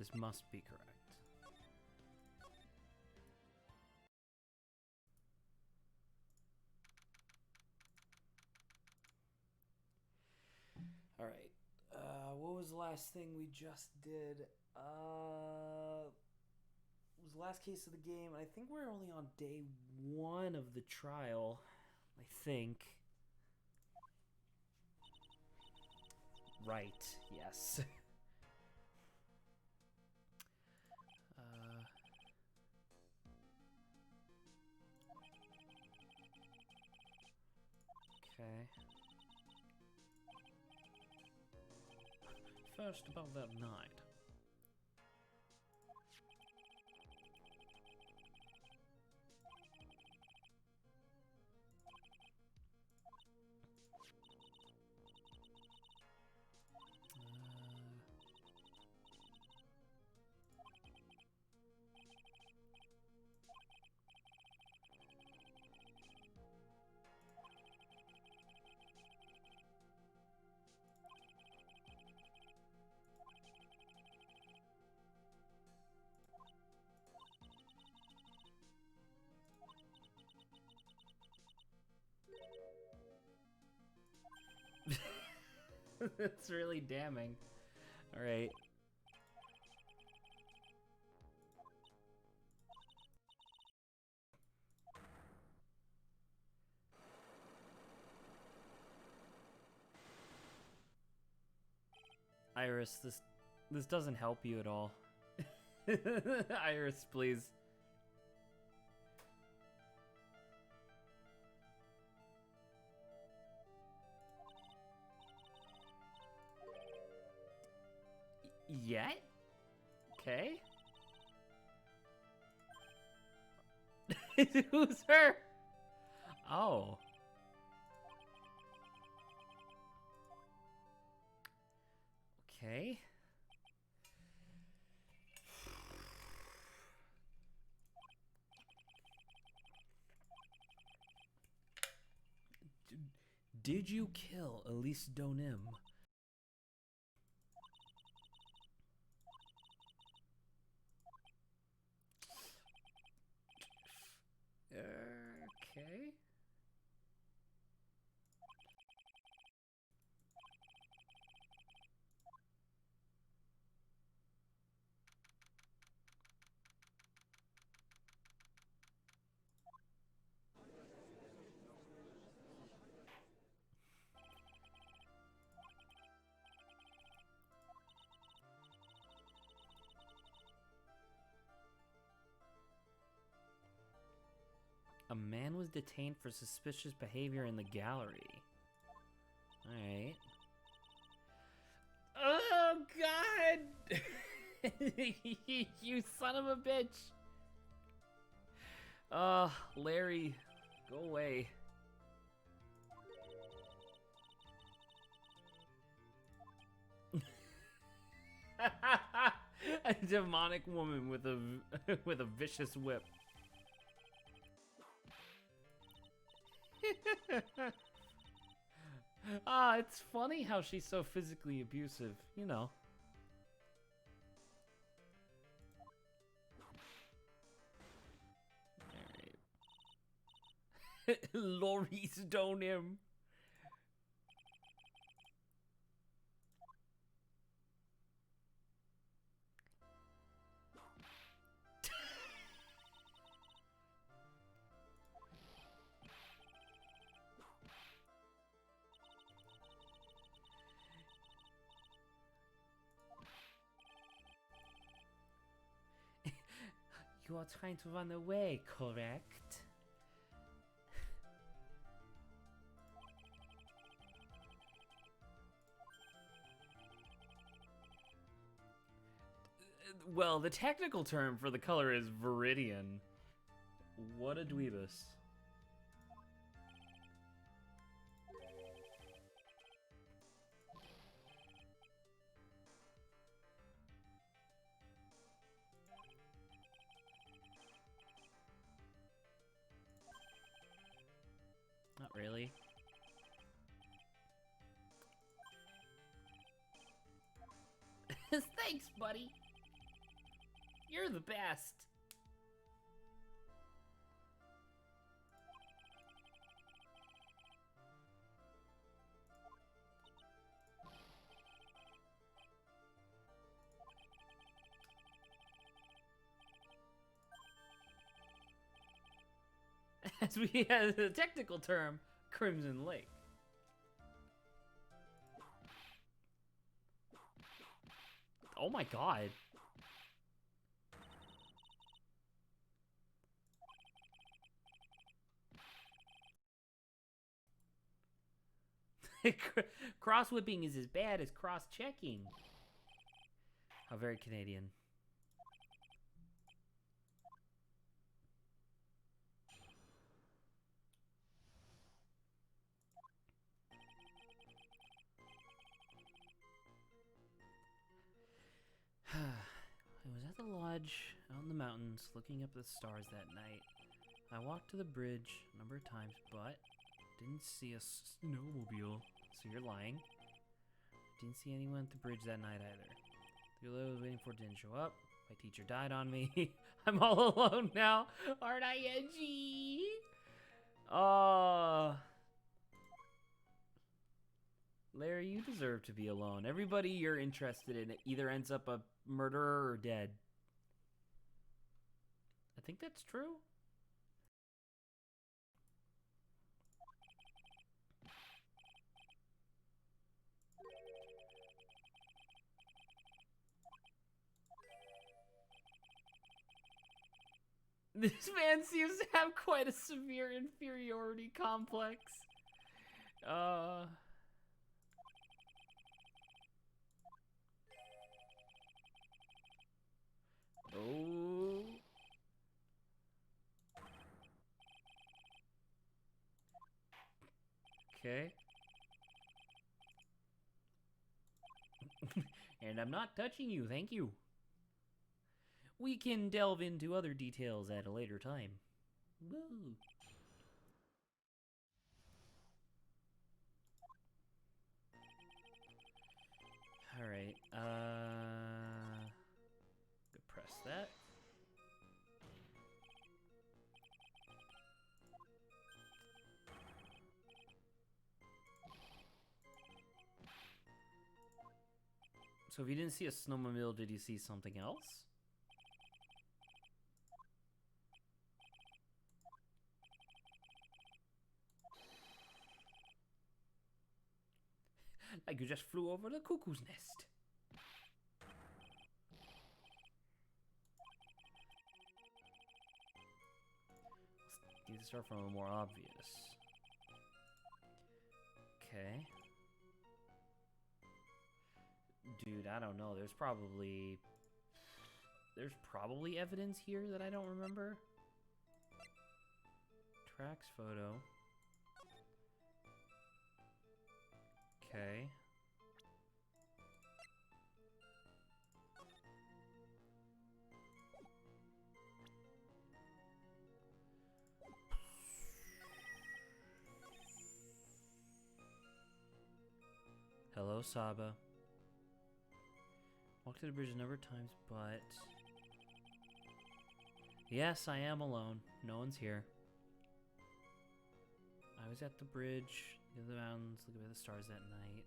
This must be correct. All right. What was the last thing we just did? It was the last case of the game. I think we're only on day 1 of the trial. I think. Right. Yes. Okay. First, about that night. That's really damning. All right. Iris, this doesn't help you at all. Iris, please. Yet? Okay. Who's her? Oh. Okay. Did you kill Elise Donim? Okay. A man was detained for suspicious behavior in the gallery. Alright. Oh, God! You son of a bitch! Larry, go away. A demonic woman with a with a vicious whip. It's funny how she's so physically abusive, you know. Alright. Laurie stone him. You are trying to run away, correct? Well, the technical term for the color is viridian. What a dweebus. Not really. Thanks, buddy. You're the best. As we have the technical term, Crimson Lake. Oh my god. Cross whipping is as bad as cross checking. How very Canadian. I was at the lodge out in the mountains looking up at the stars that night. I walked to the bridge a number of times, but didn't see a snowmobile. So you're lying. Didn't see anyone at the bridge that night either. The girl I was waiting for didn't show up. My teacher died on me. I'm all alone now. Aren't I edgy? Oh. Larry, you deserve to be alone. Everybody you're interested in either ends up a murderer or dead. I think that's true. This man seems to have quite a severe inferiority complex. Oh. Okay. And I'm not touching you, thank you. We can delve into other details at a later time. Woo. Alright, press that. So if you didn't see a snowmobile, did you see something else? Like you just flew over the cuckoo's nest. Need to start from a more obvious. Okay. Dude, I don't know. There's probably evidence here that I don't remember. Tracks photo. Okay. Hello, Saba. Walked to the bridge a number of times, but... Yes, I am alone. No one's here. I was at the bridge, near the mountains, looking at the stars that night.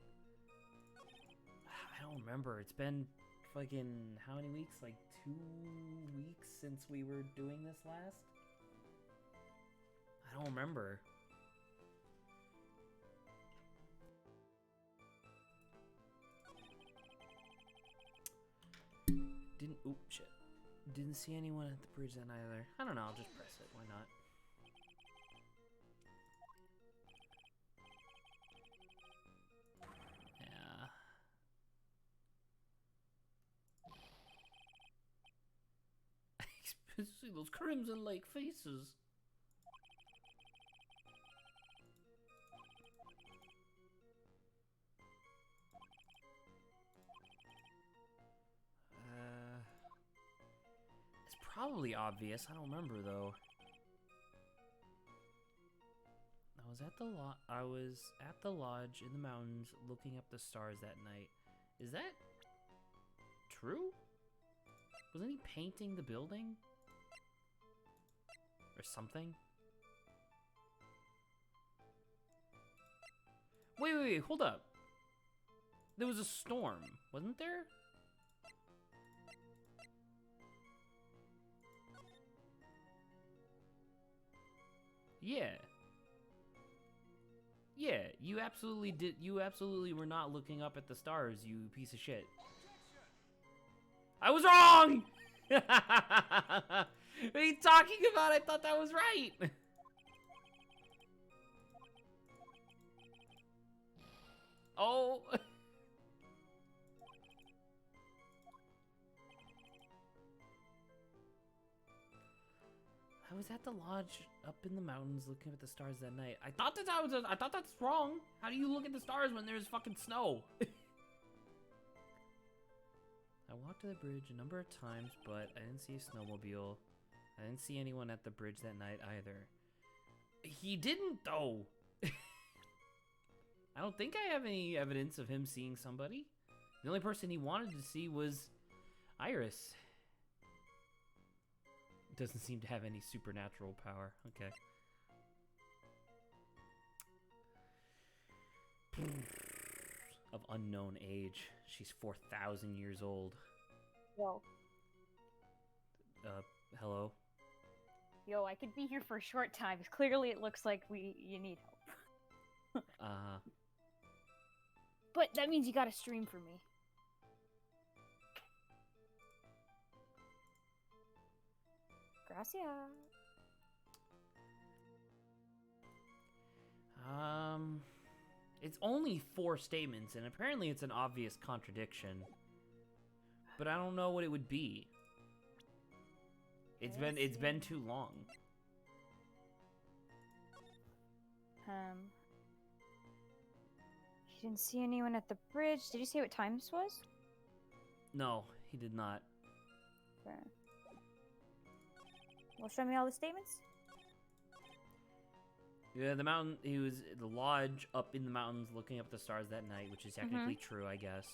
I don't remember. It's been fucking how many weeks? Like 2 weeks since we were doing this last? I don't remember. Didn't see anyone at the bridge then either. I don't know, I'll just press it. Why not? Yeah. See those Crimson Lake faces. Probably obvious. I don't remember though. I was at the lodge in the mountains looking up the stars that night. Is that true? Wasn't he painting the building? Or something? Wait, hold up. There was a storm, wasn't there? Yeah. Yeah, you absolutely did. You absolutely were not looking up at the stars, you piece of shit. I was wrong! What are you talking about? I thought that was right. Oh. I was at the lodge up in the mountains looking at the stars that night. I thought I thought that's wrong. How do you look at the stars when there's fucking snow? I walked to the bridge a number of times, but I didn't see a snowmobile. I didn't see anyone at the bridge that night either. He didn't, though. I don't think I have any evidence of him seeing somebody. The only person he wanted to see was Iris. Doesn't seem to have any supernatural power. Okay. Of unknown age. She's 4,000 years old. Yo. Hello? Yo, I could be here for a short time. Clearly it looks like you need help. But that means you gotta stream for me. Gracias. It's only 4 statements, and apparently it's an obvious contradiction. But I don't know what it would be. It's been too long. He didn't see anyone at the bridge. Did you say what time this was? No, he did not. Okay. Well, show me all the statements. Yeah, he was at the lodge up in the mountains looking up the stars that night, which is technically true, I guess.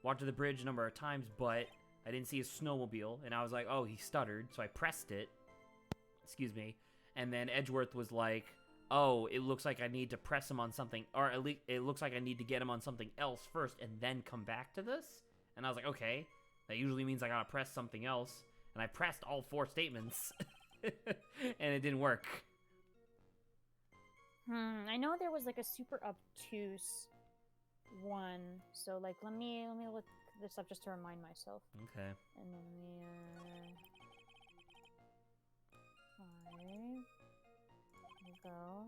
Walked to the bridge a number of times, but I didn't see a snowmobile, and I was like, oh, he stuttered, so I pressed it. Excuse me. And then Edgeworth was like, oh, it looks like I need to press him on something, or at least it looks like I need to get him on something else first and then come back to this. And I was like, okay, that usually means I gotta press something else. And I pressed all 4 statements, and it didn't work. I know there was like a super obtuse one, so like let me look this up just to remind myself. Okay. And then there we go.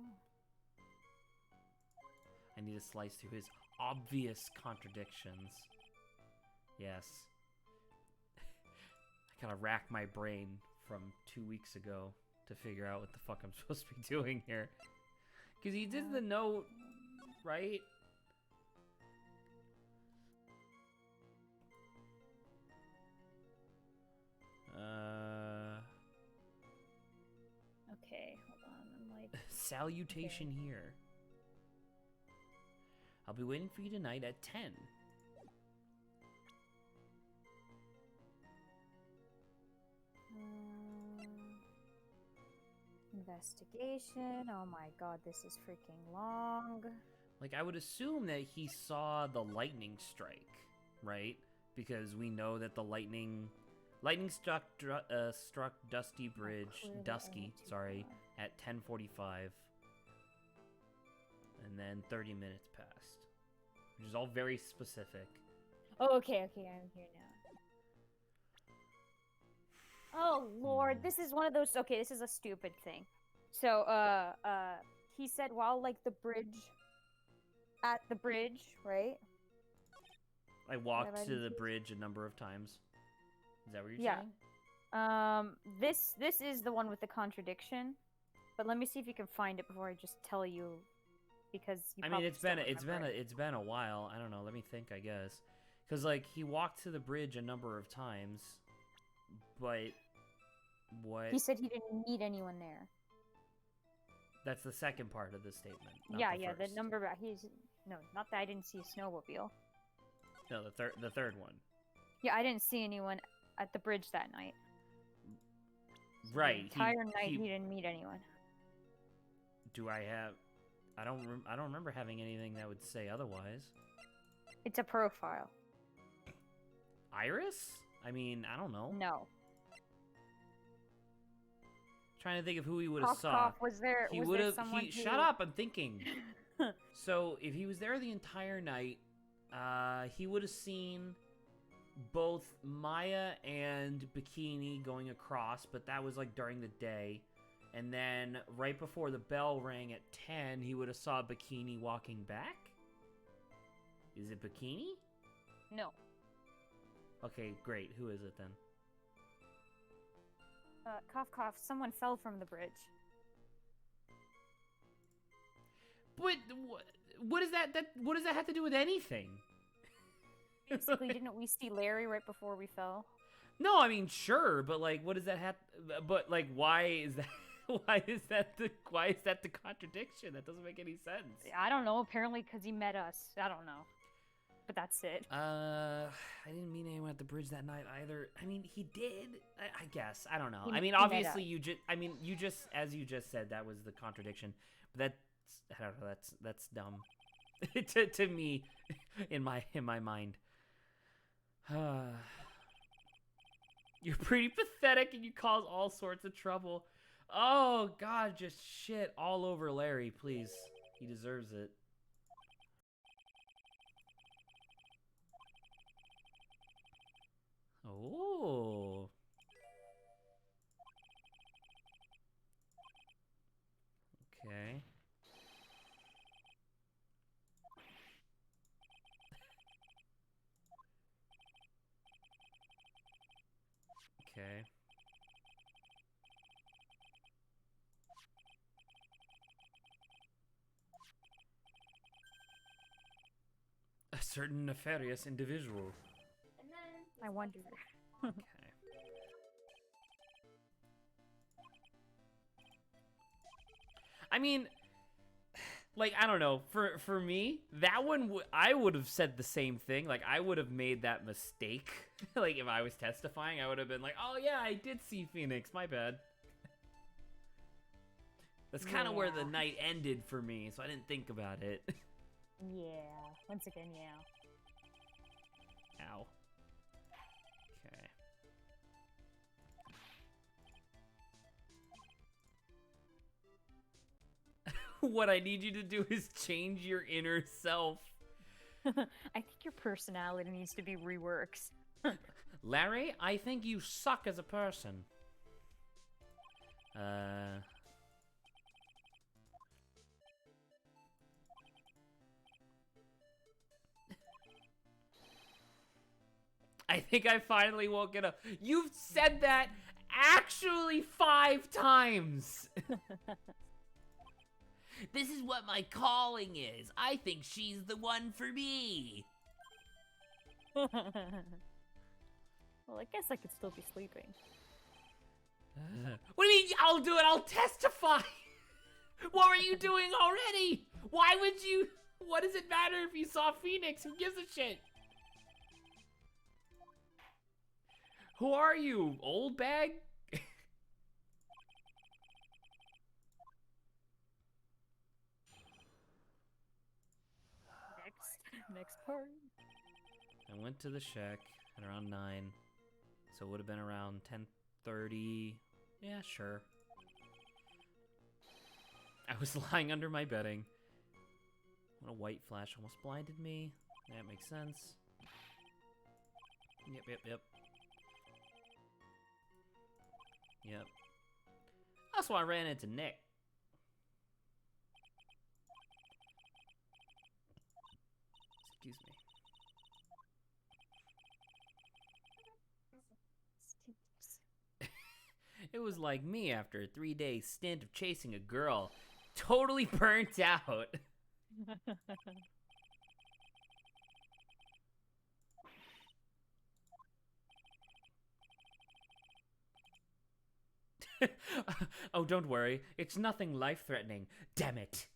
I need to slice through his obvious contradictions. Yes. I gotta rack my brain from 2 weeks ago to figure out what the fuck I'm supposed to be doing here. Because he did the note, right? Okay, hold on. I'm like... Salutation here. I'll be waiting for you tonight at 10. Investigation. Oh my god, this is freaking long. Like, I would assume that he saw the lightning strike, right? Because we know that the lightning struck Dusky Bridge, at 10:45. And then 30 minutes passed. Which is all very specific. Oh, okay, I'm here now. Oh, Lord, this is one of those... Okay, this is a stupid thing. So, he said while, like, at the bridge, right? I walked to the bridge a number of times. Is that what you're saying? This is the one with the contradiction. But let me see if you can find it before I just tell you, because you I mean, it's been a while. I don't know. Let me think, I guess. Because, like, he walked to the bridge a number of times, but what? He said he didn't meet anyone there. That's the second part of the statement. The number. No, not that I didn't see a snowmobile. No, the third one. Yeah, I didn't see anyone at the bridge that night. So Right. The entire night he didn't meet anyone. Do I have? I don't remember having anything that would say otherwise. It's a profile. Iris? I mean, I don't know. No. Trying to think of who he would have saw. Cough. Was there someone who... Shut up! I'm thinking. So if he was there the entire night, he would have seen both Maya and Bikini going across, but that was like during the day. And then right before the bell rang at 10, he would have saw Bikini walking back? Is it Bikini? No. Okay, great. Who is it then? Cough. Someone fell from the bridge. But what does that have to do with anything? Basically, didn't we see Larry right before we fell? No, I mean sure, but like, what does that have? But like, why is that? Why is that the contradiction? That doesn't make any sense. I don't know. Apparently, because he met us. I don't know. But that's it. I didn't meet anyone at the bridge that night either. I mean, he did. I guess. I don't know. He I mean, met obviously, us. as you just said, that was the contradiction. But I don't know. That's dumb to me, in my mind. You're pretty pathetic, and you cause all sorts of trouble. Oh God, just shit all over Larry, please. He deserves it. Oh. Okay. Okay. A certain nefarious individual. I wonder. Okay. I mean, like, I don't know. For me, that one, I would have said the same thing. Like, I would have made that mistake. Like, if I was testifying, I would have been like, oh, yeah, I did see Phoenix. My bad. That's kind of where the night ended for me, so I didn't think about it. Yeah. Once again, yeah. Ow. Okay. What I need you to do is change your inner self. I think your personality needs to be reworked. Larry, I think you suck as a person. I think I finally woke it up. You've said that actually 5 times. This is what my calling is. I think she's the one for me. Well, I guess I could still be sleeping. What do you mean, I'll do it? I'll testify. What were you doing already? Why would you? What does it matter if you saw Phoenix? Who gives a shit? Who are you, old bag? Next part. I went to the shack at around 9, so it would have been around 10:30. Yeah, sure. I was lying under my bedding when a white flash almost blinded me. That makes sense. Yep. That's why I ran into Nick. Excuse me. It was like me after a 3-day stint of chasing a girl. Totally burnt out. Oh, don't worry. It's nothing life-threatening. Damn it.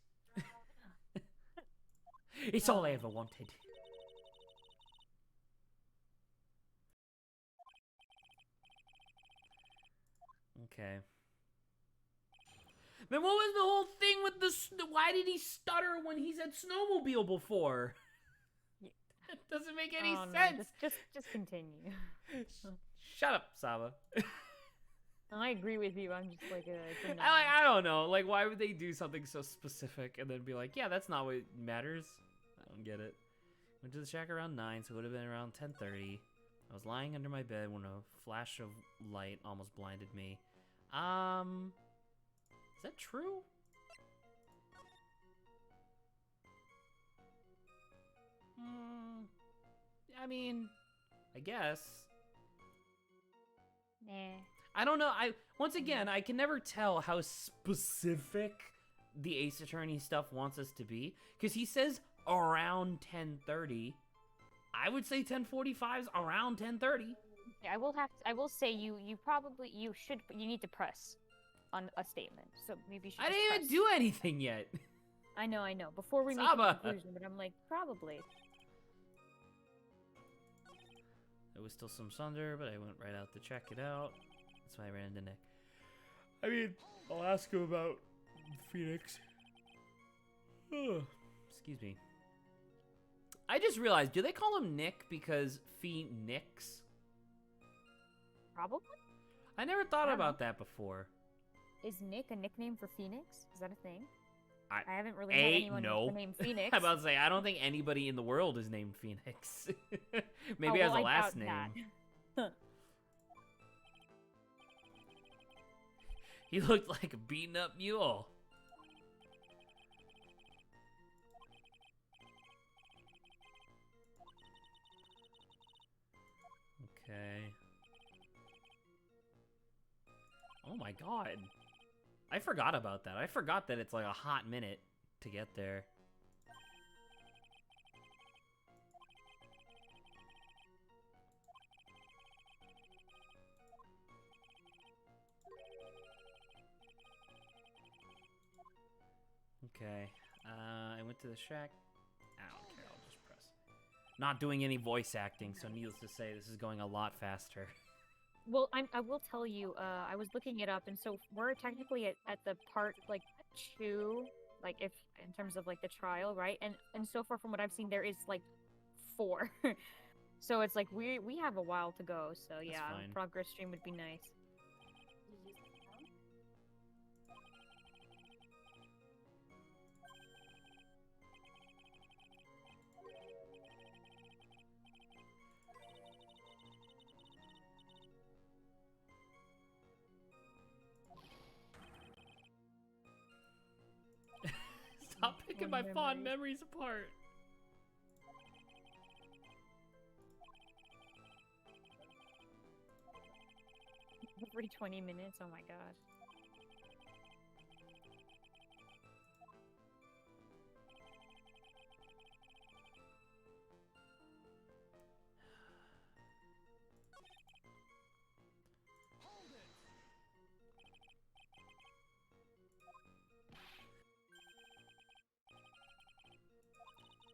It's all I ever wanted. Okay. Then what was the whole thing with the? Why did he stutter when he said snowmobile before? That doesn't make any sense. No, just continue. Shut up, Saba. I agree with you. I'm just like, it's I don't know. Like, why would they do something so specific and then be like, yeah, that's not what matters? I don't get it. Went to the shack around 9, so it would have been around 10:30. I was lying under my bed when a flash of light almost blinded me. Is that true? I mean, I guess. Nah. I don't know. Once again, I can never tell how specific the Ace Attorney stuff wants us to be, because he says around 10:30. I would say 10:45 is around 10:30. Yeah, I will say you need to press on a statement. So maybe you should. I just didn't even do anything yet. I know. Before we make Saba. a conclusion, but I'm like, probably. There was still some thunder, but I went right out to check it out. That's why I ran into Nick. I mean, I'll ask him about Phoenix. Excuse me. I just realized, do they call him Nick because Phoenix? Probably. I never thought I don't about that before. Is Nick a nickname for Phoenix? Is that a thing? I haven't really met anyone with the name Phoenix. I'm about to say, I don't think anybody in the world is named Phoenix. Maybe Oh, has well, a I last doubt name. that. He looked like a beaten up mule. Okay. Oh my god. I forgot about that. I forgot that it's like a hot minute to get there. Okay. I went to the shack. I don't care. I'll just press. Not doing any voice acting, so needless to say, this is going a lot faster. Well, I will tell you. I was looking it up, and so we're technically at the part like 2, like if in terms of like the trial, right? And so far from what I've seen, there is like 4. So it's like we have a while to go. So yeah, fine. progress stream would be nice. Stop picking my fond memories apart. Every 20 minutes. Oh my god.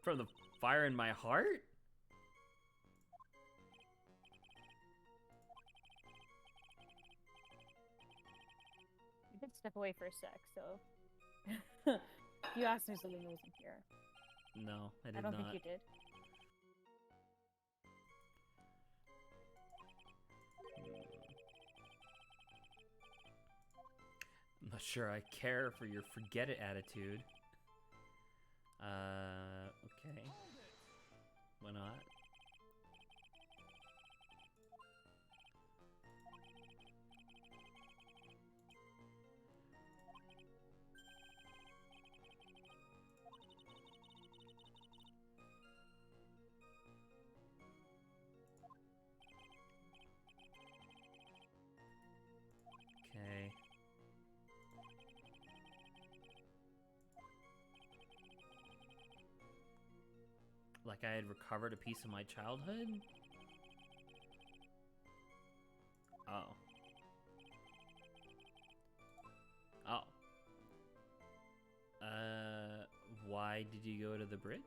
From the fire in my heart? You did step away for a sec, so you asked me something that wasn't here. No, I did I don't not. think you did. I'm not sure I care for your forget it attitude. Okay. Why not? Okay. Like I had recovered a piece of my childhood? Oh. Oh. Why did you go to the bridge?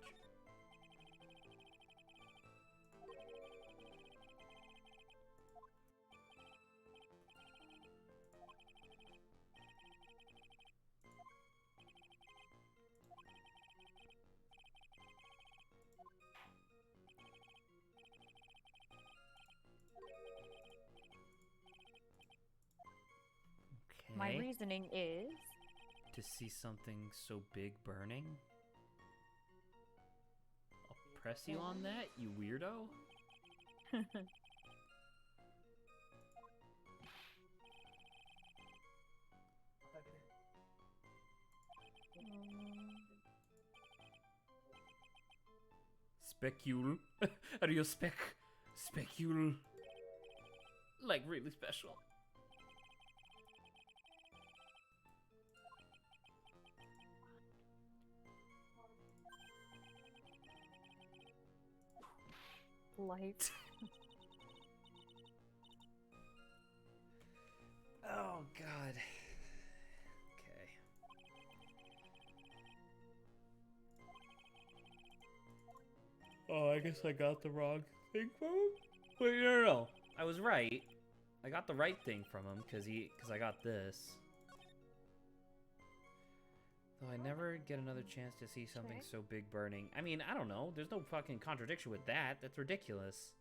reasoning is... To see something so big burning? I'll press you on that, you weirdo. Specule. Are you specule? Like really special. Light. Oh god. Okay. Oh, I guess I got the wrong thing from him. Wait, no. I was right. I got the right thing from him because I got this. Though I never get another chance to see something so big burning. I mean, I don't know. There's no fucking contradiction with that. That's ridiculous.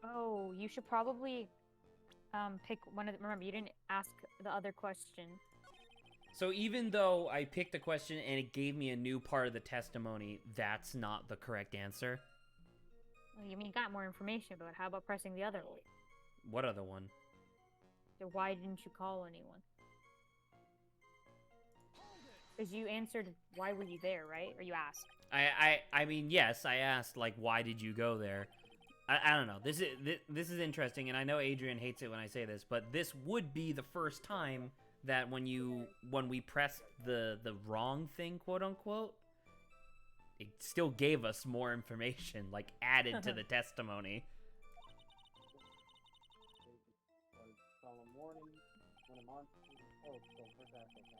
Oh, you should probably pick one of the... Remember, you didn't ask the other question. So even though I picked a question and it gave me a new part of the testimony, that's not the correct answer? Well, you mean you got more information, but how about pressing the other one? What other one? So why didn't you call anyone? Because you answered, why were you there, right? Or you asked. I mean, yes, I asked, like, why did you go there? I don't know. This is interesting, and I know Adrian hates it when I say this, but this would be the first time that when we pressed the wrong thing, quote unquote, it still gave us more information, like added to the testimony.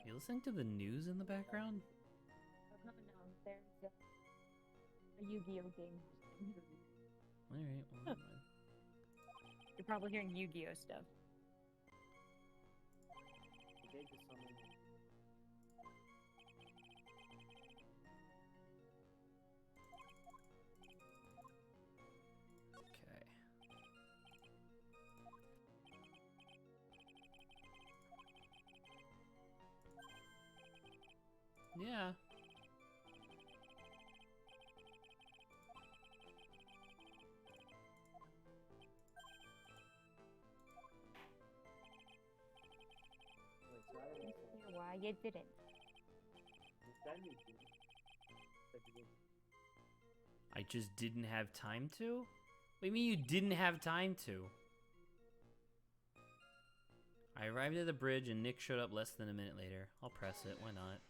You listening to the news in the background? No, there's a Yu-Gi-Oh game. Alright, well, never mind. You're probably hearing Yu-Gi-Oh stuff. Okay. Yeah. Why you didn't? I just didn't have time to? What do you mean you didn't have time to? I arrived at the bridge and Nick showed up less than a minute later. I'll press it, why not?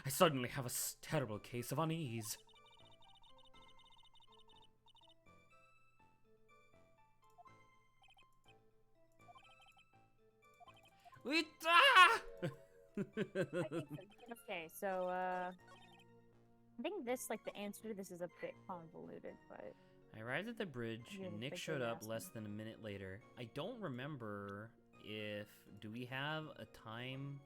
I suddenly have a terrible case of unease. Okay, so I think this, like, the answer to this is a bit convoluted, but... I arrived at the bridge and Nick showed up less than a minute later. I don't remember if... Do we have a time?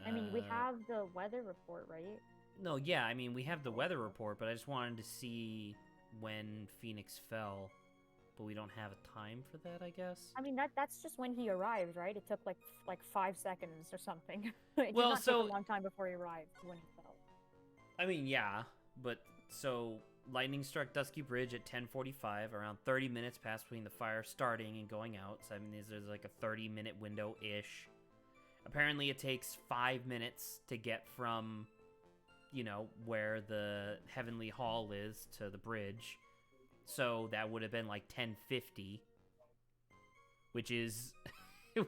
I mean, we have the weather report, right? No, yeah, I mean, we have the weather report, but I just wanted to see when Phoenix fell. But we don't have a time for that, I guess? I mean, that's just when he arrived, right? It took, like 5 seconds or something. It Well, did not take a long time before he arrived when he fell. I mean, yeah, but so lightning struck Dusky Bridge at 10:45, around 30 minutes passed between the fire starting and going out. So I mean, there's like a 30-minute window-ish. Apparently, it takes 5 minutes to get from, you know, where the Heavenly Hall is to the bridge. So that would have been like 10:50, which is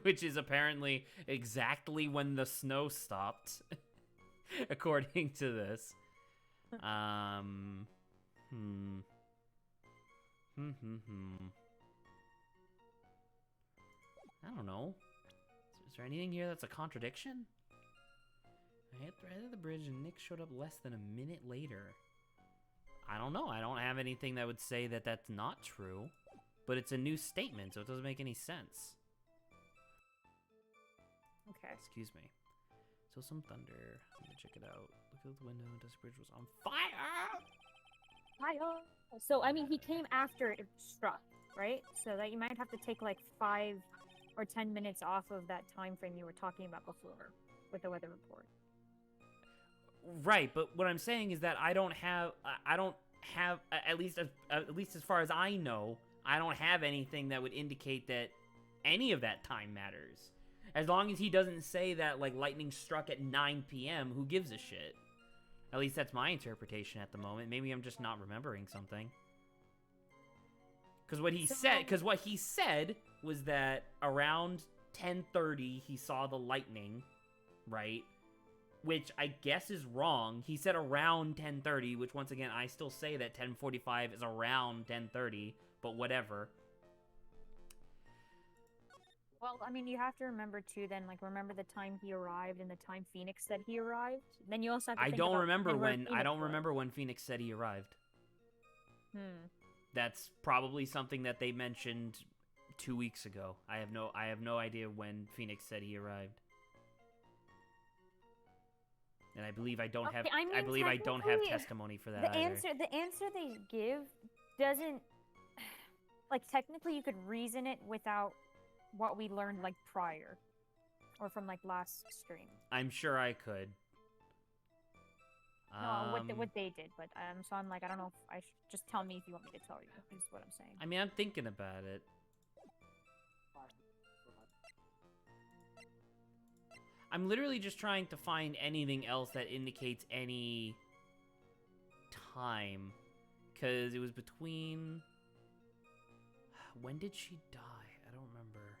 which is apparently exactly when the snow stopped, according to this. I don't know. Is there anything here that's a contradiction? I hit the head of the bridge and Nick showed up less than a minute later. I don't know. I don't have anything that would say that that's not true. But it's a new statement, so it doesn't make any sense. Okay. Excuse me. So some thunder. Let me check it out. Look out the window. Dusty Bridge was on fire! Fire! So, I mean, he came after it struck, right? So that you might have to take like 5 or 10 minutes off of that time frame you were talking about before with the weather report. Right, but what I'm saying is that I don't have, at least as far as I know, I don't have anything that would indicate that any of that time matters. As long as he doesn't say that, like, lightning struck at 9 p.m., who gives a shit? At least that's my interpretation at the moment. Maybe I'm just not remembering something. Because what he said was that around 10:30 he saw the lightning, right? Which I guess is wrong. He said around 10:30, which once again, I still say that 10:45 is around 10:30, but whatever. Well, I mean, you have to remember too. Then, like, remember the time he arrived and the time Phoenix said he arrived. Then you also have to I think don't about remember where when. I Phoenix don't was. remember when Phoenix said he arrived. Hmm. That's probably something that they mentioned 2 weeks ago. I have no idea when Phoenix said he arrived. And I believe I don't have. I mean, I believe I don't have technically, testimony for that The either. answer they give doesn't, like, technically you could reason it without what we learned, like, prior, or from, like, last stream. I'm sure I could. No, what they did, but so I'm like, I don't know if I should just tell me if you want me to tell you. Is what I'm saying. I mean, I'm thinking about it. I'm literally just trying to find anything else that indicates any time. Because it was between... When did she die? I don't remember.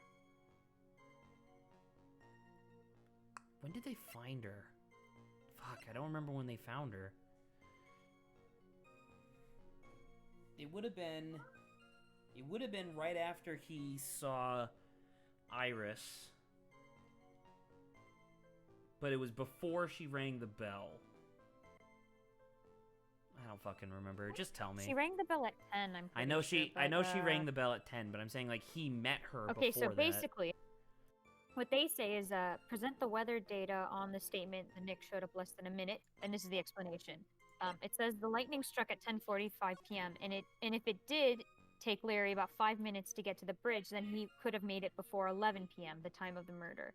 When did they find her? Fuck, I don't remember when they found her. It would have been right after he saw Iris. But it was before she rang the bell. I don't fucking remember. Just tell me. She rang the bell at 10. I know she rang the bell at 10, but I'm saying like he met her okay, before so basically what they say is present the weather data on the statement the Nick showed up less than a minute, and this is the explanation. It says the lightning struck at 10:45 p.m. and if it did take Larry about 5 minutes to get to the bridge, then he could have made it before 11 p.m., the time of the murder.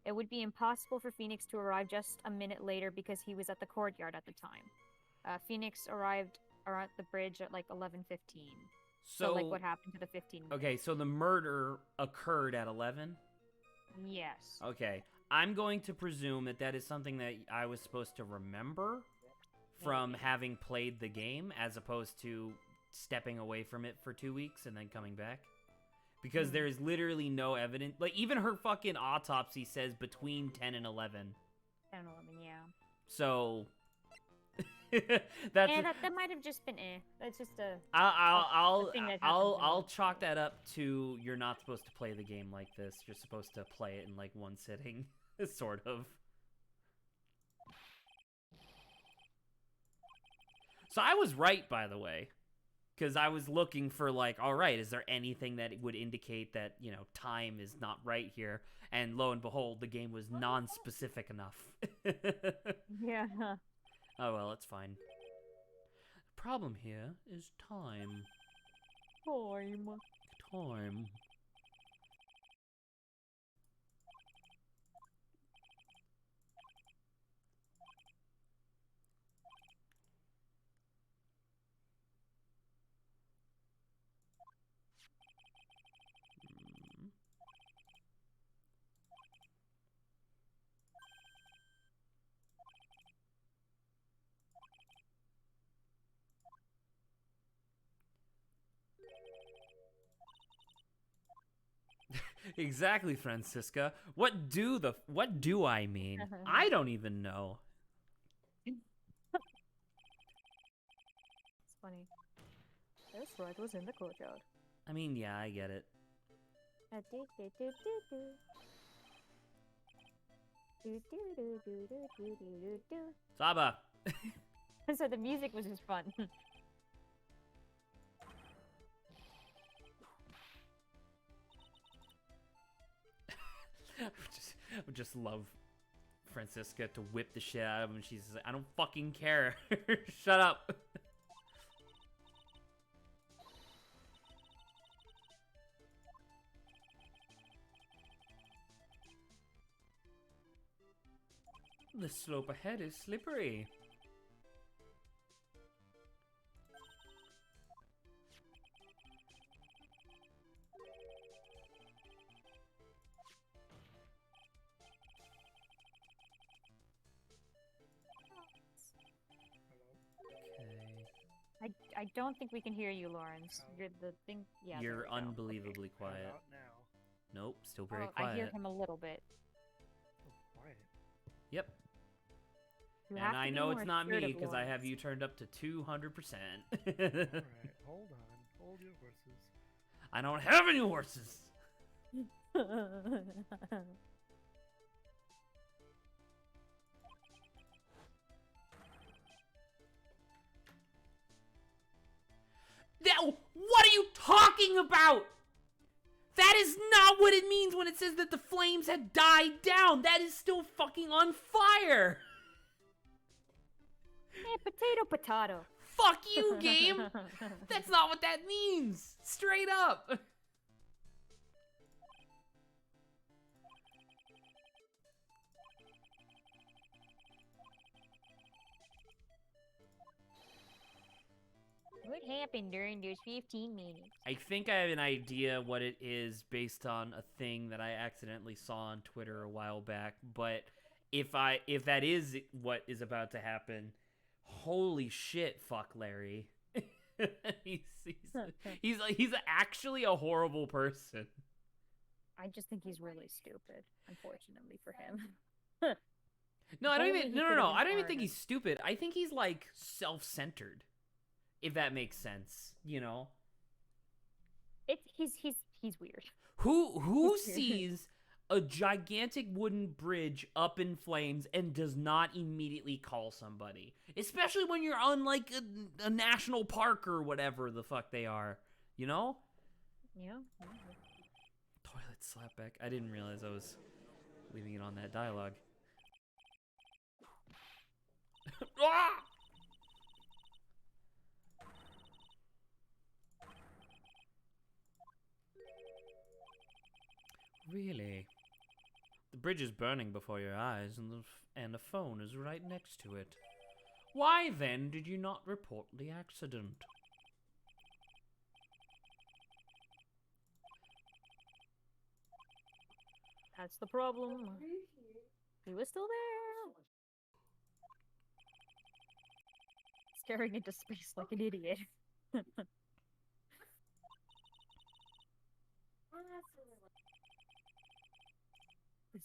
It would be impossible for Phoenix to arrive just a minute later because he was at the courtyard at the time. Phoenix arrived at the bridge at like 11:15. So like what happened to the 15 minutes? Okay, so the murder occurred at 11? Yes. Okay. I'm going to presume that that is something that I was supposed to remember from having played the game as opposed to stepping away from it for 2 weeks and then coming back. Because there's literally no evidence. Like, even her fucking autopsy says between 10 and 11. 10 and 11, yeah. So... that might have just been That's just a thing that I'll chalk that up to you're not supposed to play the game like this. You're supposed to play it in like one sitting, sort of. So I was right, by the way, because I was looking for like, all right, is there anything that would indicate that, you know, time is not right here? And lo and behold, the game was non-specific enough. Yeah. Oh, well, it's fine. The problem here is time. Time. Exactly, Francisca. What do I mean? I don't even know. It's funny. This ride was in the courtyard. I mean, yeah, I get it. Saba! So the music was just fun. I would just love Francisca to whip the shit out of him. She's like, I don't fucking care. Shut up. The slope ahead is slippery. I don't think we can hear you, Lawrence. You're the thing. Yeah. You're there we go. unbelievably How quiet. about now? Nope, still very Oh, quiet. I hear him a little bit. Oh, quiet. Yep. You And have to I be know more it's not me assertive, because I have Lawrence. you turned up to 200%. Alright, hold on. Hold your horses. I don't have any horses. Now, what are you talking about? That is not what it means when it says that the flames had died down. That is still fucking on fire. Potato. Fuck you, game. That's not what that means. Straight up. What happened during those 15 minutes? I think I have an idea what it is based on a thing that I accidentally saw on Twitter a while back, but if that is what is about to happen, holy shit, fuck Larry. he's actually a horrible person. I just think he's really stupid, unfortunately for him. No, I don't Only even he no, could've I don't even been think he's stupid. I think he's like self-centered. If that makes sense, you know? He's weird. Who sees a gigantic wooden bridge up in flames and does not immediately call somebody? Especially when you're on like a national park or whatever the fuck they are, you know? Yeah. Toilet slapback. I didn't realize I was leaving it on that dialogue. Ah! Really? The bridge is burning before your eyes, and the phone is right next to it. Why then did you not report the accident? That's the problem. He was still there. Staring into space like an idiot.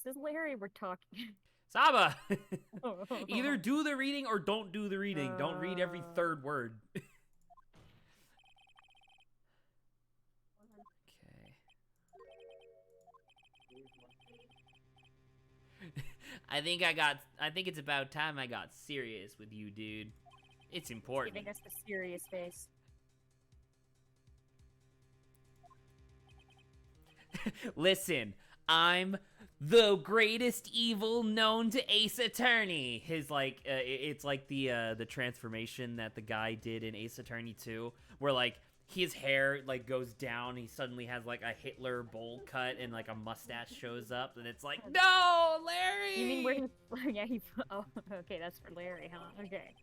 This is Larry we're talking. Saba! Either do the reading or don't do the reading. Don't read every third word. Okay. I think it's about time I got serious with you, dude. It's important. Giving us the serious face. Listen, I'm the greatest evil known to Ace Attorney. His like, it's like the transformation that the guy did in Ace Attorney 2, where like his hair like goes down, he suddenly has like a Hitler bowl cut and like a mustache shows up, and it's like, no, Larry. You mean where he? Yeah, he. Oh, okay, that's for Larry, huh? Okay.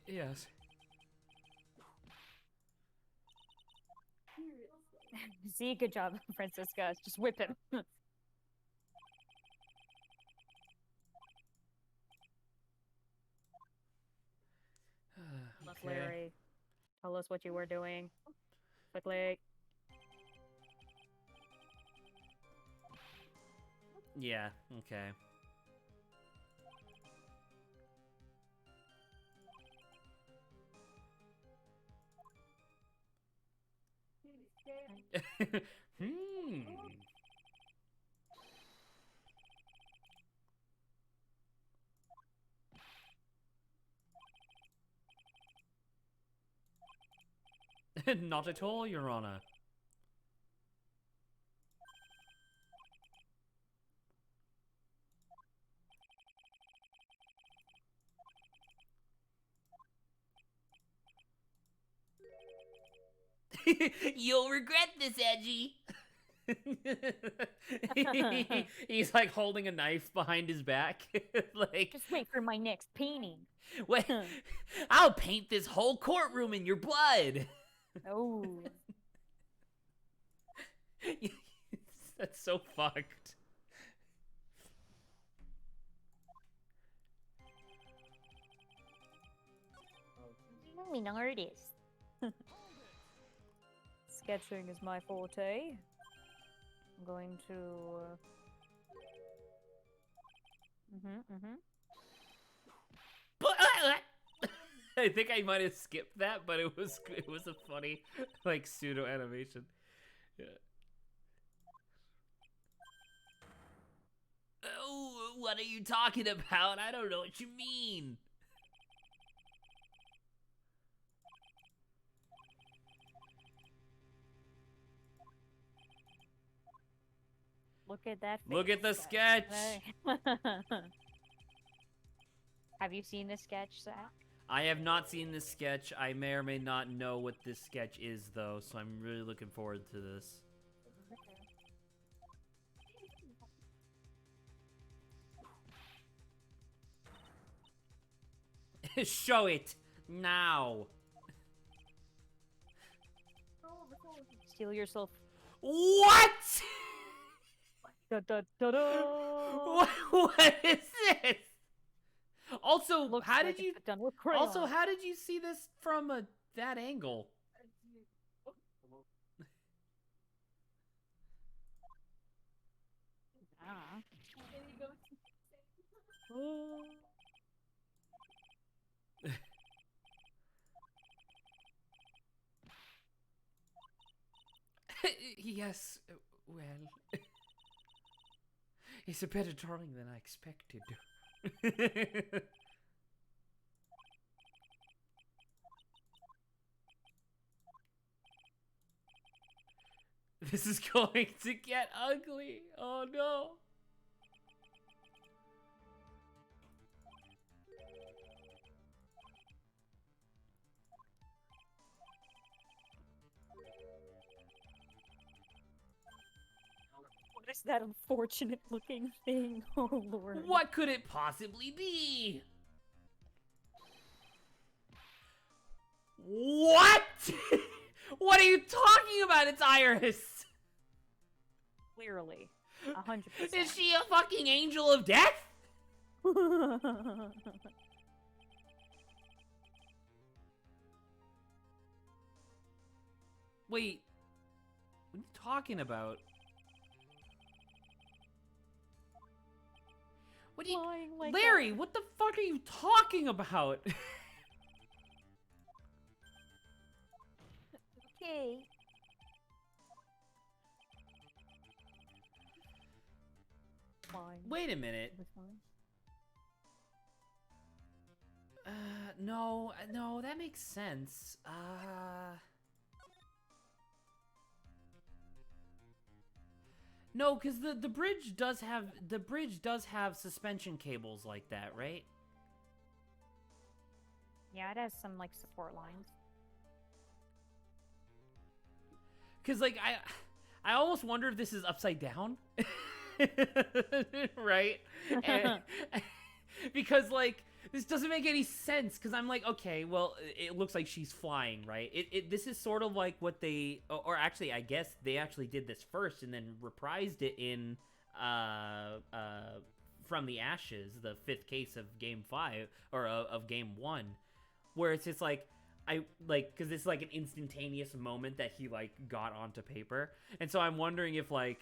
Yes. See, good job, Francisca. Just whip him. Look, Okay. Larry. Tell us what you were doing. Quickly. Yeah, okay. Not at all, Your Honor. You'll regret this, Edgy. He's like holding a knife behind his back. Like, Just wait for my next painting. wait, I'll paint this whole courtroom in your blood. Oh. That's so fucked. I'm an artist. Sketching is my forte. I'm going to. But I think I might have skipped that, but it was a funny like pseudo animation. Yeah. Oh, what are you talking about? I don't know what you mean. Look at that. Look at the face, sketch. guys. Have you seen the sketch, Zach? I have not seen this sketch. I may or may not know what this sketch is, though, so I'm really looking forward to this. Show it now. Steal yourself. What? Da, da, da, da. What is this? Also, Looks how like did you? it's done with crayon. Also, how did you see this from that angle? Ah. Yes, well, it's a better drawing than I expected. This is going to get ugly. Oh no. What is that unfortunate looking thing? Oh lord. What could it possibly be? What? What are you talking about? It's Iris. Clearly. 100%. Is she a fucking angel of death? Wait. What are you talking about? What do you... Flying like Larry, that. what the fuck are you talking about? Okay. Flying. Wait a minute. With flying. No, that makes sense. No, because the bridge does have suspension cables like that, right? Yeah, it has some like support lines. Because like I almost wonder if this is upside down, right? And, because like this doesn't make any sense. Because I'm like, okay, well, it looks like she's flying, right? This is sort of like what they, or actually, I guess they actually did this first and then reprised it in From the Ashes, the 5th case of Game 5 or of Game 1, where it's just like. Because it's like an instantaneous moment that he like got onto paper, and so I'm wondering if like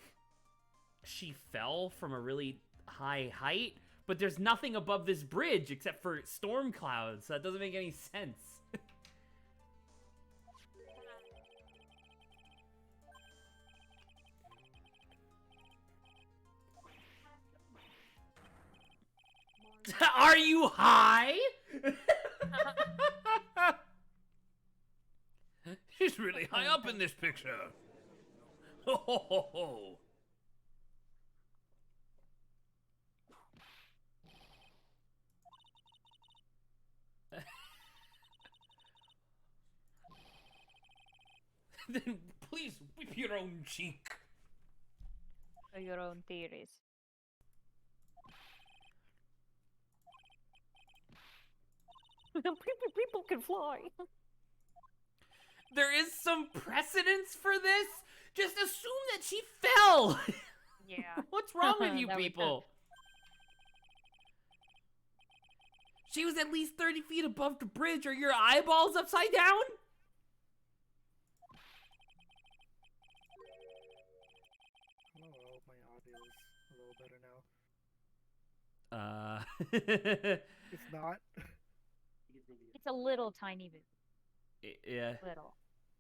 she fell from a really high height, but there's nothing above this bridge except for storm clouds, so that doesn't make any sense. Are you high? She's really high up in this picture. Ho ho ho ho. Then please whip your own cheek. For your own theories. People can fly. There is some precedence for this. Just assume that she fell. Yeah. What's wrong with you That would- people? She was at least 30 feet above the bridge. Are your eyeballs upside down? Oh, my audio's a little better now. It's not. It's a little tiny bit. Yeah. Little.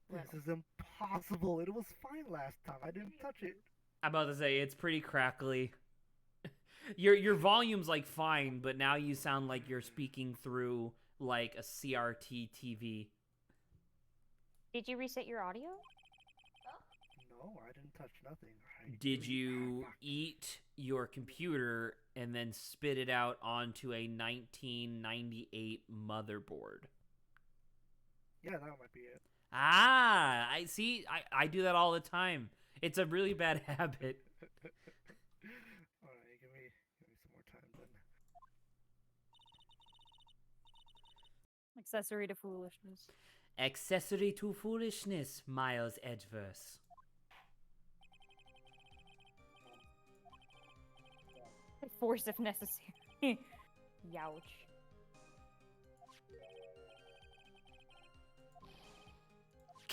This is impossible. It was fine last time. I didn't touch it. I'm about to say it's pretty crackly. Your volume's like fine, but now you sound like you're speaking through like a CRT TV. Did you reset your audio? No, I didn't touch nothing. Did you eat your computer and then spit it out onto a 1998 motherboard? Yeah, that might be it. Ah, I see. I do that all the time. It's a really bad habit. Alright, give me some more time then. Accessory to foolishness. Accessory to foolishness, Miles Edgeverse. Force if necessary. Youch.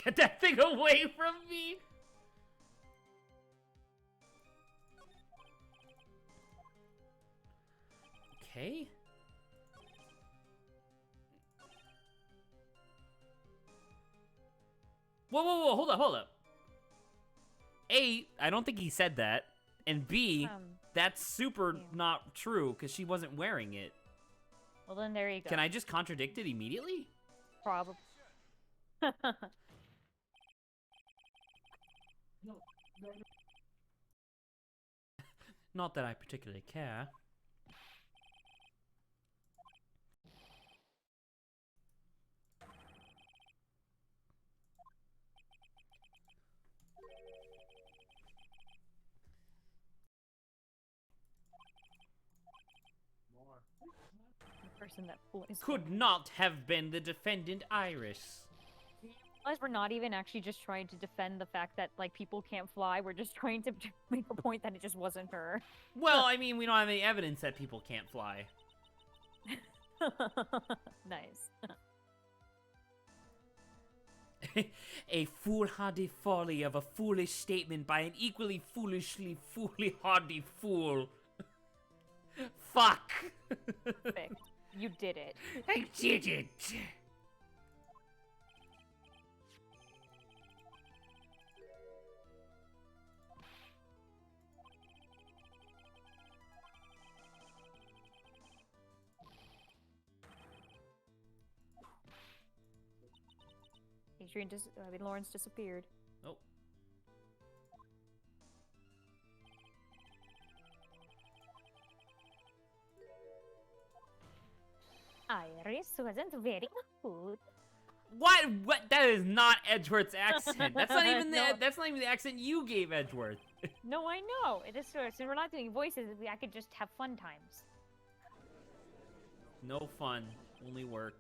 Get that thing away from me! Okay. Whoa, hold up. A, I don't think he said that. And B, that's super not true, because she wasn't wearing it. Well, then there you go. Can I just contradict it immediately? Probably. Not that I particularly care. The person that flies. Could not have been the defendant Iris. Realize we're not even actually just trying to defend the fact that like people can't fly. We're just trying to make a point that it just wasn't her. Well, I mean, we don't have any evidence that people can't fly. Nice. A foolhardy folly of a foolish statement by an equally foolhardy fool. Fuck. Perfect. You did it. I did it. Lawrence disappeared. Oh. Iris wasn't very good. What? That is not Edgeworth's accent. That's not even the. No. That's not even the accent you gave Edgeworth. No, I know. It is so. Since we're not doing voices, I could just have fun times. No fun, only work.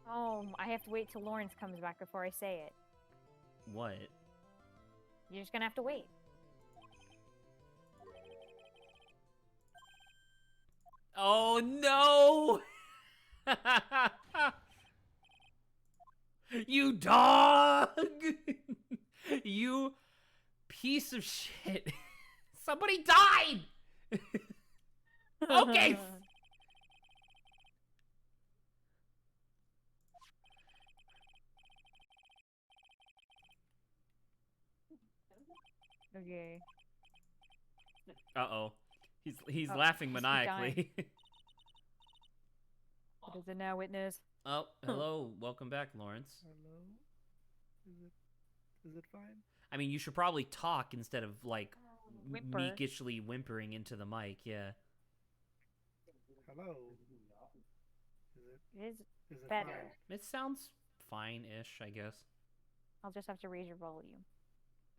Oh, I have to wait till Lawrence comes back before I say it. What? You're just gonna have to wait. Oh no! You dog! You piece of shit. Somebody died! Okay. Okay. Uh-oh. He's Oh, laughing he's dying. maniacally. What is it now, witness? Oh, hello. Welcome back, Lawrence. Hello? Is it fine? I mean, you should probably talk instead of, like, Whimper. meekishly whimpering into the mic, yeah. Hello? It is Is it better. fine? It sounds fine-ish, I guess. I'll just have to raise your volume.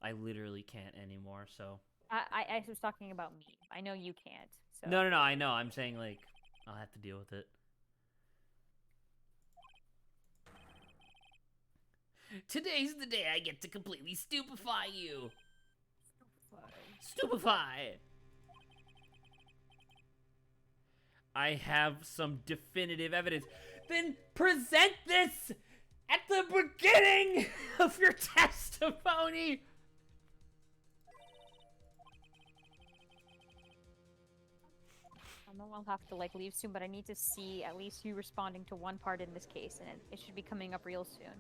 I literally can't anymore, so... I was talking about me. I know you can't. So. No, I know. I'm saying, like, I'll have to deal with it. Today's the day I get to completely stupefy you. Stupefy. I have some definitive evidence. Then present this at the beginning of your testimony. I know I'll have to like leave soon, but I need to see at least you responding to one part in this case, and it should be coming up real soon.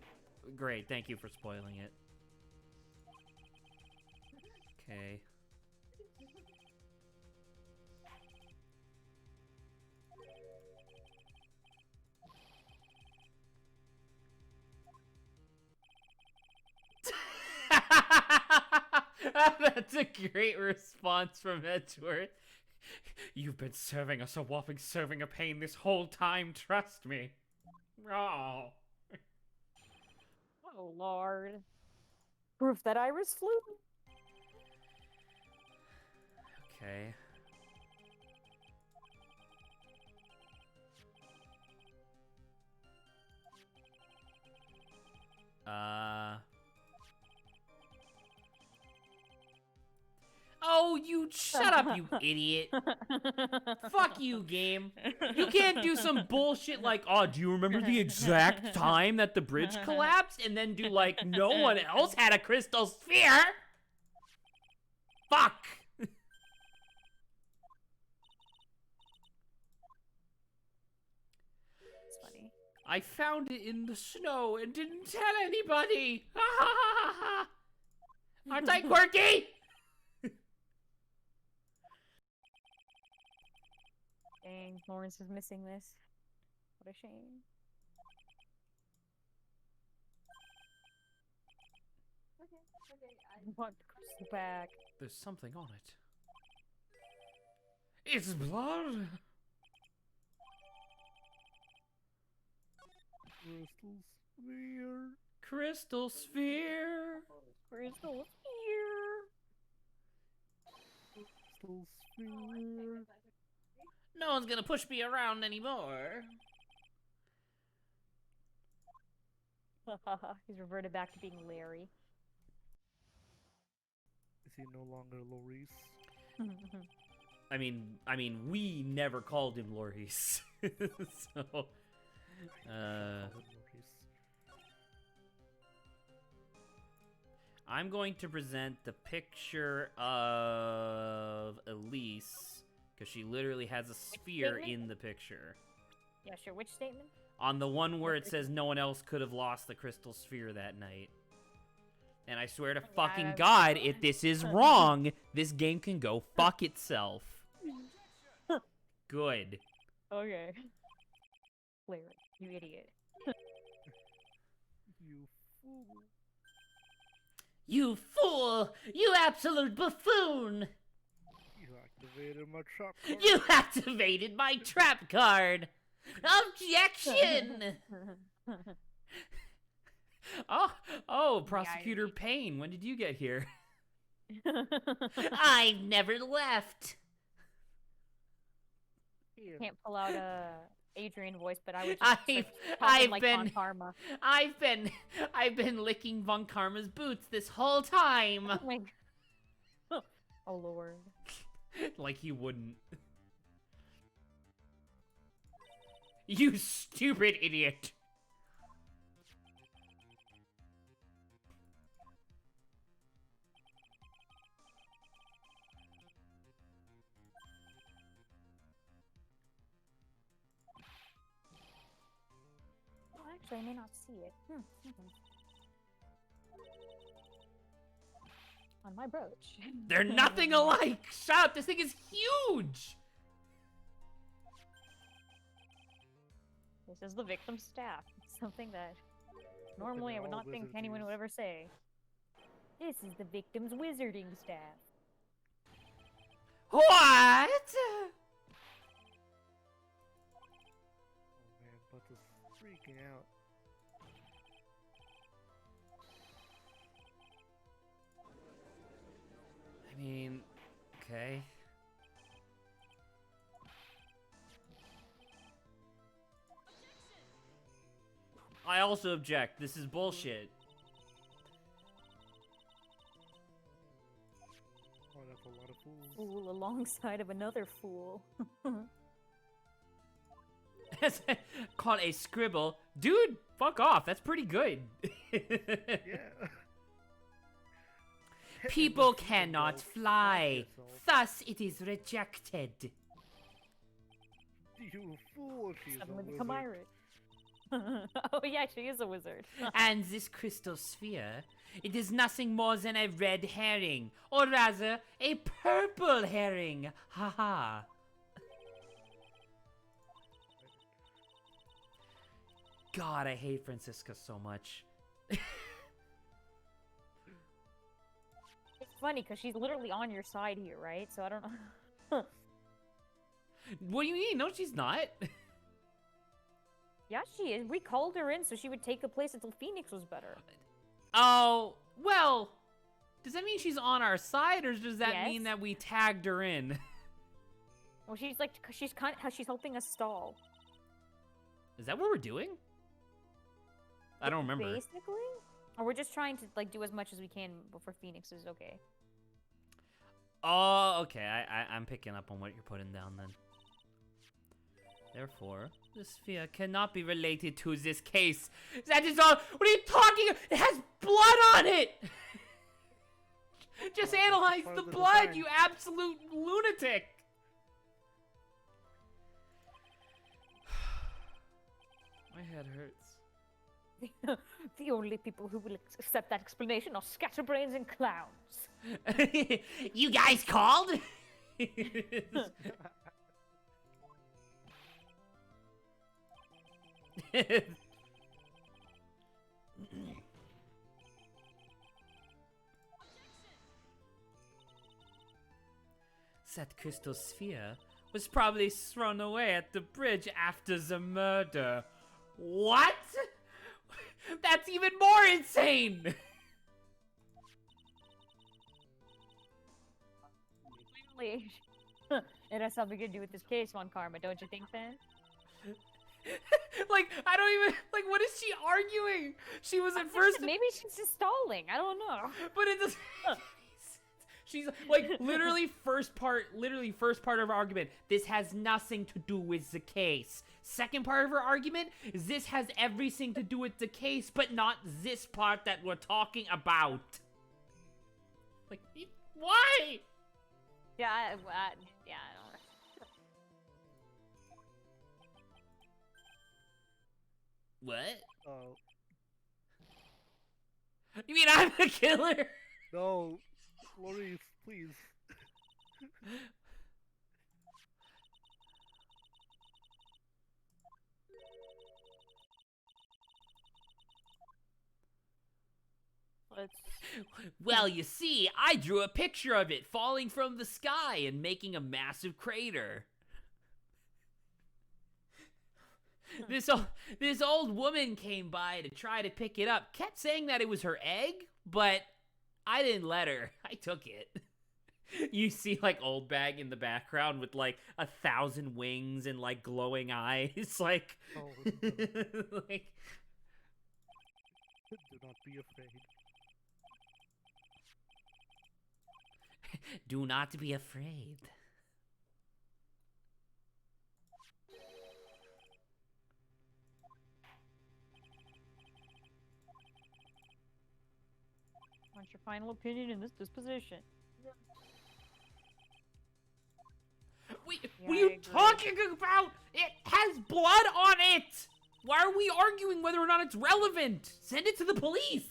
Great, thank you for spoiling it. Okay. That's a great response from Edgeworth. You've been serving us a whopping serving of pain this whole time, trust me. Oh. Oh Lord. Proof that Iris flew. Okay. Oh, you shut up, you idiot. Fuck you, game. You can't do some bullshit like, oh, do you remember the exact time that the bridge collapsed? And then do like, no one else had a crystal sphere? Fuck. It's funny. I found it in the snow and didn't tell anybody. Aren't I quirky? Dang, Lawrence is missing this. What a shame. Okay, I want the crystal back. There's something on it. It's blood. Crystal sphere. Crystal sphere. Crystal here. Crystal sphere. No one's gonna push me around anymore. He's reverted back to being Larry. Is he no longer Loris? I mean, we never called him Loris. So, I'm going to present the picture of Elise, because she literally has a sphere statement? in the picture. Yeah, sure. Which statement? On the one where it says no one else could have lost the crystal sphere that night. And I swear to fucking God, if this is wrong, this game can go fuck itself. Good. Okay. Larry, you idiot. You fool. You fool! You absolute buffoon! You activated my trap card. You activated my trap card! Objection! Oh, Prosecutor Payne, when did you get here? I've never left. Here. Can't pull out a Adrian voice, but I would just I've like been Von Karma. I've been licking Von Karma's boots this whole time. Oh my God. Oh Lord. Like he wouldn't. You stupid idiot. Well, actually, I may not see it. on my brooch. They're nothing alike! Shut up, this thing is huge! This is the victim's staff. It's something that normally I would not think anyone would ever say. This is the victim's wizarding staff. What? Oh man, but is freaking out. I mean, okay. I also object. This is bullshit. Oh, that's a lot of fools. Fool alongside of another fool. Called a scribble. Dude, fuck off. That's pretty good. Yeah. People cannot fly. Thus, it is rejected. You fool, she's Suddenly a become wizard. Irish. Oh yeah, she is a wizard. And this crystal sphere, it is nothing more than a red herring. Or rather, a purple herring. Haha. God, I hate Francisca so much. It's funny because she's literally on your side here, right? So I don't know. What do you mean? No, she's not. Yeah, she is. We called her in so she would take the place until Phoenix was better. Oh, well, does that mean she's on our side, or does that Yes. mean that we tagged her in? Well, she's like, she's helping us stall. Is that what we're doing? I don't remember. Basically, or we're just trying to like do as much as we can before Phoenix is okay. Oh, okay. I'm picking up on what you're putting down then. Therefore, the sphere cannot be related to this case. That is all. What are you talking? It has blood on it. Just Well, analyze part the of the blood, design. you absolute lunatic. My head hurts. The only people who will accept that explanation are scatterbrains and clowns. You guys called? That crystal sphere was probably thrown away at the bridge after the murder. What? That's even more insane! Clearly, it has something to do with this case, Von Karma, don't you think, Fan? Like, I don't even, like, what is she arguing? She was at first, Maybe she's just stalling. I don't know. but it doesn't. She's like literally first part of her argument. This has nothing to do with the case. Second part of her argument is this has everything to do with the case, but not this part that we're talking about. Like, why? Yeah, I don't know. What? Oh, You mean I'm the killer? no. Maurice, please. Let's... Well, you see, I drew a picture of it falling from the sky and making a massive crater. This old woman came by to try to pick it up, kept saying that it was her egg, but I didn't let her. I took it. You see, like, old bag in the background with, like, 1,000 wings and, like, glowing eyes, like... Oh, like... do not be afraid. Do not be afraid. What's your final opinion in this disposition? Wait, Yeah, what are I you agree. talking about? It has blood on it! Why are we arguing whether or not it's relevant? Send it to the police!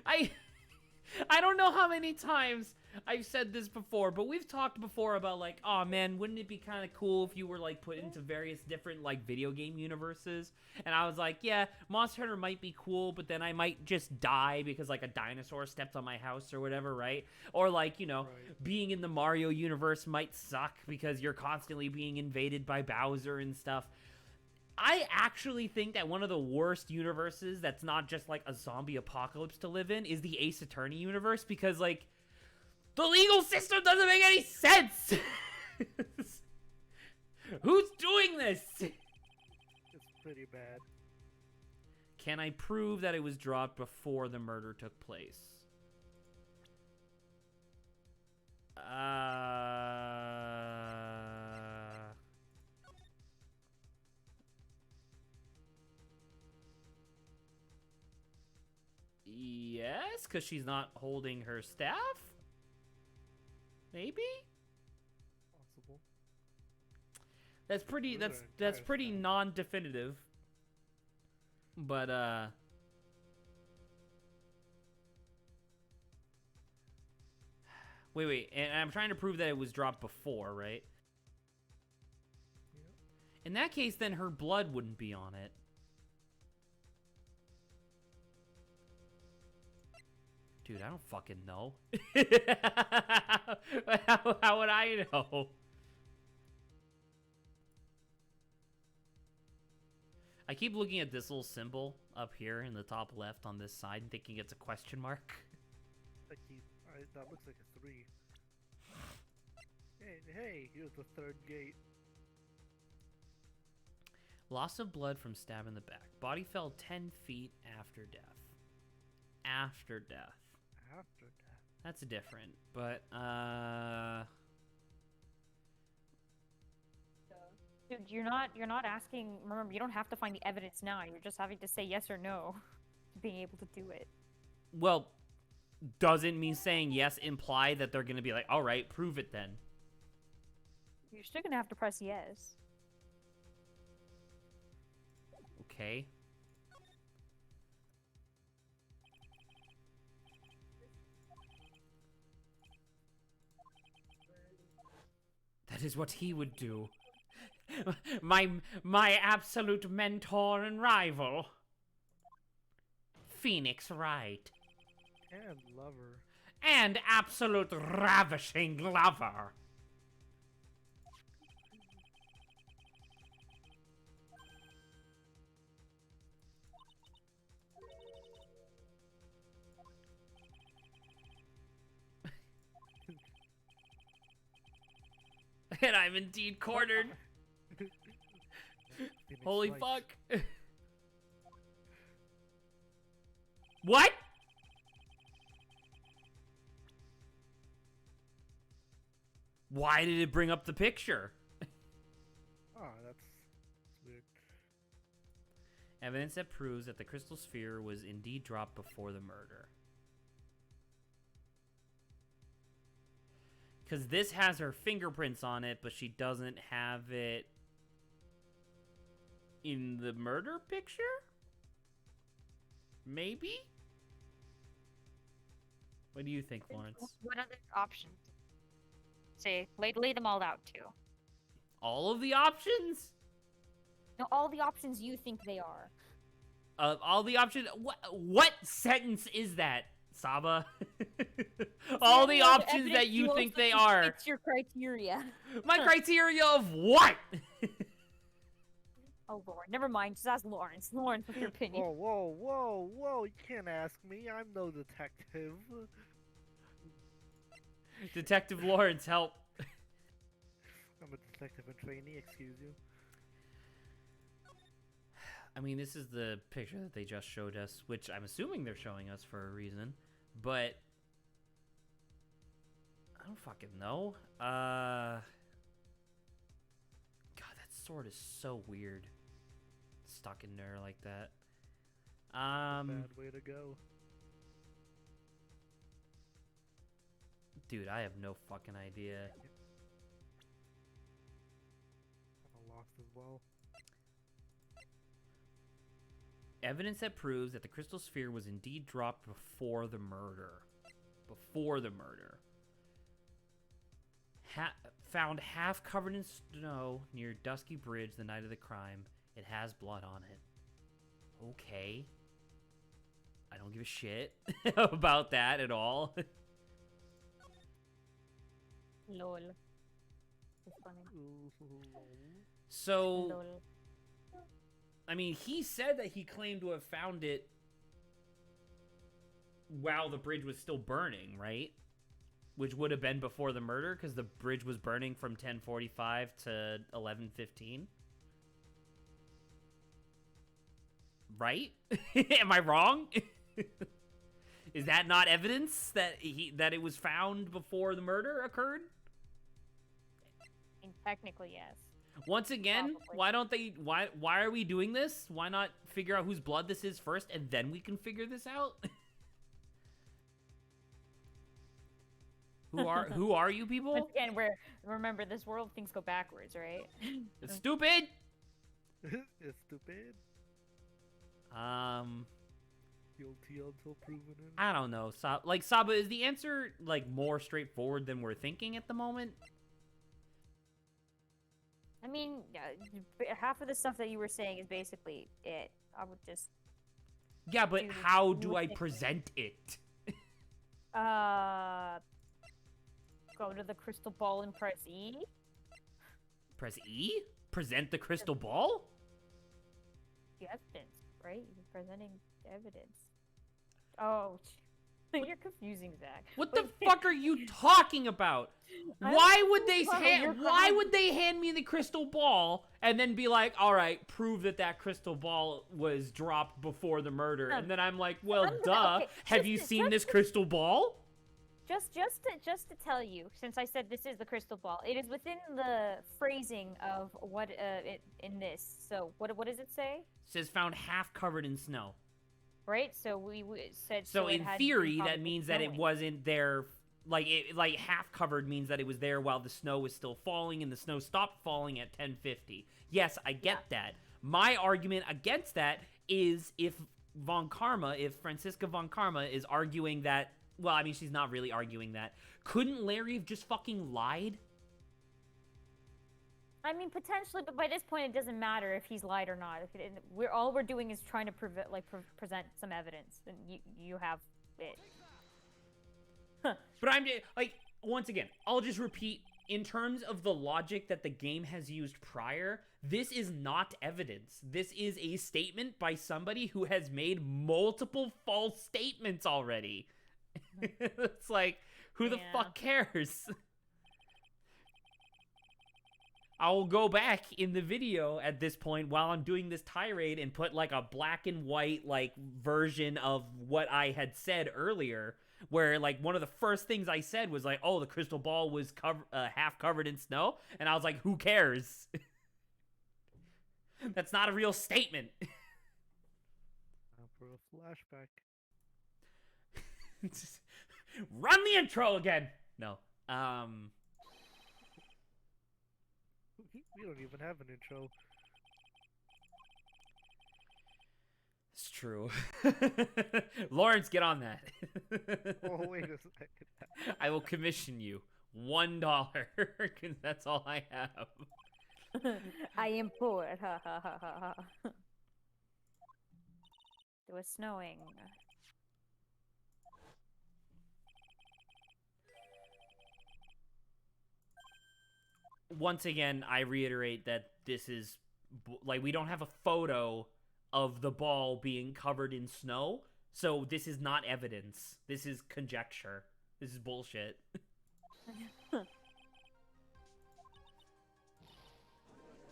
I don't know how many times I've said this before, but we've talked before about like, oh man, wouldn't it be kind of cool if you were like put into various different like video game universes? And I was like, yeah, Monster Hunter might be cool, but then I might just die because like a dinosaur stepped on my house or whatever, right? Or like, you know, Right. being in the Mario universe might suck because you're constantly being invaded by Bowser and stuff. I actually think that one of the worst universes that's not just like a zombie apocalypse to live in is the Ace Attorney universe, because like the legal system doesn't make any sense. Who's doing this? It's pretty bad. Can I prove that it was dropped before the murder took place? Yes, because she's not holding her staff? Maybe? Possible. That's pretty, Those that's are pretty entire non-definitive. But, wait, and I'm trying to prove that it was dropped before, right? Yep. In that case, then her blood wouldn't be on it. Dude, I don't fucking know. How would I know? I keep looking at this little symbol up here in the top left on this side and thinking it's a question mark. That looks like a 3. Hey, here's the third gate. Loss of blood from stab in the back. Body fell 10 feet after death. After death. After death. That's different, but, Dude, you're not asking. Remember, you don't have to find the evidence now. You're just having to say yes or no to being able to do it. well, doesn't me saying yes imply that they're gonna be like, alright, prove it then? You're still gonna have to press yes. Okay. That is what he would do. My absolute mentor and rival. Phoenix Wright. And lover. And absolute ravishing lover. And I'm indeed cornered. Phoenix Holy Wright. fuck. What? Why did it bring up the picture? Ah, that's weird. Evidence that proves that the crystal sphere was indeed dropped before the murder. Because this has her fingerprints on it, but she doesn't have it in the murder picture? Maybe? What do you think, Lawrence? What other options? Say, lay them all out too. All of the options? No, all the options you think they are. All the options? What sentence is that, Saba? All the options that you think they are. It's your criteria. My criteria of what? Oh Lord, never mind. Just ask Lawrence. Lawrence, what's your opinion? Whoa! You can't ask me. I'm no detective. Detective Lawrence, help. I'm a detective in trainee. Excuse you. I mean, this is the picture that they just showed us, which I'm assuming they're showing us for a reason, but I don't fucking know. God, that sword is so weird. Stuck in there like that. Bad way to go. Dude, I have no fucking idea. I'm lost as well. Evidence that proves that the crystal sphere was indeed dropped before the murder. Before the murder. Found half covered in snow near Dusky Bridge the night of the crime. It has blood on it. Okay. I don't give a shit about that at all. Lol. It's funny. So, Lol. I mean, he said that he claimed to have found it while the bridge was still burning, right? Which would have been before the murder, because the bridge was burning from 10:45 to 11:15. Right? Am I wrong? Is that not evidence that it was found before the murder occurred? I mean, technically, yes. Once again, Probably. why don't they? Why are we doing this? Why not figure out whose blood this is first, and then we can figure this out? Who are you people? Once again, remember this world things go backwards, right? It's stupid. It's stupid. Guilty until proven innocent. I don't know. Saba, is the answer like more straightforward than we're thinking at the moment? I mean, half of the stuff that you were saying is basically it. I would just Yeah, but Dude, how you do would I think- present it? go to the crystal ball and press E. Press E? Present the crystal ball? The evidence, right? You're presenting evidence. Oh, you're confusing, Zach. What the Wait, fuck are you talking about? I'm Why would they confused. You're why fine. would they hand me the crystal ball and then be like, "All right, prove that crystal ball was dropped before the murder." And then I'm like, "Well, duh. Okay, Have just you to- seen just this to- crystal ball?" Just to tell you, since I said this is the crystal ball, it is within the phrasing of what in this. So what does it say? It says found half covered in snow. Right. So we said. So it in had theory, that probably means that it snowing. wasn't there. Like half covered means that it was there while the snow was still falling, and the snow stopped falling at 10:50. Yes, I get that. My argument against that is if Francisca Von Karma is arguing that. Well, I mean, she's not really arguing that. Couldn't Larry have just fucking lied? I mean, potentially, but by this point, it doesn't matter if he's lied or not. All we're doing is trying to present some evidence, and you have it. But I'm like, once again, I'll just repeat. In terms of the logic that the game has used prior, this is not evidence. This is a statement by somebody who has made multiple false statements already. It's like, who the Yeah. fuck cares? I will go back in the video at this point while I'm doing this tirade and put like a black and white like version of what I had said earlier, where like one of the first things I said was like, "Oh, the crystal ball was half covered in snow," and I was like, "Who cares?" That's not a real statement. Now for a flashback. Just run the intro again. No. We don't even have an intro. It's true. Lawrence, get on that. Oh, wait a second. I will commission you $1 because that's all I have. I am poor. Ha ha ha ha ha. It was snowing. Once again, I reiterate that this is like we don't have a photo of the ball being covered in snow, so this is not evidence. This is conjecture. This is bullshit.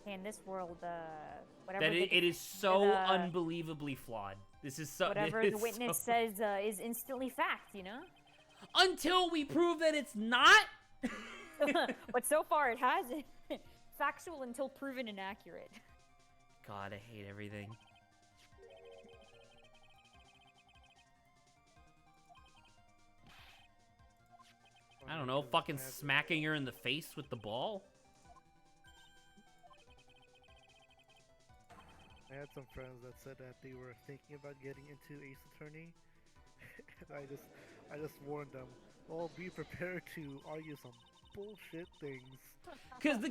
In this world, whatever That the it is so the- unbelievably flawed. This is so. whatever it the is witness so- says is instantly fact, you know. Until we prove that it's not. But so far it hasn't. Factual until proven inaccurate. God, I hate everything. I don't know, fucking smacking her in the face with the ball? I had some friends that said that they were thinking about getting into Ace Attorney, and I just warned them, "Oh, be prepared to argue some bullshit things." Because the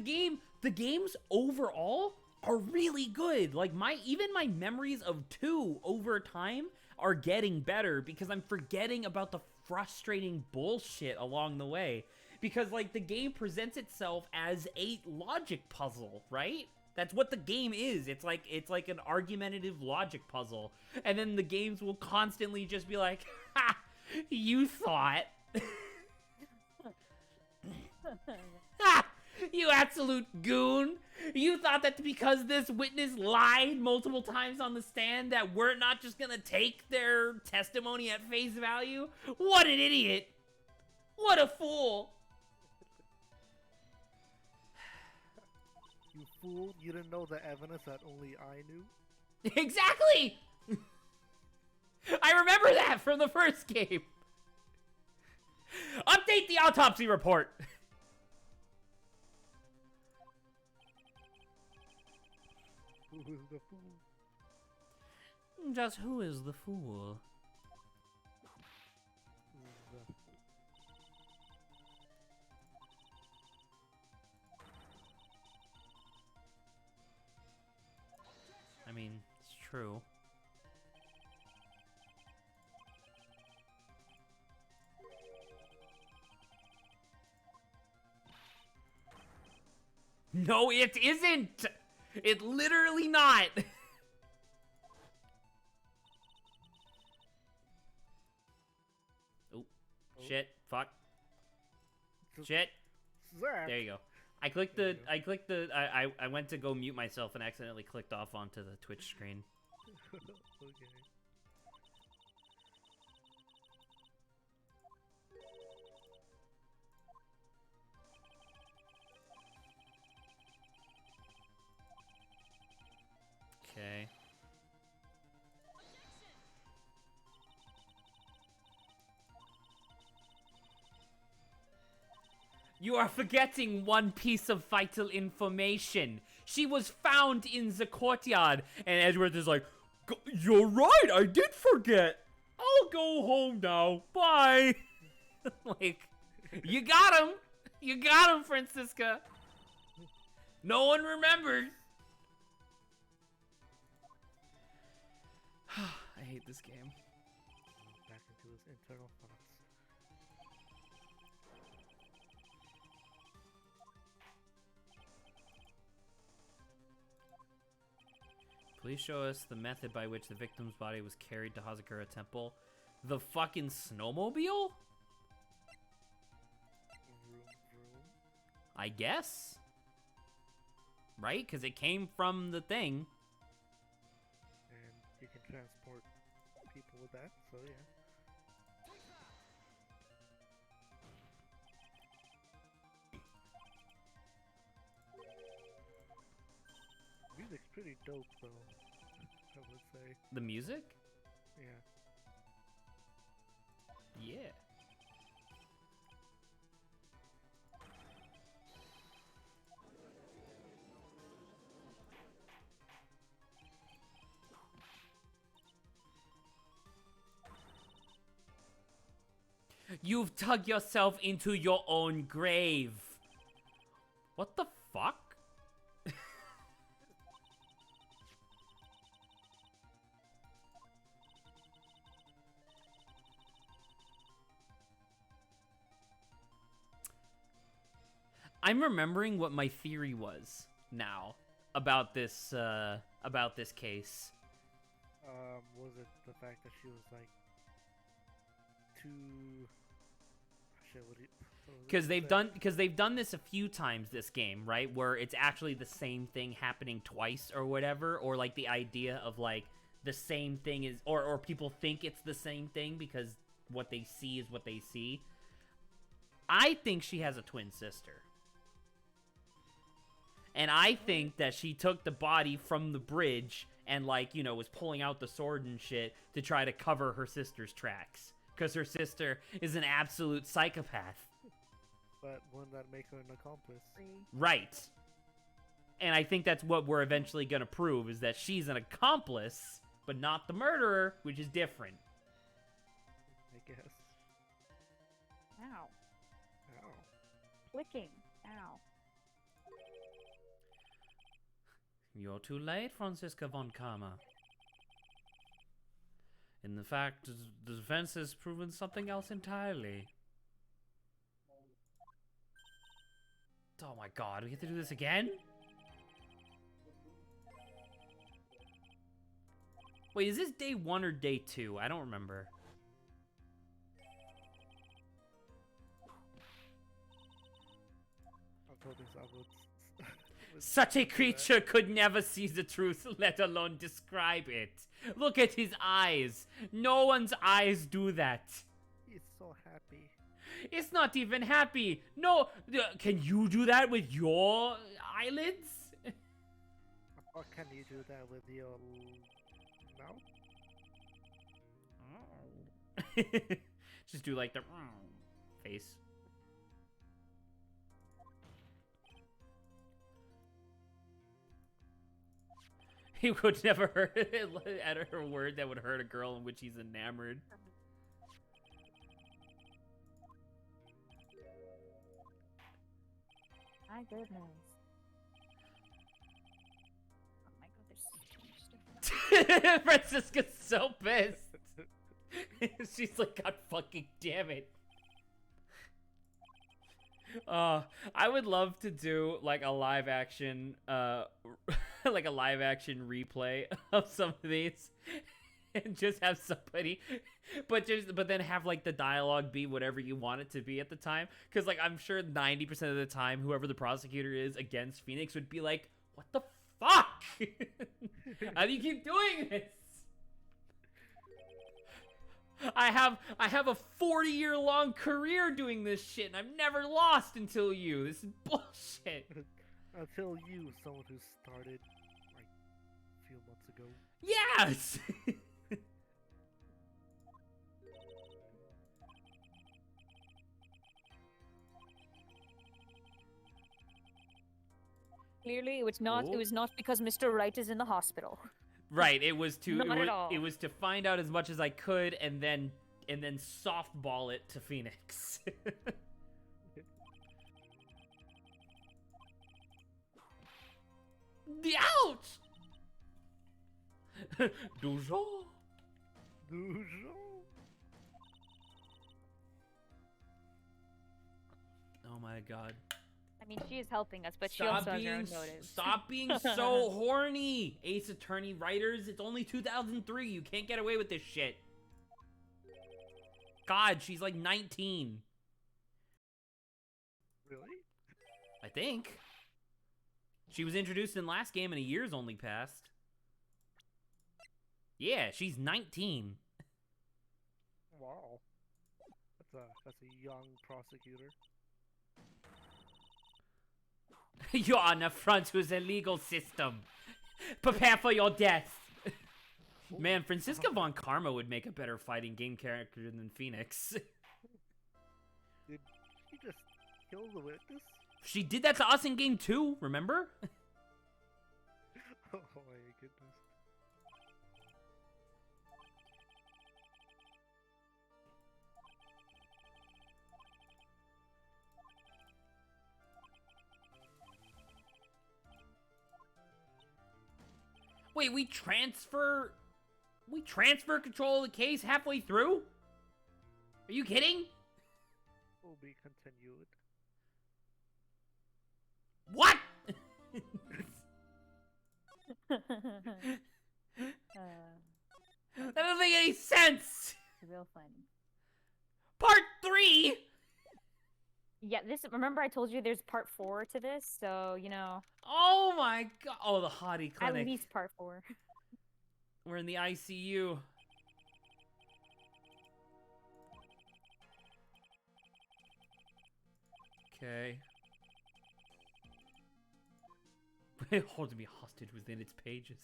games overall are really good. Like even my memories of 2 over time are getting better because I'm forgetting about the frustrating bullshit along the way. Because like the game presents itself as a logic puzzle, right? That's what the game is. It's like an argumentative logic puzzle. And then the games will constantly just be like, "Ha, you thought." Ha! You absolute goon! You thought that because this witness lied multiple times on the stand that we're not just gonna take their testimony at face value? What an idiot! What a fool! You fool! You didn't know the evidence that only I knew. Exactly! I remember that from the first game. Update the autopsy report. Who is the fool? Just who is the fool? The- I mean, it's true. No, it isn't! It literally not! Oh, shit, fuck. Shit. Zach! There you go. I went to go mute myself and accidentally clicked off onto the Twitch screen. Okay. Okay. You are forgetting one piece of vital information. She was found in the courtyard. And Edgeworth is like, "You're right, I did forget. I'll go home now. Bye." Like, you got him. You got him, Francisca. No one remembers. I hate this game. Back into his internal thoughts. Please show us the method by which the victim's body was carried to Hazakura Temple. The fucking snowmobile? Vroom, vroom. I guess. Right? Because it came from the thing. And you can transport people with that, so yeah. Music's pretty dope, though. I would say, The music? yeah. Yeah. You've dug yourself into your own grave. What the fuck? I'm remembering what my theory was now about this case. Was it the fact that she was like too? Shit, what was it Because they've done this a few times this game, right? Where it's actually the same thing happening twice or whatever, or like the idea of like the same thing is, or people think it's the same thing because what they see is what they see. I think she has a twin sister. And I think that she took the body from the bridge and, like, you know, was pulling out the sword and shit to try to cover her sister's tracks. Because her sister is an absolute psychopath. But wouldn't that make her an accomplice? Right. And I think that's what we're eventually going to prove, is that she's an accomplice, but not the murderer, which is different. I guess. Ow. Ow. Clicking. Ow. You're too late, Franziska von Karma. In fact, the defense has proven something else entirely. Oh my god, we have to do this again? Wait, is this day 1 or day 2? I don't remember. I told this I would. Such a creature could never see the truth, let alone describe it. Look at his eyes. No one's eyes do that. He's so happy. It's not even happy. No, can you do that with your eyelids? Or can you do that with your mouth? Just do like the face. He would never utter a word that would hurt a girl in which he's enamored. My goodness. Oh my god, there's so much stuff. Francisca's so pissed. She's like, God fucking damn it. I would love to do like a live action, like a live action replay of some of these, and just have somebody, but then have like the dialogue be whatever you want it to be at the time, because like I'm sure 90% of the time, whoever the prosecutor is against Phoenix would be like, "What the fuck? How do you keep doing this?" I have a 40-year-long career doing this shit, and I've never lost until you. This is bullshit. Until you, someone who started like a few months ago. Yes. Clearly, it was not. Oh. It was not because Mr. Wright is in the hospital. Right. It was to. Not at all. It was to find out as much as I could, and then softball it to Phoenix. The ouch. Toujours. Oh my god. I mean, she is helping us, but she also has her own motives. Stop being so horny, Ace Attorney writers. It's only 2003. You can't get away with this shit. God, she's like 19. Really? I think. She was introduced in last game and a year's only passed. Yeah, she's 19. Wow. That's a young prosecutor. You're an affront to the legal system. Prepare for your death. Man, Franziska von Karma would make a better fighting game character than Phoenix. Did she just kill the witness? She did that to us in game 2, remember? Oh my goodness. Wait, we transfer control of the case halfway through? Are you kidding? Will be continued. What? That doesn't make any sense. Real funny. Part 3? Yeah, this. Remember, I told you there's part 4 to this, so you know. Oh my god. Oh, the hottie clinic. At least part 4. We're in the ICU. Okay. Holding me hostage within its pages.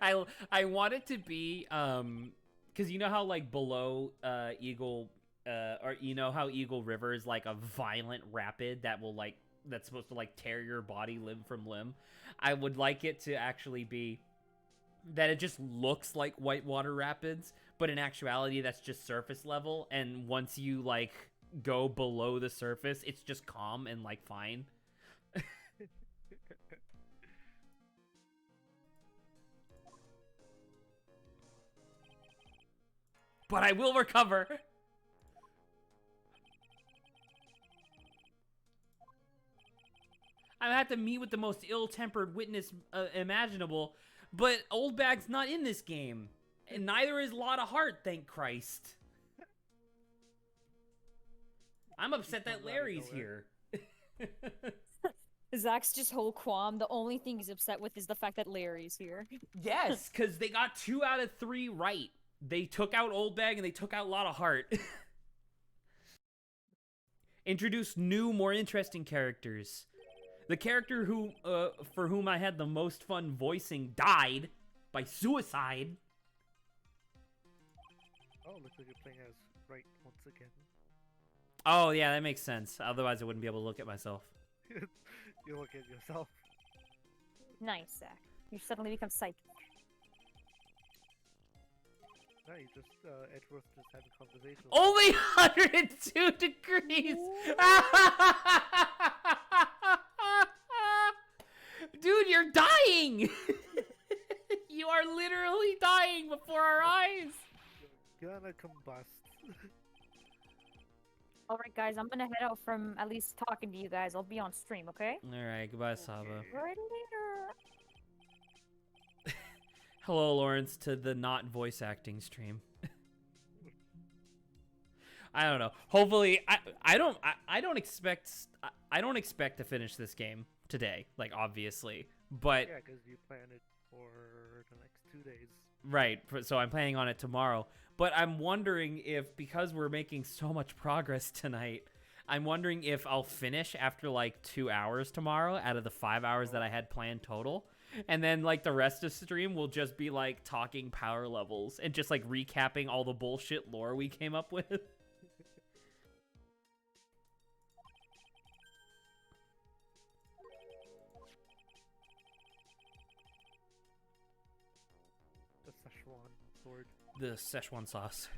I want it to be because you know how like below Eagle or you know how Eagle River is like a violent rapid that will like that's supposed to like tear your body limb from limb. I would like it to actually be that it just looks like whitewater rapids, but in actuality that's just surface level, and once you like go below the surface, it's just calm and like fine. But I will recover. I have to meet with the most ill-tempered witness imaginable, but Old Bag's not in this game. And neither is Lot of Heart, thank Christ. I'm upset that Larry's here. Zach's just whole qualm. The only thing he's upset with is the fact that Larry's here. Yes, because they got 2 out of 3 right. They took out Old Bag and they took out Lot of Heart. Introduced new, more interesting characters. The character who, for whom I had the most fun voicing died by suicide. Oh, looks like you're playing as right once again. Oh, yeah, that makes sense. Otherwise, I wouldn't be able to look at myself. You look at yourself. Nice, Zach. You suddenly become psychic. No, you just, Edgeworth just had a conversation. Only 102 degrees! Dude, you're dying! You are literally dying before our eyes! You're gonna combust. Alright, guys, I'm gonna head out from at least talking to you guys. I'll be on stream, okay? Alright, goodbye, Saba. Right later. Hello, Lawrence, to the not voice acting stream. I don't know. Hopefully, I don't expect to finish this game today. Like obviously, but Yeah, because you plan it for the next 2 days. right. So I'm planning on it tomorrow. But I'm wondering if because we're making so much progress tonight, I'm wondering if I'll finish after like 2 hours tomorrow out of the 5 hours that I had planned total. And then like the rest of stream will just be like talking power levels and just like recapping all the bullshit lore we came up with. The Szechuan sword. The Szechuan sauce.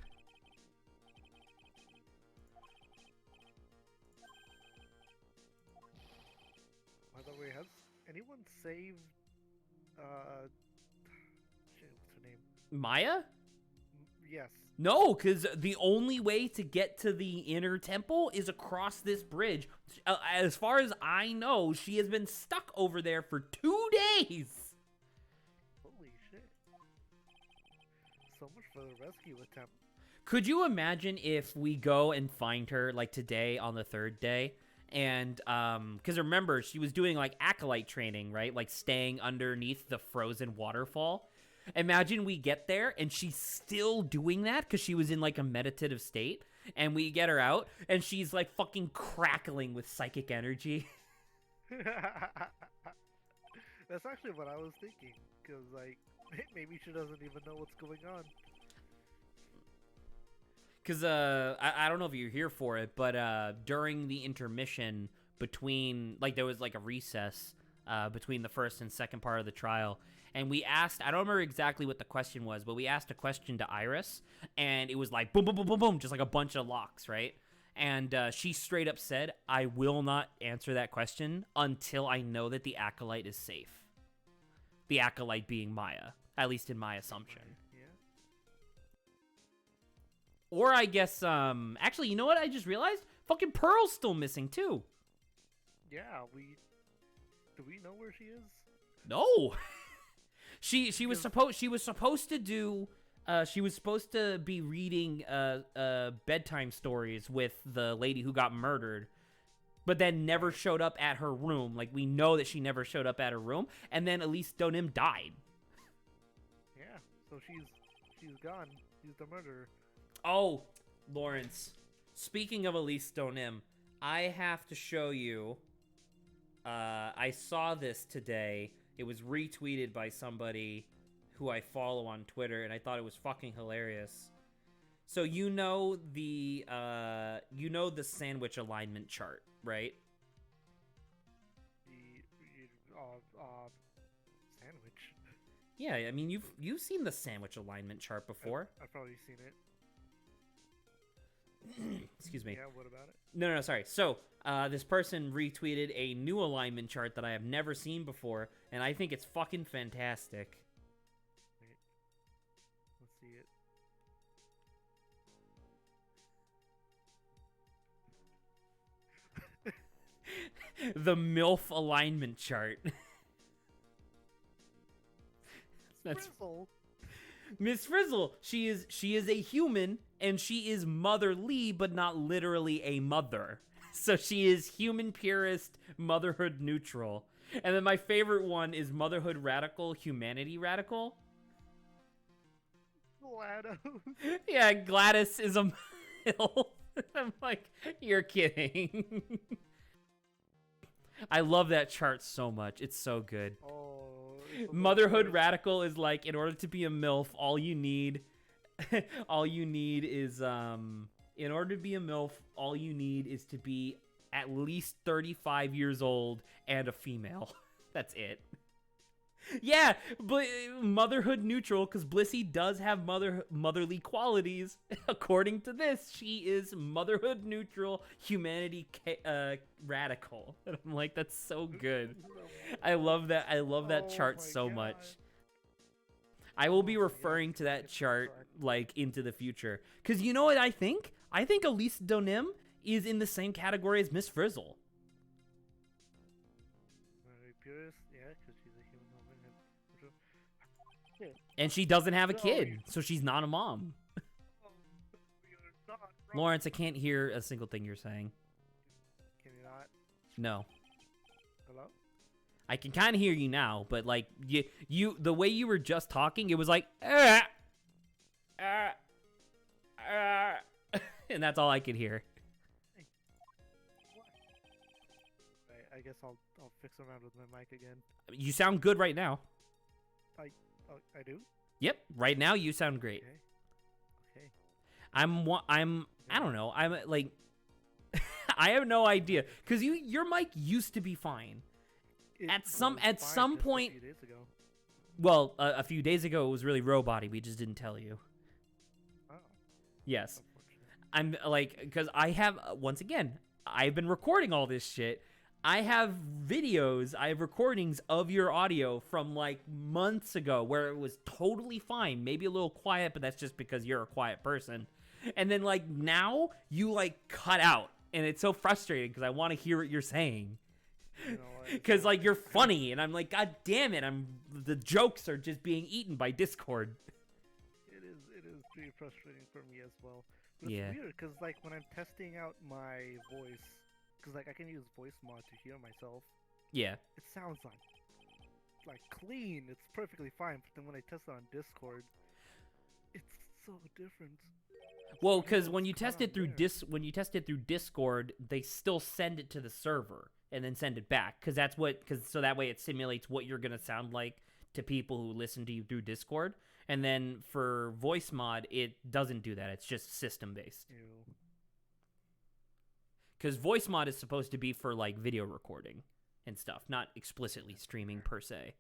By the way, has anyone saved, shit, what's her name? Maya? Yes. No, because the only way to get to the inner temple is across this bridge. As far as I know, she has been stuck over there for 2 days. Holy shit. So much for the rescue attempt. Could you imagine if we go and find her, like, today on the 3rd day? And, because remember, she was doing, like, acolyte training, right? Like, staying underneath the frozen waterfall. Imagine we get there and she's still doing that because she was in like a meditative state, and we get her out and she's like fucking crackling with psychic energy. That's actually what I was thinking, because like maybe she doesn't even know what's going on. Because I don't know if you're here for it, but during the intermission between, like, there was like a recess between the first and second part of the trial. And we asked, I don't remember exactly what the question was, but we asked a question to Iris, and it was like, boom, boom, boom, boom, boom, just like a bunch of locks, right? And she straight up said, I will not answer that question until I know that the Acolyte is safe. The Acolyte being Maya, at least in my assumption. Yeah. Or I guess, actually, you know what I just realized? Fucking Pearl's still missing, too. Yeah, do we know where she is? No. She was supposed to do she was supposed to be reading bedtime stories with the lady who got murdered, but then never showed up at her room. Like, we know that she never showed up at her room, and then Elise Donim died. Yeah, so she's gone. She's the murderer. Oh, Lawrence. Speaking of Elise Donim, I have to show you. I saw this today. It was retweeted by somebody who I follow on Twitter, and I thought it was fucking hilarious. So you know the sandwich alignment chart, right? Sandwich. Yeah, I mean you've seen the sandwich alignment chart before. I've probably seen it. Excuse me. Yeah, what about it? No, sorry. So this person retweeted a new alignment chart that I have never seen before, and I think it's fucking fantastic. Wait. Let's see it. The MILF alignment chart. That's Frizzle. Miss Frizzle. She is a human, and she is motherly, but not literally a mother. So she is human purist, motherhood neutral. And then my favorite one is motherhood radical, humanity radical. GLaDOS. Yeah, Gladys is a MILF. I'm like, you're kidding. I love that chart so much. It's so good. Oh. Motherhood radical is like, in order to be a MILF, all you need is in order to be a MILF, all you need is to be at least 35 years old and a female. That's it. Yeah, but motherhood neutral, because Blissey does have motherly qualities. According to this, she is motherhood neutral, humanity radical. And I'm like, that's so good. I love that. I love that chart so much. I will be referring to that chart like into the future, because you know what I think? I think Elise Donim is in the same category as Miss Frizzle. Purist, yeah, because she's a human woman. And she doesn't have a kid, so she's not a mom. Lawrence, I can't hear a single thing you're saying. Can you not? No. Hello? I can kind of hear you now, but like you the way you were just talking, it was like and that's all I could hear. I guess I'll fix around with my mic again. You sound good right now. I do? Yep, right now you sound great. Okay. I don't know. I'm like I have no idea, cuz your mic used to be fine. At some point, a few days ago. Well, a few days ago it was really robot-y. We just didn't tell you. Oh. Yes. I'm like, because I have, once again, I've been recording all this shit. I have videos, I have recordings of your audio from like months ago where it was totally fine. Maybe a little quiet, but that's just because you're a quiet person. And then like now you like cut out, and it's so frustrating because I want to hear what you're saying. You know what? Because like you're funny, and I'm like, God damn it! The jokes are just being eaten by Discord. It is pretty frustrating for me as well. But it's Yeah. weird because like when I'm testing out my voice, because like I can use voice mod to hear myself, Yeah. it sounds like clean. It's perfectly fine. But then when I test it on Discord, it's so different. Well, because when it's you cut test on it through there. Discord, they still send it to the server and then send it back, because so that way it simulates what you're gonna sound like to people who listen to you through Discord. And then for voice mod, it doesn't do that. It's just system based. Ew. Because voice mod is supposed to be for like video recording and stuff, not explicitly streaming per se.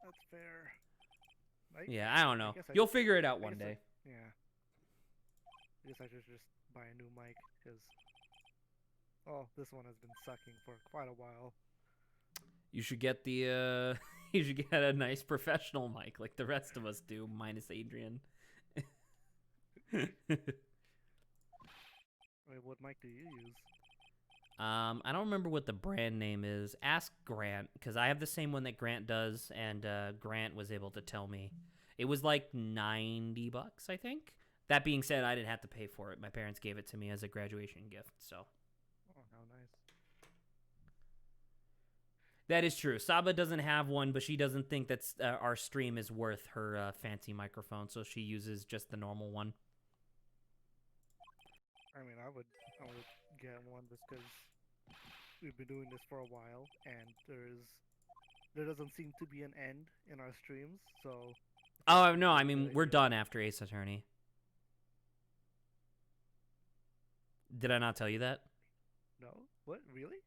That's fair. Yeah, I don't know. guess I You'll just- figure it out I one guess I- day. Yeah. I guess I should just buy a new mic because this one has been sucking for quite a while. You should get the you should get a nice professional mic like the rest of us do, minus Adrian. Wait, what mic do you use? I don't remember what the brand name is. Ask Grant, because I have the same one that Grant does, and Grant was able to tell me. It was like $90, I think. That being said, I didn't have to pay for it. My parents gave it to me as a graduation gift, so. Oh, how nice. That is true. Saba doesn't have one, but she doesn't think that our stream is worth her fancy microphone, so she uses just the normal one. I mean, I would get one just because we've been doing this for a while, and there's there doesn't seem to be an end in our streams, so Oh no, I maybe a mean good we're idea. done after Ace Attorney. Did I not tell you that? No, what really?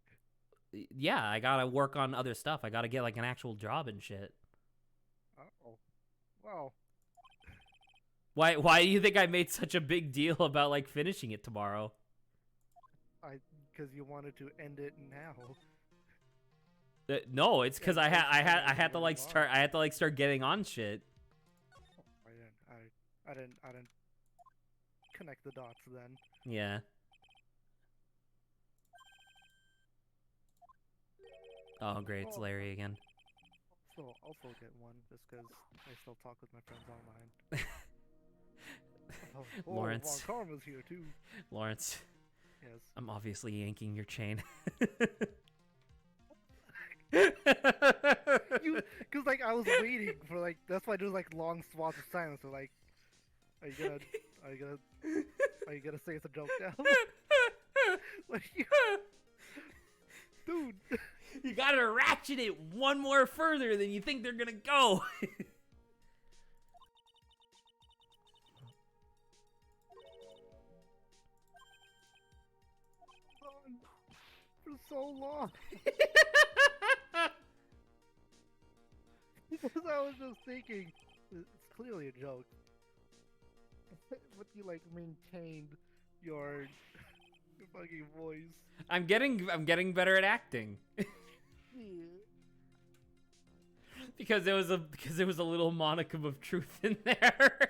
Yeah, I gotta work on other stuff. I gotta get like an actual job and shit. Oh, well, Why do you think I made such a big deal about like finishing it tomorrow? because you wanted to end it now. No, it's because And post I finally had to where you like start are. I had to like start getting on shit. I didn't connect the dots then. Yeah. Oh great, it's Oh, Larry again. also get one just because I still talk with my friends online. Oh, Von Lawrence, Karma's here too. Lawrence, Yes. I'm obviously yanking your chain. Cause like I was waiting for like that's why there's like long swaths of silence. So like, are you gonna, are you gonna, are you gonna say it's a joke now? Like you, dude. You gotta ratchet it one more further than you think they're gonna go. On for so long. Because I was just thinking, it's clearly a joke. But you like maintained your your fucking voice. I'm getting better at acting. Yeah. because there was a little monicum of truth in there.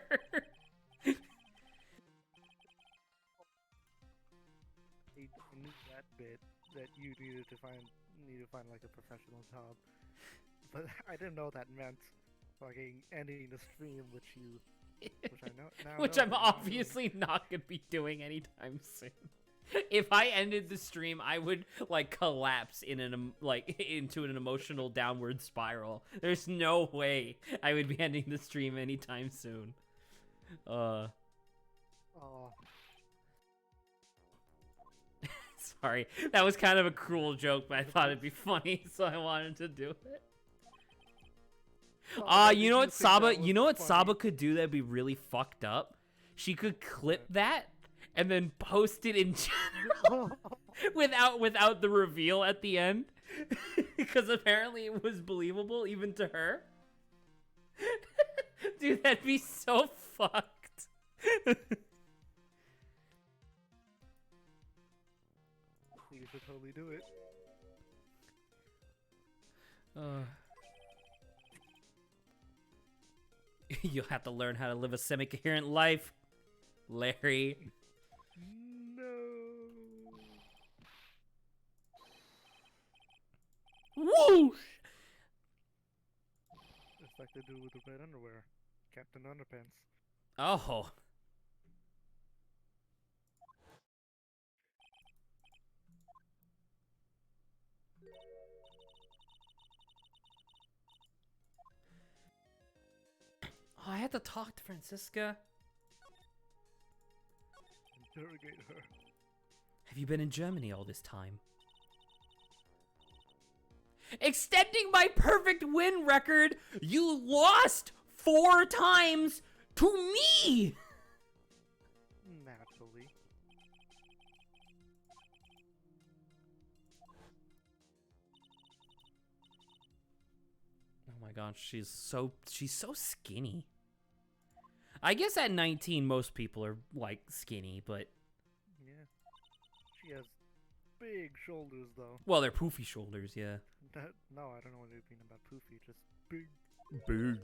I knew that bit that you needed to find like a professional job, but I didn't know that meant fucking ending the stream, which I know now. Which know I'm that you're not doing. obviously not gonna be doing anytime soon. If I ended the stream, I would like collapse into an emotional downward spiral. There's no way I would be ending the stream anytime soon. Oh, Sorry, that was kind of a cruel joke, but I thought it'd be funny, so I wanted to do it. why You did know what think that Saba? was You know what funny? Saba could do that'd be really fucked up? She could clip that and then post it in general without the reveal at the end, because apparently it was believable even to her. Dude, that'd be so fucked. You should totally do it. You'll have to learn how to live a semi-coherent life, Larry. No. Woo! It's like they do with the red underwear, Captain Underpants. Oh. Oh, I had to talk to Francisca. Interrogate her. Have you been in Germany all this time? Extending my perfect win record, you lost 4 times to me! Naturally. Oh my gosh, she's so skinny. I guess at 19 most people are like skinny, but Yeah. She has big shoulders though. well, they're poofy shoulders, yeah. No, I don't know what you mean about poofy. Just big Big.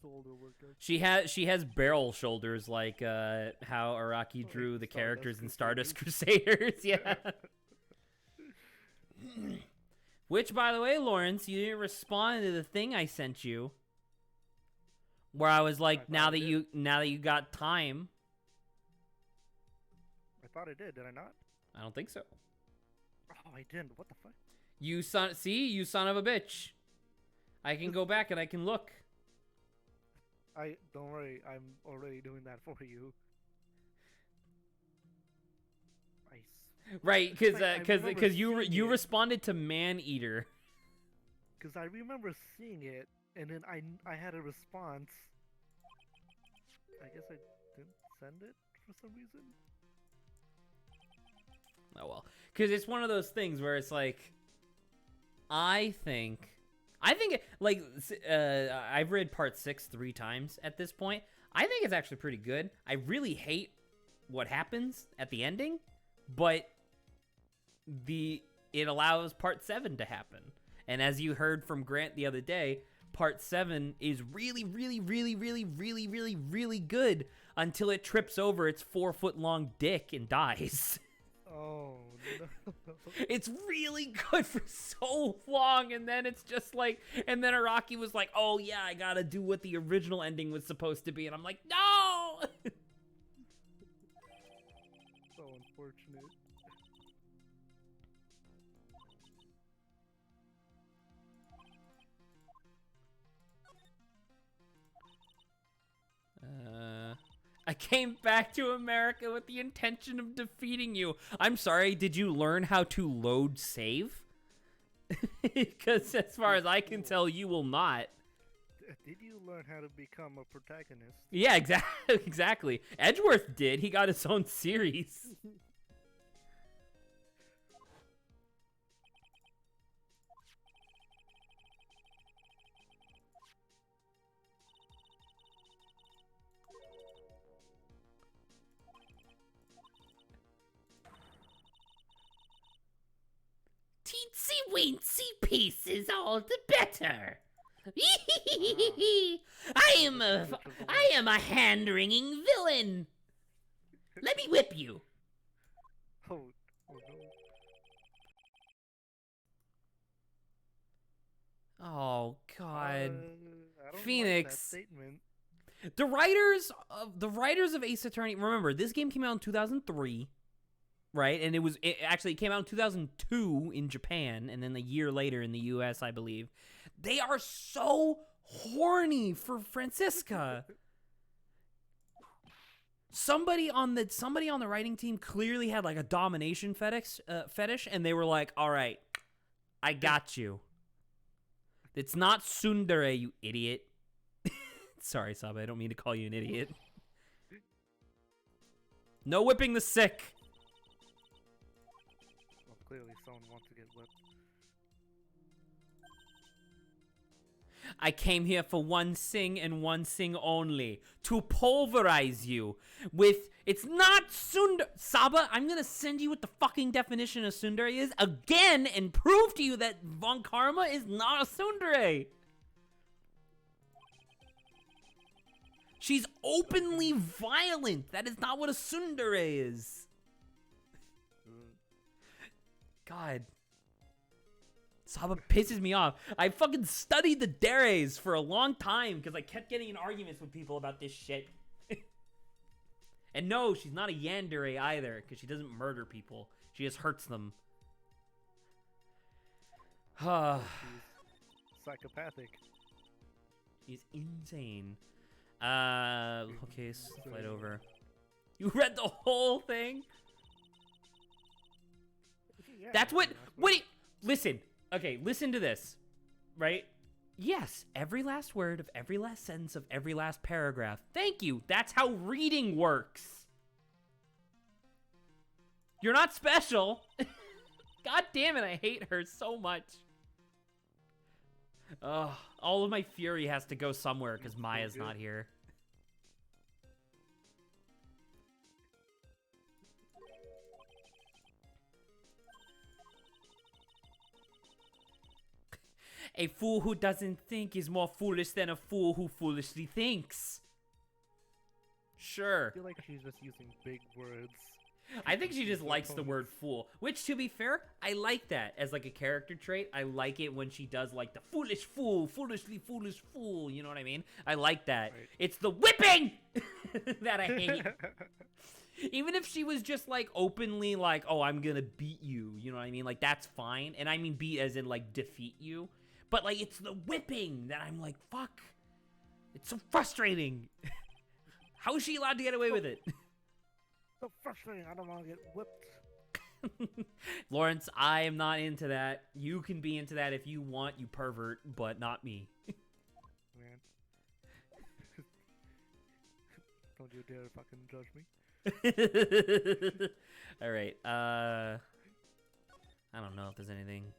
shoulder workout. She has barrel shoulders like how Araki drew the Stardust characters in Crusaders. Stardust Crusaders, yeah. Which, by the way, Lawrence, you didn't respond to the thing I sent you, where I was like, I thought I now that you got time. I thought I did I not? I don't think so. Oh, I didn't. What the fuck? You son of a bitch. I can go back and I can look. Don't worry. I'm already doing that for you. Right, because I remember you seeing you it. responded to Man Eater. Because I remember seeing it, and then I had a response. I guess I didn't send it for some reason. Oh well, because it's one of those things where it's like, I think like I've read part 6 3 times at this point. I think it's actually pretty good. I really hate what happens at the ending, but it allows part 7 to happen. And as you heard from Grant the other day, part 7 is really, really, really, really, really, really, really good until it trips over its 4-foot-long dick and dies. Oh no. It's really good for so long, and then it's just like, and then Araki was like, oh yeah, I gotta do what the original ending was supposed to be, and I'm like, no! So unfortunate. I came back to America with the intention of defeating you. I'm sorry, did you learn how to load save? Because as far as I can tell, you will not. Did you learn how to become a protagonist? Yeah, exactly. Edgeworth did. He got his own series. Teensy weensy pieces, all the better. I am a hand-wringing villain. Let me whip you. Oh no. Oh God, I don't Phoenix. like that statement. The writers of Ace Attorney. Remember, this game came out in 2003, right? And it actually came out in 2002 in Japan, and then a year later in the U.S., I believe. They are so horny for Francisca. Somebody on the writing team clearly had like a domination fetish, and they were like, "All right, I got you. It's not tsundere, you idiot." Sorry, Saba, I don't mean to call you an idiot. No whipping the sick. Well, clearly someone wants to get whipped. I came here for one thing and one thing only. To pulverize you with... It's not tsundere... Saba, I'm gonna send you what the fucking definition of tsundere is again and prove to you that Von Karma is not a tsundere. She's openly violent. That is not what a tsundere is. God. Saba pisses me off. I fucking studied the deres for a long time because I kept getting in arguments with people about this shit. And no, she's not a yandere either because she doesn't murder people. She just hurts them. She's psychopathic. She's insane. Okay, slide over. You read the whole thing? Yeah, That's what listen. Okay, listen to this. Right? Yes, every last word of every last sentence of every last paragraph. Thank you. That's how reading works. You're not special. God damn it, I hate her so much. Ugh, all of my fury has to go somewhere because Maya's not here. A fool who doesn't think is more foolish than a fool who foolishly thinks. Sure. I feel like she's just using big words. I think she just likes the word fool, which, to be fair, I like that as like a character trait. I like it when she does like the foolish fool, foolishly foolish fool, you know what I mean? I like that. Right. It's the whipping that I hate. Even if she was just like openly like, oh, I'm gonna beat you, you know what I mean? Like, that's fine. And I mean beat as in like defeat you. But like, it's the whipping that I'm like, fuck. It's so frustrating. How is she allowed to get away with it? So frustrating. I don't want to get whipped. Lawrence, I am not into that. You can be into that if you want, you pervert, but not me. Man. Don't you dare fucking judge me. All right. I don't know if there's anything.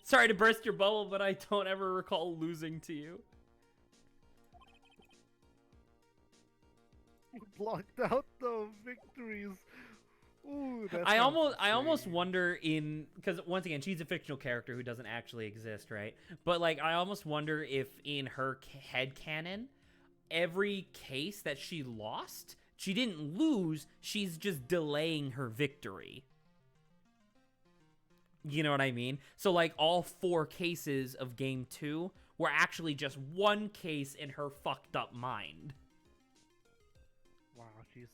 Sorry to burst your bubble, but I don't ever recall losing to you. You blocked out the victories. Ooh, that I sounds almost insane. wonder because once again she's a fictional character who doesn't actually exist, right? But like I almost wonder if in her head canon, every case that she lost, she didn't lose, she's just delaying her victory. You know what I mean? So like all 4 cases of game 2 were actually just one case in her fucked up mind. Wow, jeez.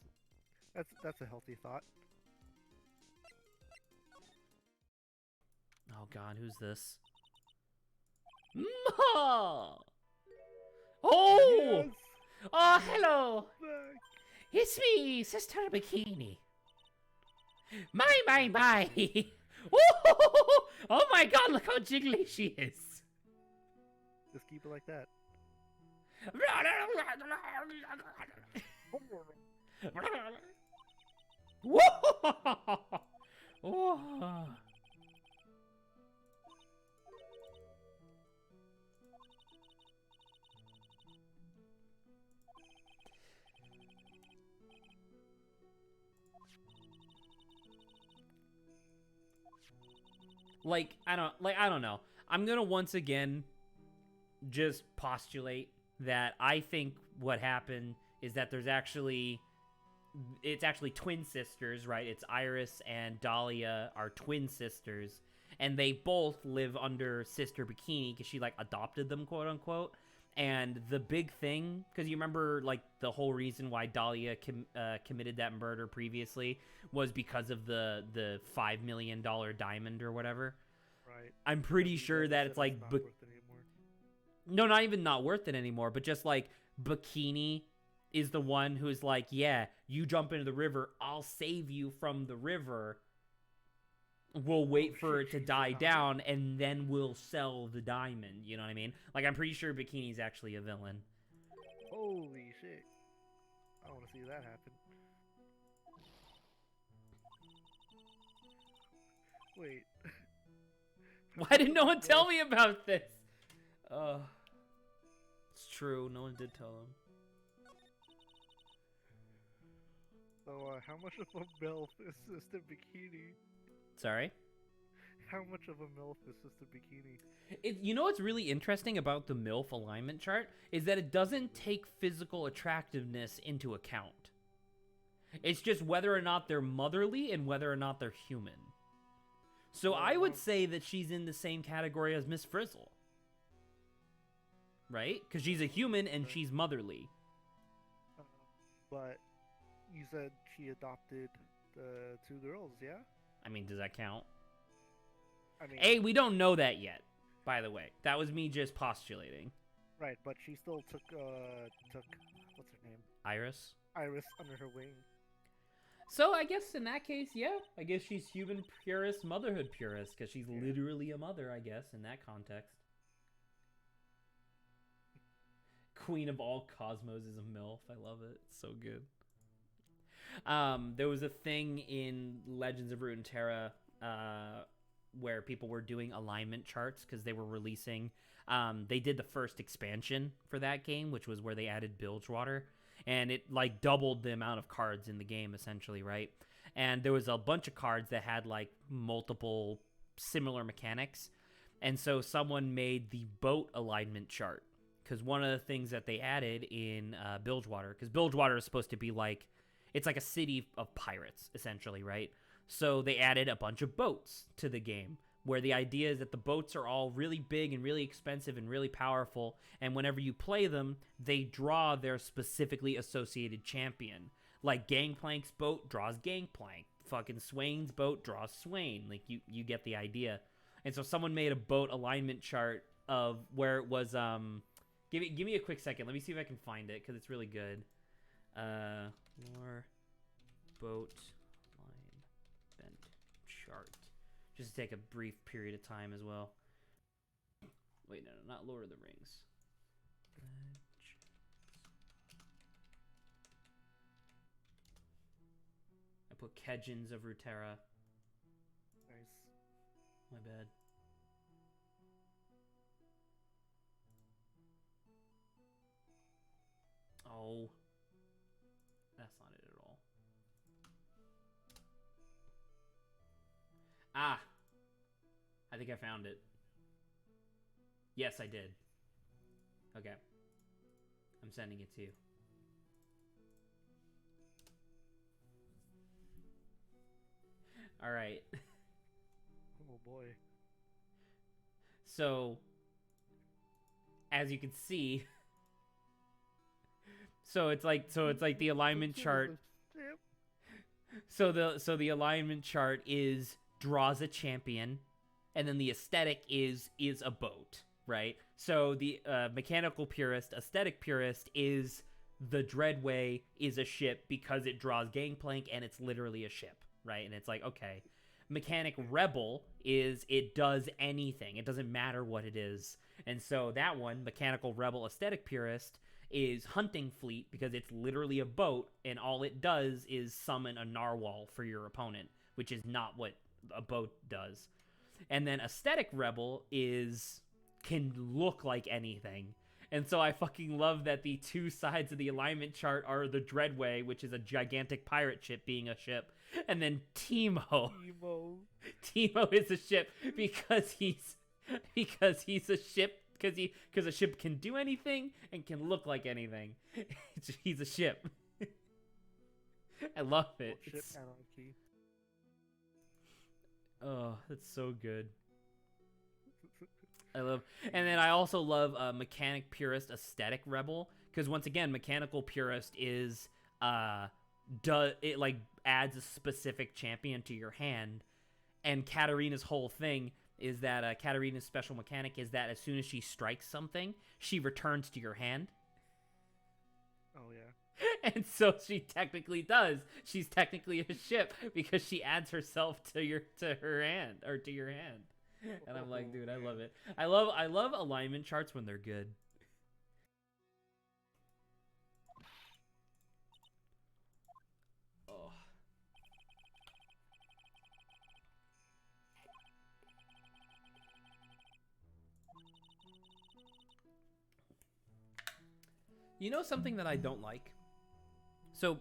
That's a healthy thought. Oh god, who's this? Ma! Oh! Yes! Oh, hello! Back. It's me, Sister Bikini. My. Oh my god, look how jiggly she is. Just keep it like that. Oh. I don't know. I'm gonna once again just postulate that I think what happened is that it's actually twin sisters, right? It's Iris and Dahlia are twin sisters, and they both live under Sister Bikini because she like adopted them, quote unquote. And the big thing, because you remember like the whole reason why Dahlia committed that murder previously was because of the $5 million diamond or whatever. Right. I'm pretty You sure guys that said it's like not worth it anymore. no, not even not worth it anymore, but just like Bikini is the one who's like, yeah, you jump into the river, I'll save you from the river. We'll wait for shit, it to she's die the down, and then we'll sell the diamond. You know what I mean? Like, I'm pretty sure Bikini's actually a villain. Holy shit. I want to see that happen. Wait. Why did no one tell me about this? It's true. No one did tell him. So, how much of a MILF is Sister Bikini? Sorry? How much of a MILF is Sister Bikini? You know what's really interesting about the MILF alignment chart is that it doesn't take physical attractiveness into account. It's just whether or not they're motherly and whether or not they're human. So I would say that she's in the same category as Miss Frizzle. Right? Because she's a human and she's motherly. But you said she adopted the 2 girls, yeah? I mean, does that count? I mean, Hey, we don't know that yet, by the way. That was me just postulating. right, but she still took what's her name? Iris? Iris under her wing. So I guess in that case, yeah. I guess she's human purist, motherhood purist, because she's literally a mother, I guess, in that context. Queen of all cosmos is a MILF. I love it. It's so good. There was a thing in Legends of Runeterra where people were doing alignment charts because they were releasing. They did the first expansion for that game, which was where they added Bilgewater, and it like doubled the amount of cards in the game essentially, right? And there was a bunch of cards that had like multiple similar mechanics, and so someone made the boat alignment chart because one of the things that they added in Bilgewater, because Bilgewater is supposed to be like, it's like a city of pirates essentially, right? So they added a bunch of boats to the game where the idea is that the boats are all really big and really expensive and really powerful, and whenever you play them, they draw their specifically associated champion. Like Gangplank's boat draws Gangplank, fucking Swain's boat draws Swain. Like you get the idea. And so someone made a boat alignment chart of where it was Give me a quick second. Let me see if I can find it because it's really good. Lore boat line bent chart. Just to take a brief period of time as well. Wait, no, not Lord of the Rings. I put Kejins of Ruterra. Nice. My bad. Oh. That's not it at all. Ah! I think I found it. Yes, I did. Okay. I'm sending it to you. Alright. Oh boy. So, as you can see, so it's like the alignment chart. So the alignment chart is draws a champion, and then the aesthetic is a boat, right? So the mechanical purist, aesthetic purist is the Dreadway is a ship because it draws gangplank and it's literally a ship, right? And it's like, okay. Mechanic rebel is it does anything. It doesn't matter what it is. And so that one, mechanical rebel aesthetic purist, is hunting fleet because it's literally a boat and all it does is summon a narwhal for your opponent, which is not what a boat does. And then aesthetic rebel can look like anything. And so I fucking love that the two sides of the alignment chart are the Dreadway, which is a gigantic pirate ship being a ship, and then Teemo. Teemo is a ship because he's a ship because a ship can do anything and can look like anything. He's a ship. I love it. Ship anarchy. Oh, that's so good. I love, and then I also love mechanic purist aesthetic rebel because once again, mechanical purist is it like adds a specific champion to your hand, and Katarina's whole thing is that Katarina's special mechanic is that as soon as she strikes something, she returns to your hand. Oh yeah. And so she technically does. She's technically a ship because she adds herself to her hand or to your hand. And I'm like, dude, I love it. I love alignment charts when they're good. Oh. You know something that I don't like? So,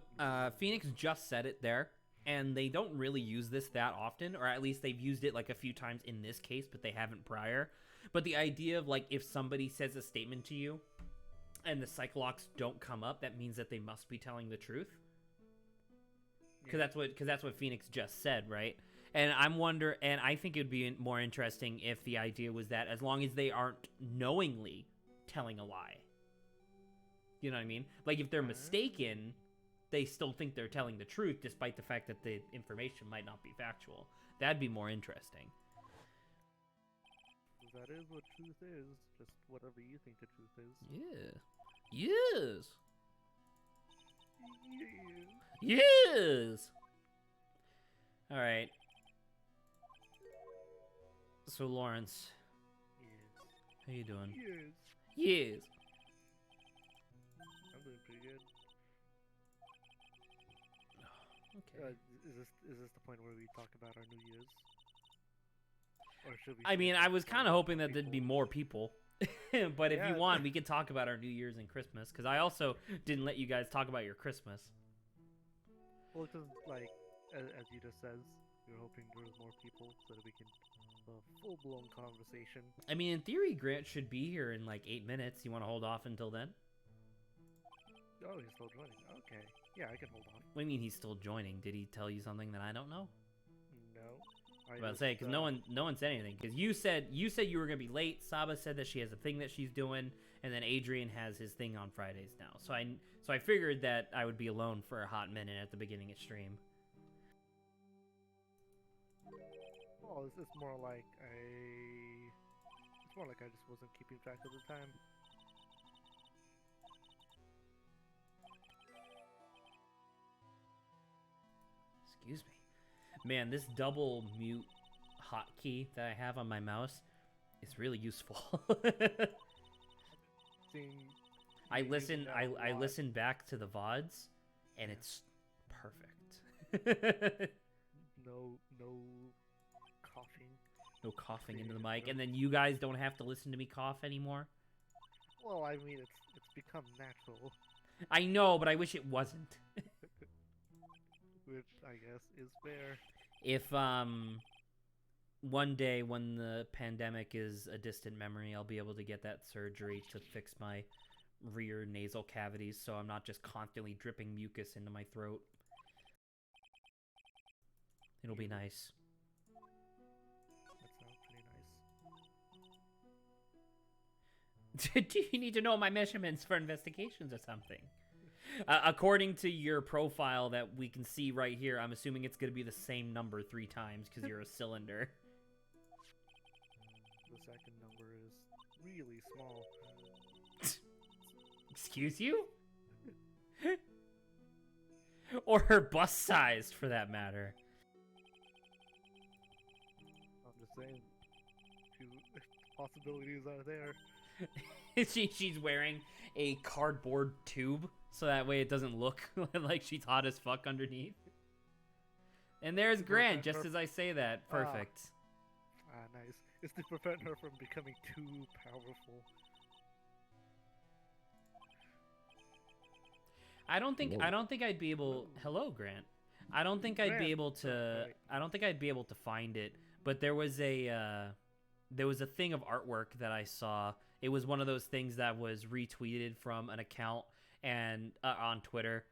Phoenix just said it there, and they don't really use this that often, or at least they've used it like a few times in this case, but they haven't prior. But the idea of like if somebody says a statement to you and the Cyclops don't come up, that means that they must be telling the truth. Because that's what Phoenix just said, right? And and I think it would be more interesting if the idea was that as long as they aren't knowingly telling a lie. You know what I mean? Like if they're mistaken, they still think they're telling the truth despite the fact that the information might not be factual. That'd be more interesting. That is what truth is. Just whatever you think the truth is. Yeah. Yes. Yeah. Yes. All right. So Lawrence, Yes. how you doing? Yes. Yes. I'm doing pretty good. Okay. Is this the point where we talk about our New Year's? Or should we? I mean, I was kind of hoping that there'd be people? more people. But if you Yeah. want, we could talk about our New Year's and Christmas. Because I also didn't let you guys talk about your Christmas. Well, because like as you just says, you're hoping there's more people so that we can have a full-blown conversation. I mean, in theory, Grant should be here in like 8 minutes. You want to hold off until then? Oh, he's still joining. Okay. Yeah, I can hold on. What do you mean he's still joining? Did he tell you something that I don't know? No. I was about to say because no one said anything. Because you said you were gonna be late. Saba said that she has a thing that she's doing, and then Adrian has his thing on Fridays now. So I figured that I would be alone for a hot minute at the beginning of stream. Well, it's more like I just wasn't keeping track of the time. Excuse me. Man, this double mute hotkey that I have on my mouse is really useful. Seeing I you using listen that I, a I lot. listen back to the VODs and Yeah. it's perfect. No coughing. No coughing into the Clearing mic, your and throat. then you guys don't have to listen to me cough anymore. Well, I mean, it's become natural, I know, but I wish it wasn't. which I guess is fair. If one day when the pandemic is a distant memory, I'll be able to get that surgery to fix my rear nasal cavities so I'm not just constantly dripping mucus into my throat. It'll be nice. That sounds pretty nice. Do you need to know my measurements for investigations or something? According to your profile that we can see right here, I'm assuming it's going to be the same number 3 times because you're a cylinder. The second number is really small. Excuse you? Or her bust sized, for that matter. I'm just saying, possibilities are there. She's wearing a cardboard tube, so that way it doesn't look like she's hot as fuck underneath. And there's To Grant, prevent just her- as I say that. Perfect. Nice. It's to prevent her from becoming too powerful. I don't think I'd be able. Hello, Grant. I don't think I'd be Grant, able to. right. I don't think I'd be able to find it. But there was a thing of artwork that I saw. It was one of those things that was retweeted from an account and on Twitter,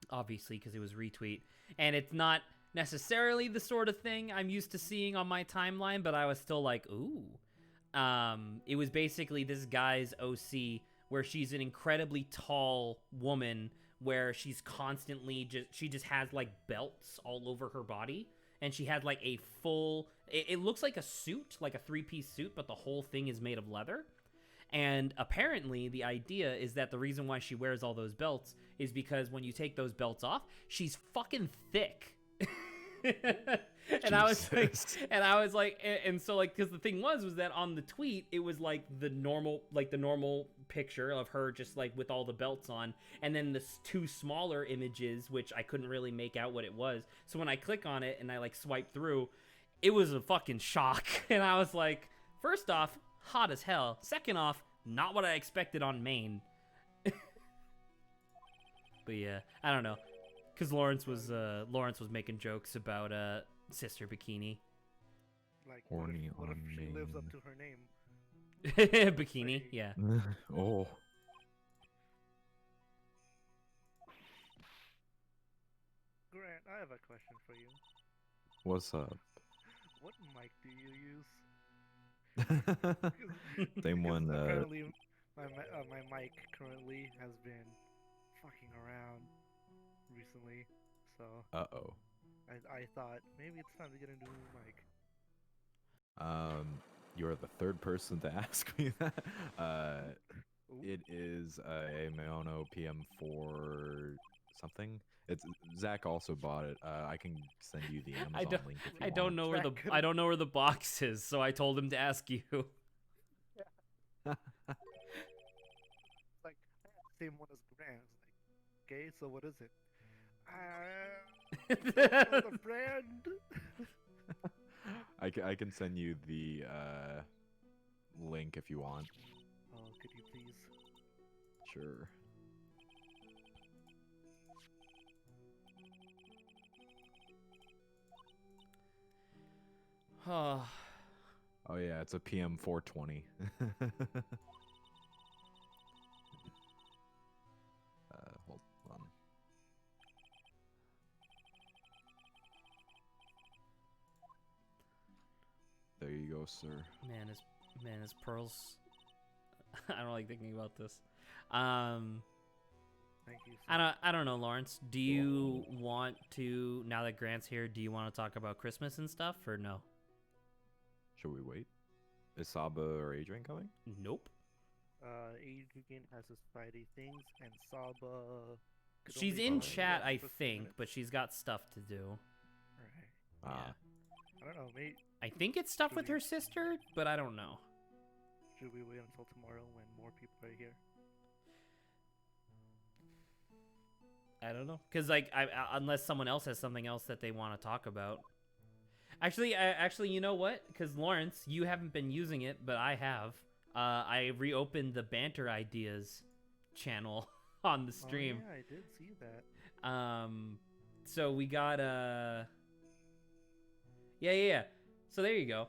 obviously because it was retweet. And it's not necessarily the sort of thing I'm used to seeing on my timeline, but I was still like, ooh. It was basically this guy's OC where she's an incredibly tall woman where she's constantly she just has like belts all over her body, and she had like a full it looks like a suit, like a 3-piece suit, but the whole thing is made of leather. And apparently the idea is that the reason why she wears all those belts is because when you take those belts off, she's fucking thick. And I was like, and so like, because the thing was that on the tweet it was like the normal picture of her just like with all the belts on, and then the 2 smaller images which I couldn't really make out what it was. So when I click on it and I like swipe through, it was a fucking shock. And I was like, first off, hot as hell. Second off, not what I expected on main. But yeah, I don't know. Because Lawrence was making jokes about Sister Bikini. Like, Horny what if on she lives up main. to her name? Bikini, yeah. Oh. Grant, I have a question for you. What's up? What mic do you use? Same Because one. apparently, my mic currently has been fucking around recently, so Uh-oh. I thought maybe it's time to get a new mic. You're the third person to ask me that. Ooh, It is a Maono PM4 something. It's Zach also bought it. I can send you the Amazon link if you I don't want. know where the That could've- I don't know where the box is, so I told him to ask you. like I had the same one as Grant. I was like, okay, so what is it? The brand. I can send you the link if you want. Oh, could you please? Sure. Oh, Oh yeah, it's a PM420. Hold on. There you go, sir. man, his pearls. I don't like thinking about this. Thank you. Sir. I don't know, Lawrence. Do you want to, now that Grant's here, do you want to talk about Christmas and stuff, or no? Should we wait? Is Saba or Adrian coming? Nope. Adrian has his Friday things, and Saba could She's only in talk chat, for I 15 think, minutes. but she's got stuff to do. Right. Ah, Yeah. I don't know. Maybe I think it's stuff Should with we- her sister, but I don't know. should we wait until tomorrow when more people are here? I don't know, cause like unless someone else has something else that they want to talk about. Actually, you know what? Cause Lawrence, you haven't been using it, but I have. I reopened the Banter Ideas channel on the stream. Oh, yeah, I did see that. So we got yeah. So there you go.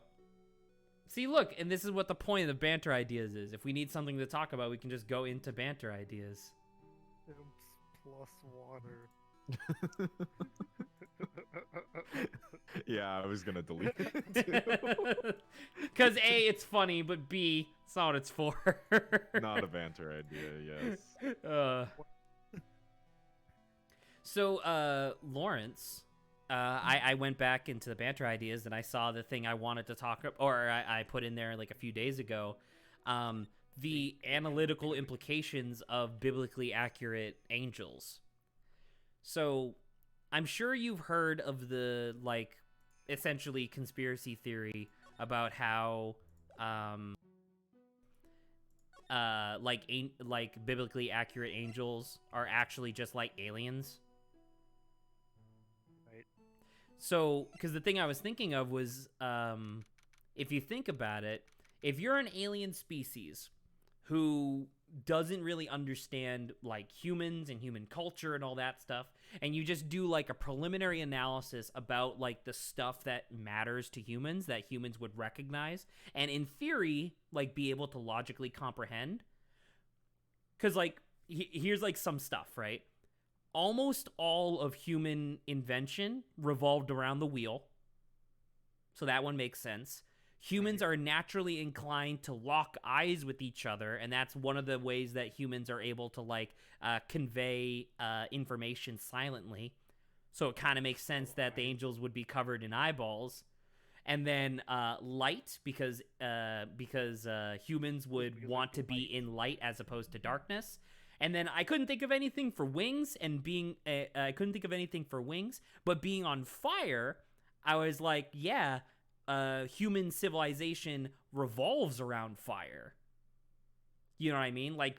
See, look, and this is what the point of the Banter Ideas is. If we need something to talk about, we can just go into Banter Ideas. Imps plus water. yeah, I was gonna delete it. Because A, it's funny, but B, it's not what it's for. Not a banter idea, yes. So, Lawrence, I went back into the Banter Ideas and I saw the thing I wanted to talk about, or I put in there like a few days ago. The analytical implications of biblically accurate angels. So, I'm sure you've heard of the, like, essentially conspiracy theory about how, like biblically accurate angels are actually just like aliens. Right. So, because the thing I was thinking of was, if you think about it, if you're an alien species who doesn't really understand like humans and human culture and all that stuff, and you just do like a preliminary analysis about like the stuff that matters to humans that humans would recognize and in theory like be able to logically comprehend, because like here's like some stuff, right? Almost all of human invention revolved around the wheel, so that one makes sense. Humans are naturally inclined to lock eyes with each other, and that's one of the ways that humans are able to like convey information silently. So it kind of makes sense that the angels would be covered in eyeballs. And then light, because humans would want to be in light as opposed to darkness. And then I couldn't think of anything for wings, and I couldn't think of anything for wings, but being on fire, I was like, yeah. Human civilization revolves around fire. You know what I mean? Like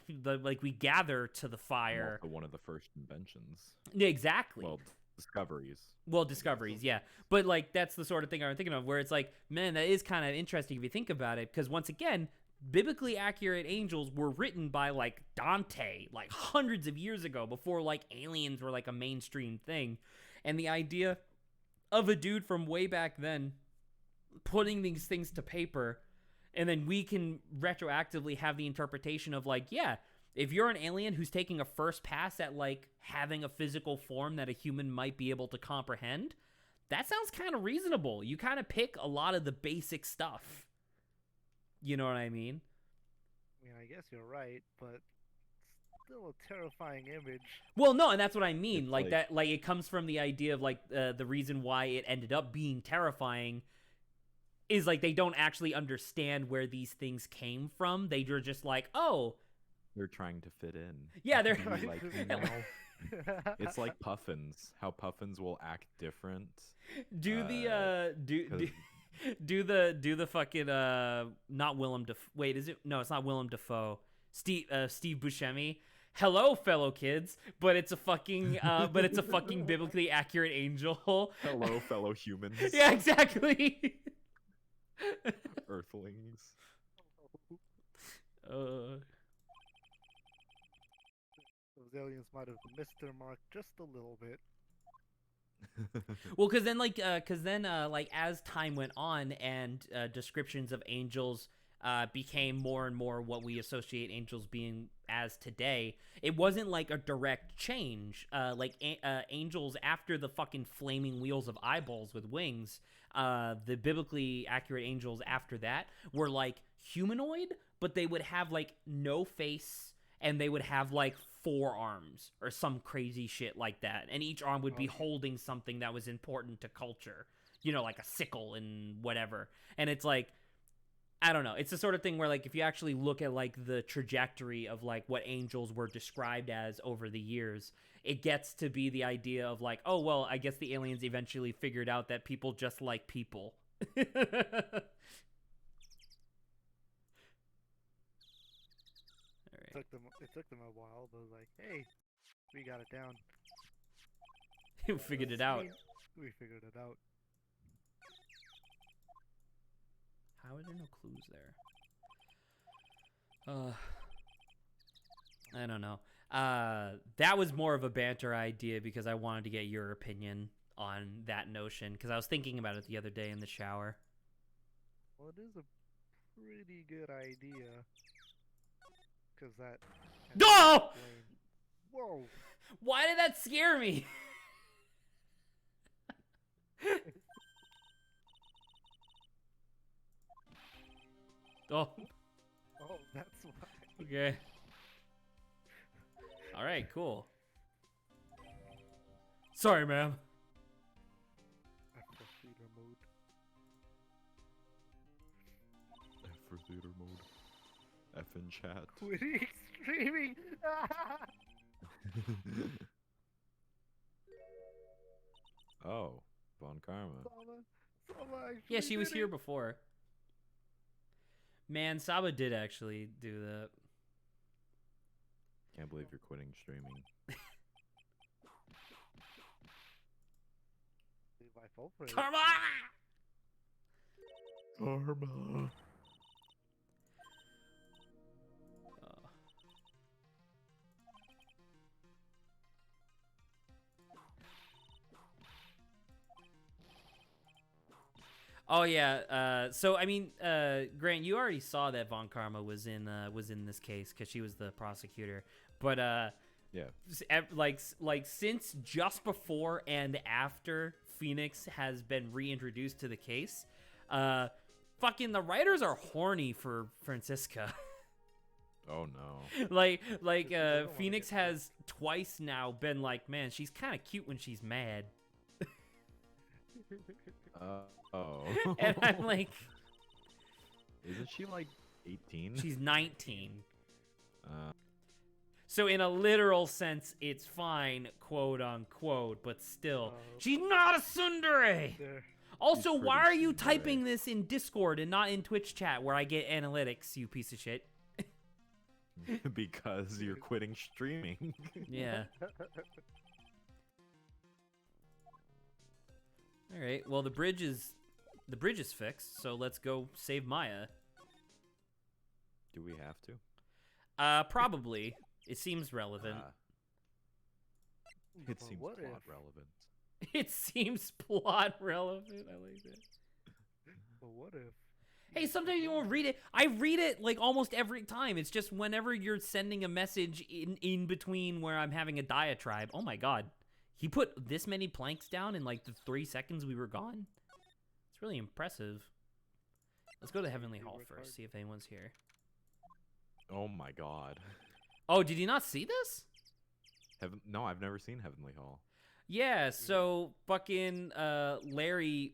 we gather to the fire. Also one of the first inventions. Yeah, exactly. Well, discoveries. Well, discoveries, yeah. But like that's the sort of thing I'm thinking of, where it's like, man, that is kind of interesting if you think about it, because once again, biblically accurate angels were written by like Dante, like hundreds of years ago, before like aliens were like a mainstream thing, and the idea of a dude from way back then putting these things to paper, and then we can retroactively have the interpretation of like, yeah, if you're an alien who's taking a first pass at like having a physical form that a human might be able to comprehend, that sounds kind of reasonable. You kind of pick a lot of the basic stuff. You know what I mean? I mean, I guess you're right, but still a terrifying image. Well, no, and that's what I mean. It's Like like- that, like it comes from the idea of like the reason why it ended up being terrifying is like they don't actually understand where these things came from. They were just like, oh, They're trying to fit in. yeah, they're Be like, it's like puffins. How puffins will act different. do the do the fucking not Willem Dafoe. Wait, is it? No, it's not Willem Dafoe. Steve Buscemi. Hello, fellow kids, but it's a fucking biblically accurate angel. Hello, fellow humans. Yeah, exactly. Earthlings. Those aliens might have missed their mark just a little bit. Well, because then, like, as time went on and descriptions of angels became more and more what we associate angels being as today, it wasn't like a direct change. Angels after the fucking flaming wheels of eyeballs with wings, the biblically accurate angels after that were like humanoid, but they would have like no face, and they would have like 4 arms or some crazy shit like that, and each arm would be holding something that was important to culture, you know, like a sickle and whatever. And it's like, I don't know. It's the sort of thing where, like, if you actually look at, like, the trajectory of, like, what angels were described as over the years, it gets to be the idea of, like, oh, well, I guess the aliens eventually figured out that people just like people. All right. It took them a while, but like, hey, we got it down. You figured it out. We figured it out. How are there no clues there? I don't know. That was more of a banter idea because I wanted to get your opinion on that notion because I was thinking about it the other day in the shower. Well, it is a pretty good idea. Because that... No! Whoa! Why did that scare me? Oh. Oh, that's why. Okay. All right, cool. Sorry, ma'am. After theater mode. F for theater mode. F in chat. Quitting streaming! Oh, Von Karma. Sama Yeah, she was did here it. before. Man, Saba did actually do that. Can't believe you're quitting streaming. I fell for it. Karma! Karma. Oh yeah. So I mean, Grant, you already saw that Von Karma was in this case because she was the prosecutor. But Yeah. like since just before and after Phoenix has been reintroduced to the case, fucking the writers are horny for Francisca. Oh no. like don't wanna Phoenix get that. has twice now been like, man, she's kind of cute when she's mad. Oh. And I'm like, Isn't she like 18? she's 19. Uh, So in a literal sense, it's fine, quote unquote, but still, Oh. she's not a tsundere. There. Also, She's why pretty are you tsundere. typing this in Discord and not in Twitch chat where I get analytics, you piece of shit? because you're quitting streaming. Yeah. All right. Well, the bridge is fixed, so let's go save Maya. Do we have to? Probably. It seems relevant. It But seems what plot if? relevant. It seems plot relevant. I like that. But what if? Hey, sometimes you won't read it. I read it like almost every time. It's just whenever you're sending a message in between where I'm having a diatribe. Oh my god. He put this many planks down in like the 3 seconds we were gone. It's really impressive. Let's go to Heavenly Hall first, see if anyone's here. Oh my god. Oh, did you not see this? No, I've never seen Heavenly Hall. Yeah, so fucking Larry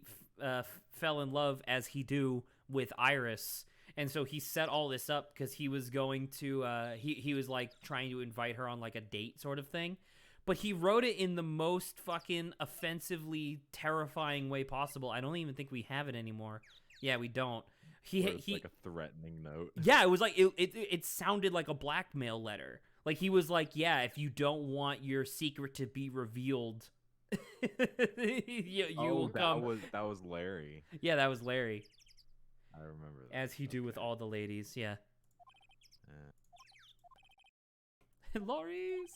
fell in love, as he do, with Iris. And so he set all this up because he was going to, he was like trying to invite her on like a date sort of thing. But he wrote it in the most fucking offensively terrifying way possible. I don't even think we have it anymore. Yeah, we don't. Where it's like a threatening note. Yeah, it was like it sounded like a blackmail letter. Like he was like, yeah, if you don't want your secret to be revealed, you will come. That was Larry. Yeah, that was Larry, I remember that. as he do with all the ladies. Yeah. Loris.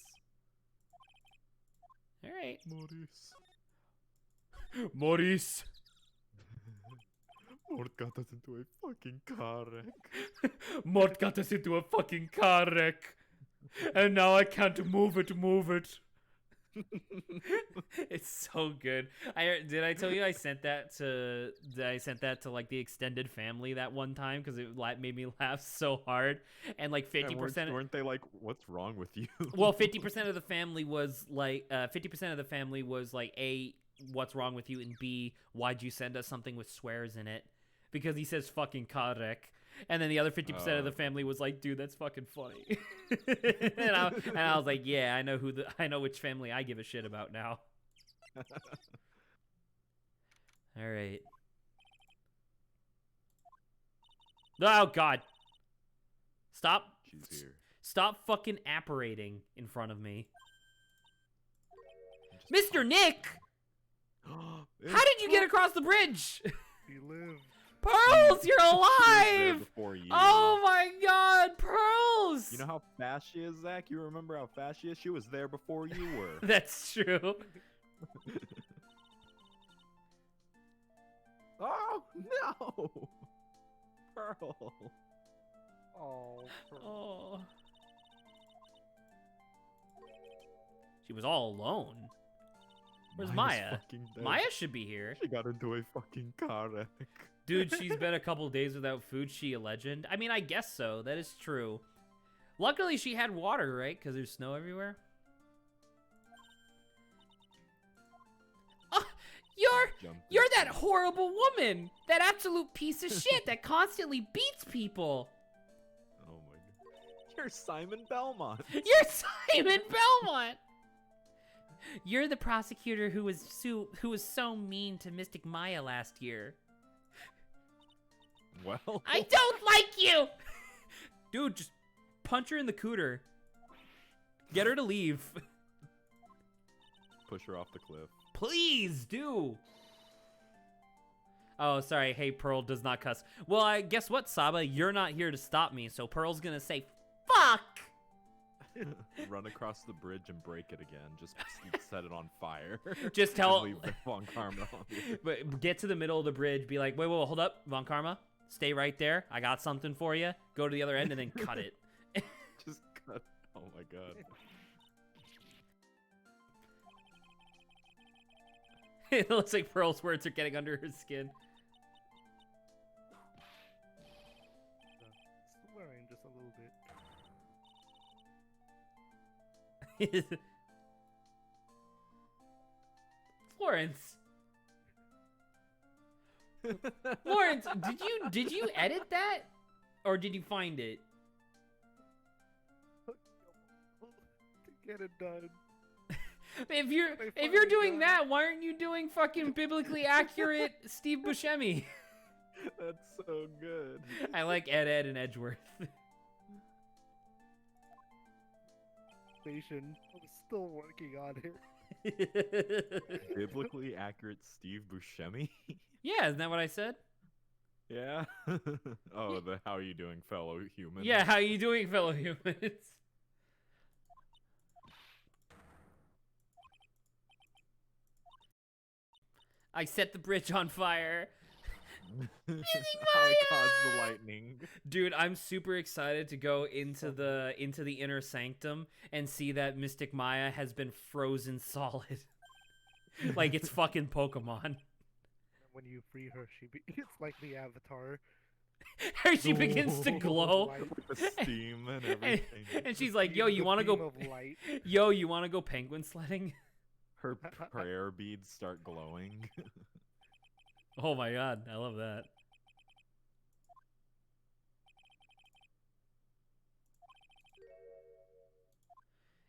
All right. Maurice. Maurice. Mort got us into a fucking car wreck. Mort got us into a fucking car wreck, and now I can't move it. It's so good. Did I tell you I sent that to like the extended family that one time because it made me laugh so hard, and like 50%. Weren't they like, what's wrong with you? Well, 50% of the family was like, 50% of the family was like, A, what's wrong with you, and B, why'd you send us something with swears in it? Because he says fucking car wreck. And then the other 50% of the family was like, dude, that's fucking funny. and I was like, yeah, I know which family I give a shit about now. All right. Oh God. Stop. She's here. Stop fucking apparating in front of me. Just Mr. Nick! How did you get across the bridge? He lived. Pearls, you're She was there alive! before you. Oh my God, Pearls! You know how fast she is, Zach? You remember how fast she is? She was there before you were. That's true. Oh no, Pearl. Oh. Oh. She was all alone. Where's Maya's Maya? fucking dead. Maya should be here. She got into a fucking car wreck. Dude, she's been a couple days without food. She a legend? I mean, I guess so. That is true. Luckily, she had water, right? Because there's snow everywhere. Oh, you're that horrible woman. That absolute piece of shit that constantly beats people. Oh my god. You're Simon Belmont. You're Simon Belmont. You're the prosecutor who was so mean to Mystic Maya last year. Well. I don't like you! Dude, just punch her in the cooter. Get her to leave. Push her off the cliff. Please do. Oh, sorry. Hey, Pearl does not cuss. Well, I guess what, Saba? You're not here to stop me, so Pearl's gonna say, fuck! Run across the bridge and break it again. Just set it on fire. Just tell- And leave Von Karma on the- But get to the middle of the bridge, be like, wait, hold up, Von Karma. Stay right there. I got something for you. Go to the other end and then cut it. Just cut. Oh my god. It looks like Pearl's words are getting under her skin. Swearing just a little bit. Florence. Lawrence, did you edit that? Or did you find it? To get it done. If you're finally doing done. that, why aren't you doing fucking biblically accurate Steve Buscemi? That's so good. I like Ed, and Edgeworth. Station. I'm still working on it. Biblically accurate Steve Buscemi? Yeah, isn't that what I said? Yeah. Oh, the how are you doing, fellow human? Yeah, how you doing, fellow humans? I set the bridge on fire. How I caused the lightning. Dude, I'm super excited to go into the inner sanctum and see that Mystic Maya has been frozen solid. Like it's fucking Pokemon. When you free her, it's like the Avatar. She begins to glow. With the steam and everything. And she's like, "Yo, you want to The go? beam of light. Yo, you want to go penguin sledding?" Her prayer beads start glowing. Oh my god, I love that.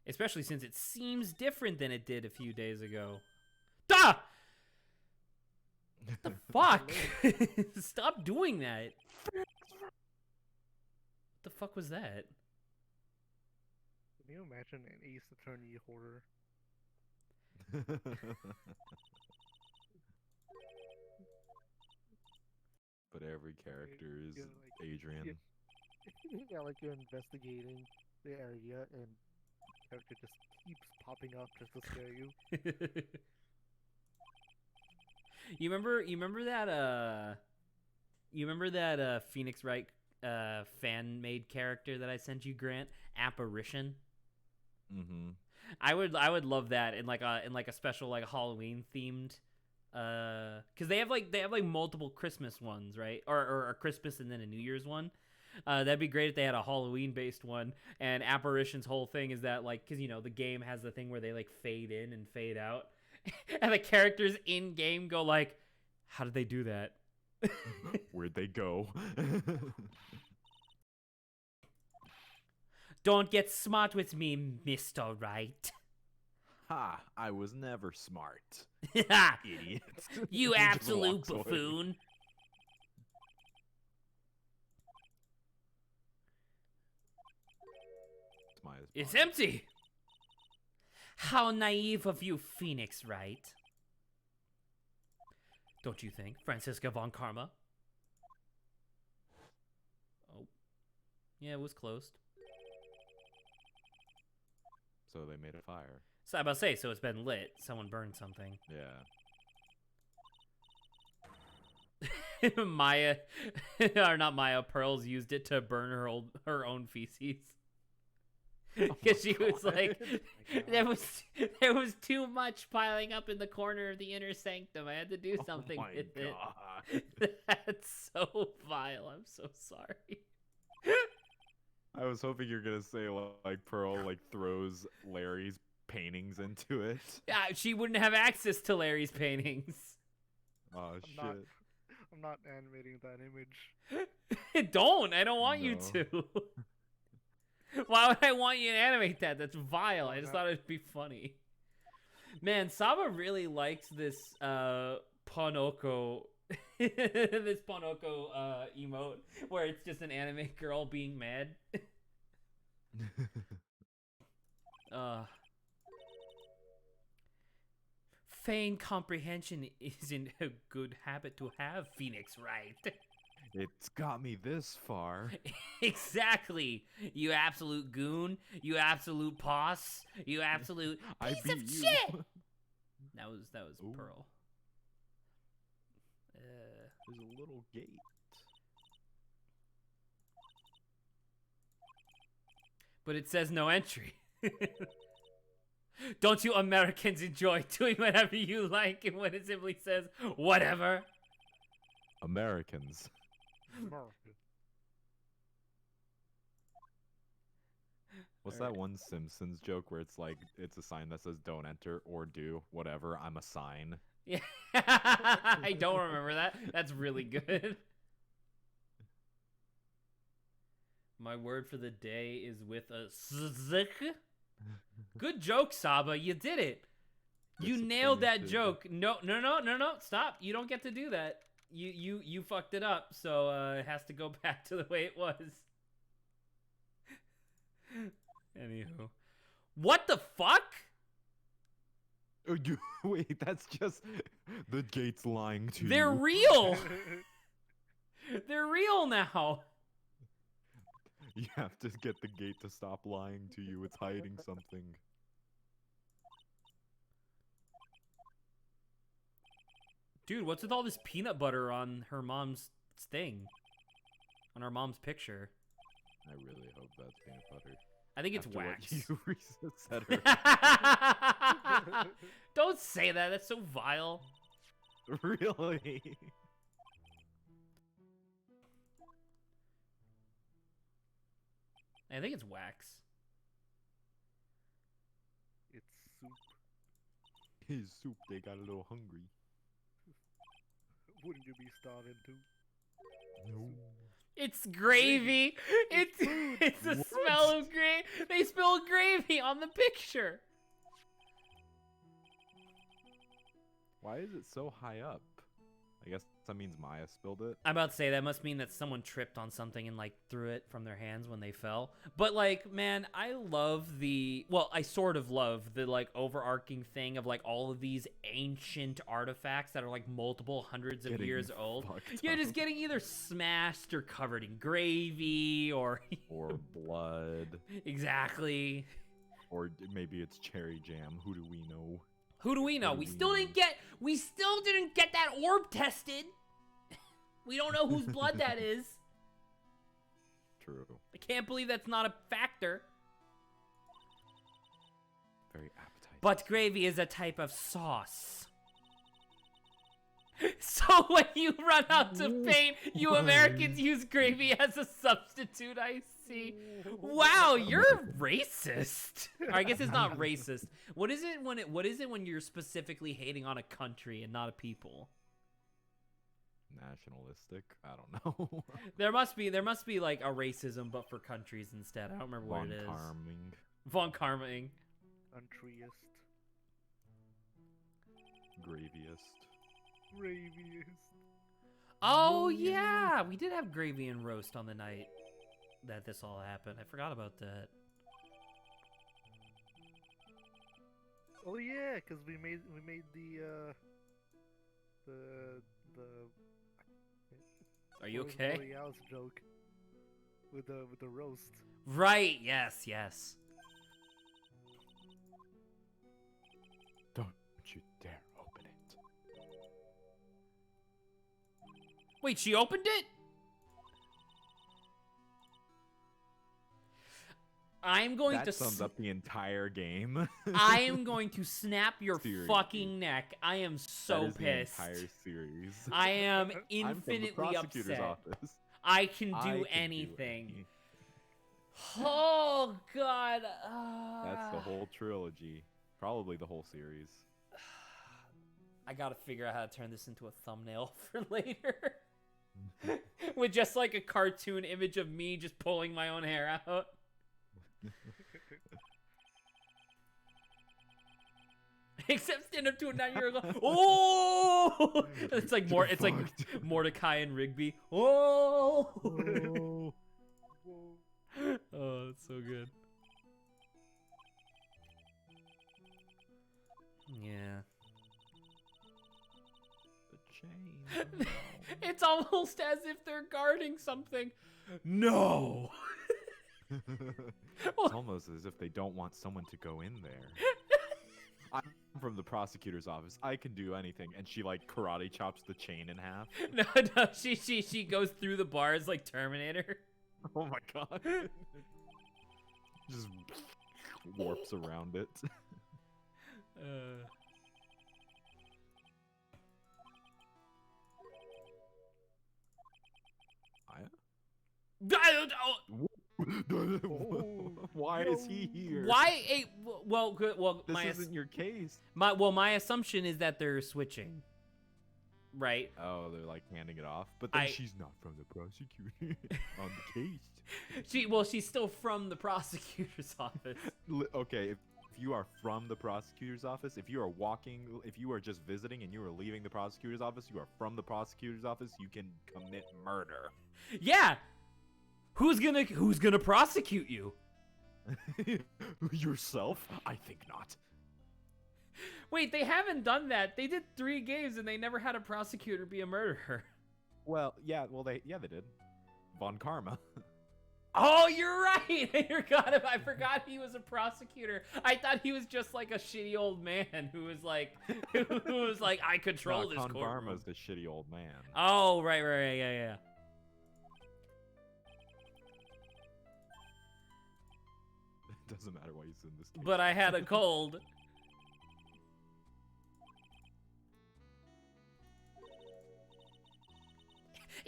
Especially since it seems different than it did a few days ago. Duh! What the fuck? Stop doing that. What the fuck was that? Can you imagine an Ace Attorney horror? But every character is Yeah, like, Adrian. Yeah, like you're investigating the area and character just keeps popping up just to scare you. You remember that Phoenix Wright fan made character that I sent you, Grant? Apparition? Mm-hmm. I would love that in like a special like Halloween themed because they have like multiple Christmas ones, right? Or a Christmas and then a New Year's one. That'd be great if they had a Halloween based one. And Apparition's whole thing is that like, because you know the game has the thing where they like fade in and fade out, and the characters in game go like, how did they do that? Where'd they go? Don't get smart with me, Mr. Right. Ha! I was never smart. Ha! Idiot. You He just absolute walks away. buffoon. It's empty. How naive of you, Phoenix Wright. Don't you think, Franziska von Karma? Oh. Yeah, it was closed. So they made a fire. So I'm about to say, so it's been lit. Someone burned something. Yeah. Maya, or not Maya, Pearls used it to burn her own feces. Because she was like, there was too much piling up in the corner of the inner sanctum. I had to do something Oh my with God. it. That's so vile. I'm so sorry. I was hoping you're gonna say like Pearl like throws Larry's paintings into it. Yeah, she wouldn't have access to Larry's paintings. Oh I'm shit. not animating that image. Don't. I don't want you No. to. Why would I want you to animate that? That's vile. Oh, I just no. thought it'd be funny. Man, Saba really likes this Ponoko this Ponoko emote where it's just an anime girl being mad. Feigned comprehension isn't a good habit to have, Phoenix, right? It's got me this far. Exactly. You absolute goon. You absolute poss. You absolute I piece of beat you. shit. That was Ooh. Pearl. There's a little gate. But it says no entry. Don't you Americans enjoy doing whatever you like and when it simply says whatever? Americans. America. What's Alright. that one Simpsons joke where it's like it's a sign that says don't enter or do whatever, I'm a sign. Yeah. I don't remember that. That's really good. My word for the day is with a zzz. Good joke, Saba. You did it. You nailed that joke. No, stop. You don't get to do that. You fucked it up, so it has to go back to the way it was. Anywho. What the fuck? Oh, wait, that's just the gate's lying to They're you. real. They're real now. You have to get the gate to stop lying to you. It's hiding something. Dude, what's with all this peanut butter on her mom's thing? On her mom's picture. I really hope that's peanut butter. I think it's After what wax. you said her. Don't say that. That's so vile. Really? I think it's wax. It's soup. His soup, they got a little hungry. Wouldn't you be starving too? No. It's gravy. It's the smell of gravy. They spilled gravy on the picture. Why is it so high up? I guess that means Maya spilled it. I'm about to say that must mean that someone tripped on something and like threw it from their hands when they fell. But like, man, I love I sort of love the like overarching thing of like all of these ancient artifacts that are like multiple hundreds of Getting years old. fucked You're just up. getting either smashed or covered in gravy or Or blood. exactly. Or maybe it's cherry jam. Who do we know? Who do we know? We still didn't get that orb tested. We don't know whose blood that is. True. I can't believe that's not a factor. Very appetizing. But gravy is a type of sauce. So when you run out of paint, you Americans use gravy as a substitute, I see. Wow, you're racist. Or I guess it's not racist. What is it when when you're specifically hating on a country and not a people? nationalistic. I don't know. There must be like a racism, but for countries instead. I don't remember what it is. Von Karming. Countryist. Graviest. Oh yeah, we did have gravy and roast on the night that this all happened. I forgot about that. Oh yeah, because we made the Are you Flores okay? Borealis joke with the roast. Right. Yes. Yes. Don't you dare open it. Wait, she opened it? I'm going That to sums up the entire game. I am going to snap your Series. fucking neck. I am so that is pissed. The entire series. I am I'm from infinitely the prosecutor's upset. office. I can do I can anything. anything. Oh god. That's the whole trilogy. Probably the whole series. I gotta figure out how to turn this into a thumbnail for later. With just like a cartoon image of me just pulling my own hair out. Except stand up to a 9-year-old. Oh! It's like Mordecai and Rigby. Oh! Oh, that's so good. Yeah. The chain. It's almost as if they're guarding something. No. It's almost as if they don't want someone to go in there. I'm from the prosecutor's office. I can do anything. And she like karate chops the chain in half. No, she goes through the bars like Terminator. Oh my god. Just warps around it. Why is he here? Why? Well, good. Well, This isn't your case. My assumption is that they're switching, right? Oh, they're like handing it off, but then she's not from the prosecutor on the case. She's still from the prosecutor's office. Okay, if you are from the prosecutor's office, if you are just visiting and you are leaving the prosecutor's office, you are from the prosecutor's office, you can commit murder. Yeah. Who's gonna prosecute you? Yourself? I think not. Wait, they haven't done that. They did 3 games and they never had a prosecutor be a murderer. Well, yeah, they did. Von Karma. Oh, you're right. I forgot he was a prosecutor. I thought he was just like a shitty old man who was like, I control this courtroom. Von Karma's the shitty old man. Oh, right, yeah. It doesn't matter why he's in this case. But I had a cold.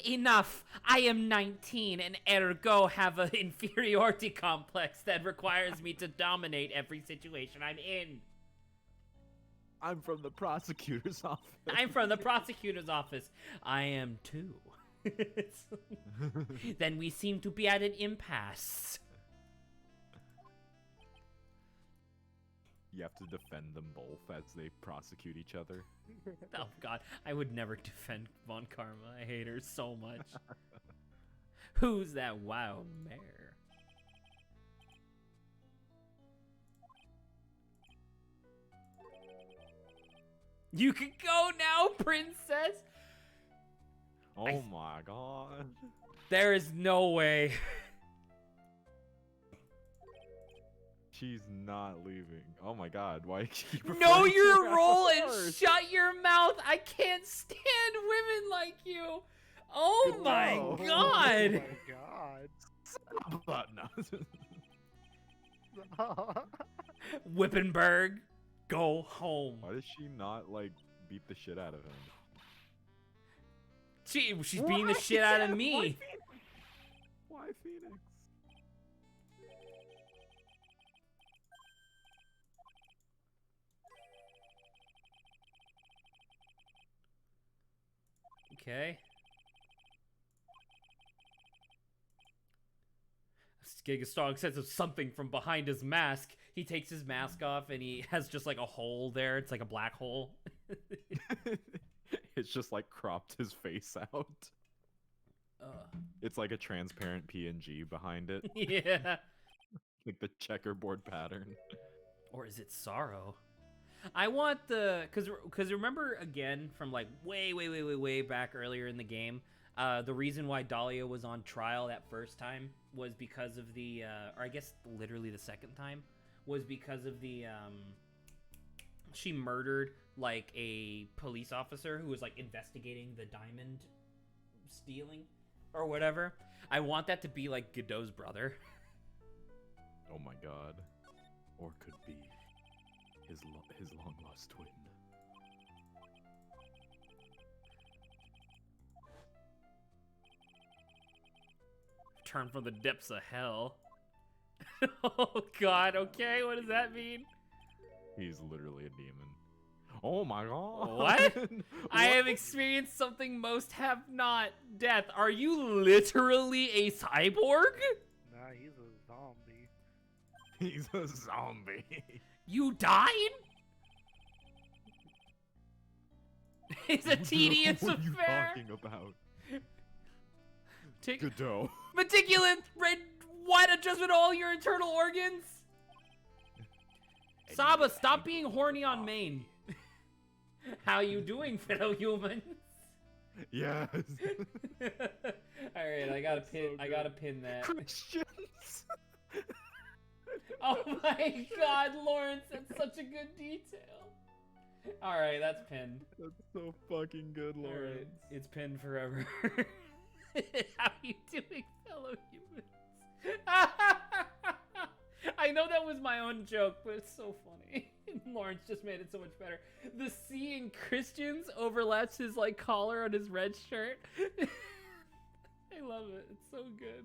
Enough! I am 19 and ergo have an inferiority complex that requires me to dominate every situation I'm in. I'm from the prosecutor's office. I'm from the prosecutor's office. I am too. Then we seem to be at an impasse. You have to defend them both as they prosecute each other. Oh god, I would never defend Von Karma. I hate her so much. Who's that wild mare? You can go now, princess! Oh my god. There is no way. She's not leaving. Oh my god, why keep Know referring to your her role as and first? shut your mouth. I can't stand women like you. Oh my No. god. Oh my god. No. Wippenberg, go home. Why does she not like beat the shit out of him? She's beating the shit out of me. Why Phoenix? Okay. getting a strong sense of something from behind his mask. He takes his mask off and he has just like a hole there. It's like a black hole. It's just like cropped his face out. It's like a transparent PNG behind it, Yeah. like the checkerboard pattern. Or is it sorrow? I want the cause remember again from like way back earlier in the game, the reason why Dahlia was on trial that first time was because of the or I guess literally the second time was because of the she murdered like a police officer who was like investigating the diamond stealing or whatever. I want that to be like Godot's brother. Oh my god. Or could be his long lost twin. Turn from the depths of hell. Oh god, okay, what does that mean? He's literally a demon. Oh my god. What? I have experienced something most have not. Death. Are you literally a cyborg? Nah, he's a zombie. He's a zombie. You died? It's a tedious What are you affair. talking about? Take Godot. meticulous red white adjustment to all your internal organs. Saba, stop being horny on main. How you doing, fellow humans? Yes. All right, I gotta pin. I gotta pin that. Christians. Oh my God, Lawrence, that's such a good detail. All right, that's pinned. That's so fucking good, All right, Lawrence. it's pinned forever. How you doing, fellow humans? I know that was my own joke, but it's so funny. Lawrence just made it so much better. The C in Christians overlaps his like collar on his red shirt. I love it. It's so good.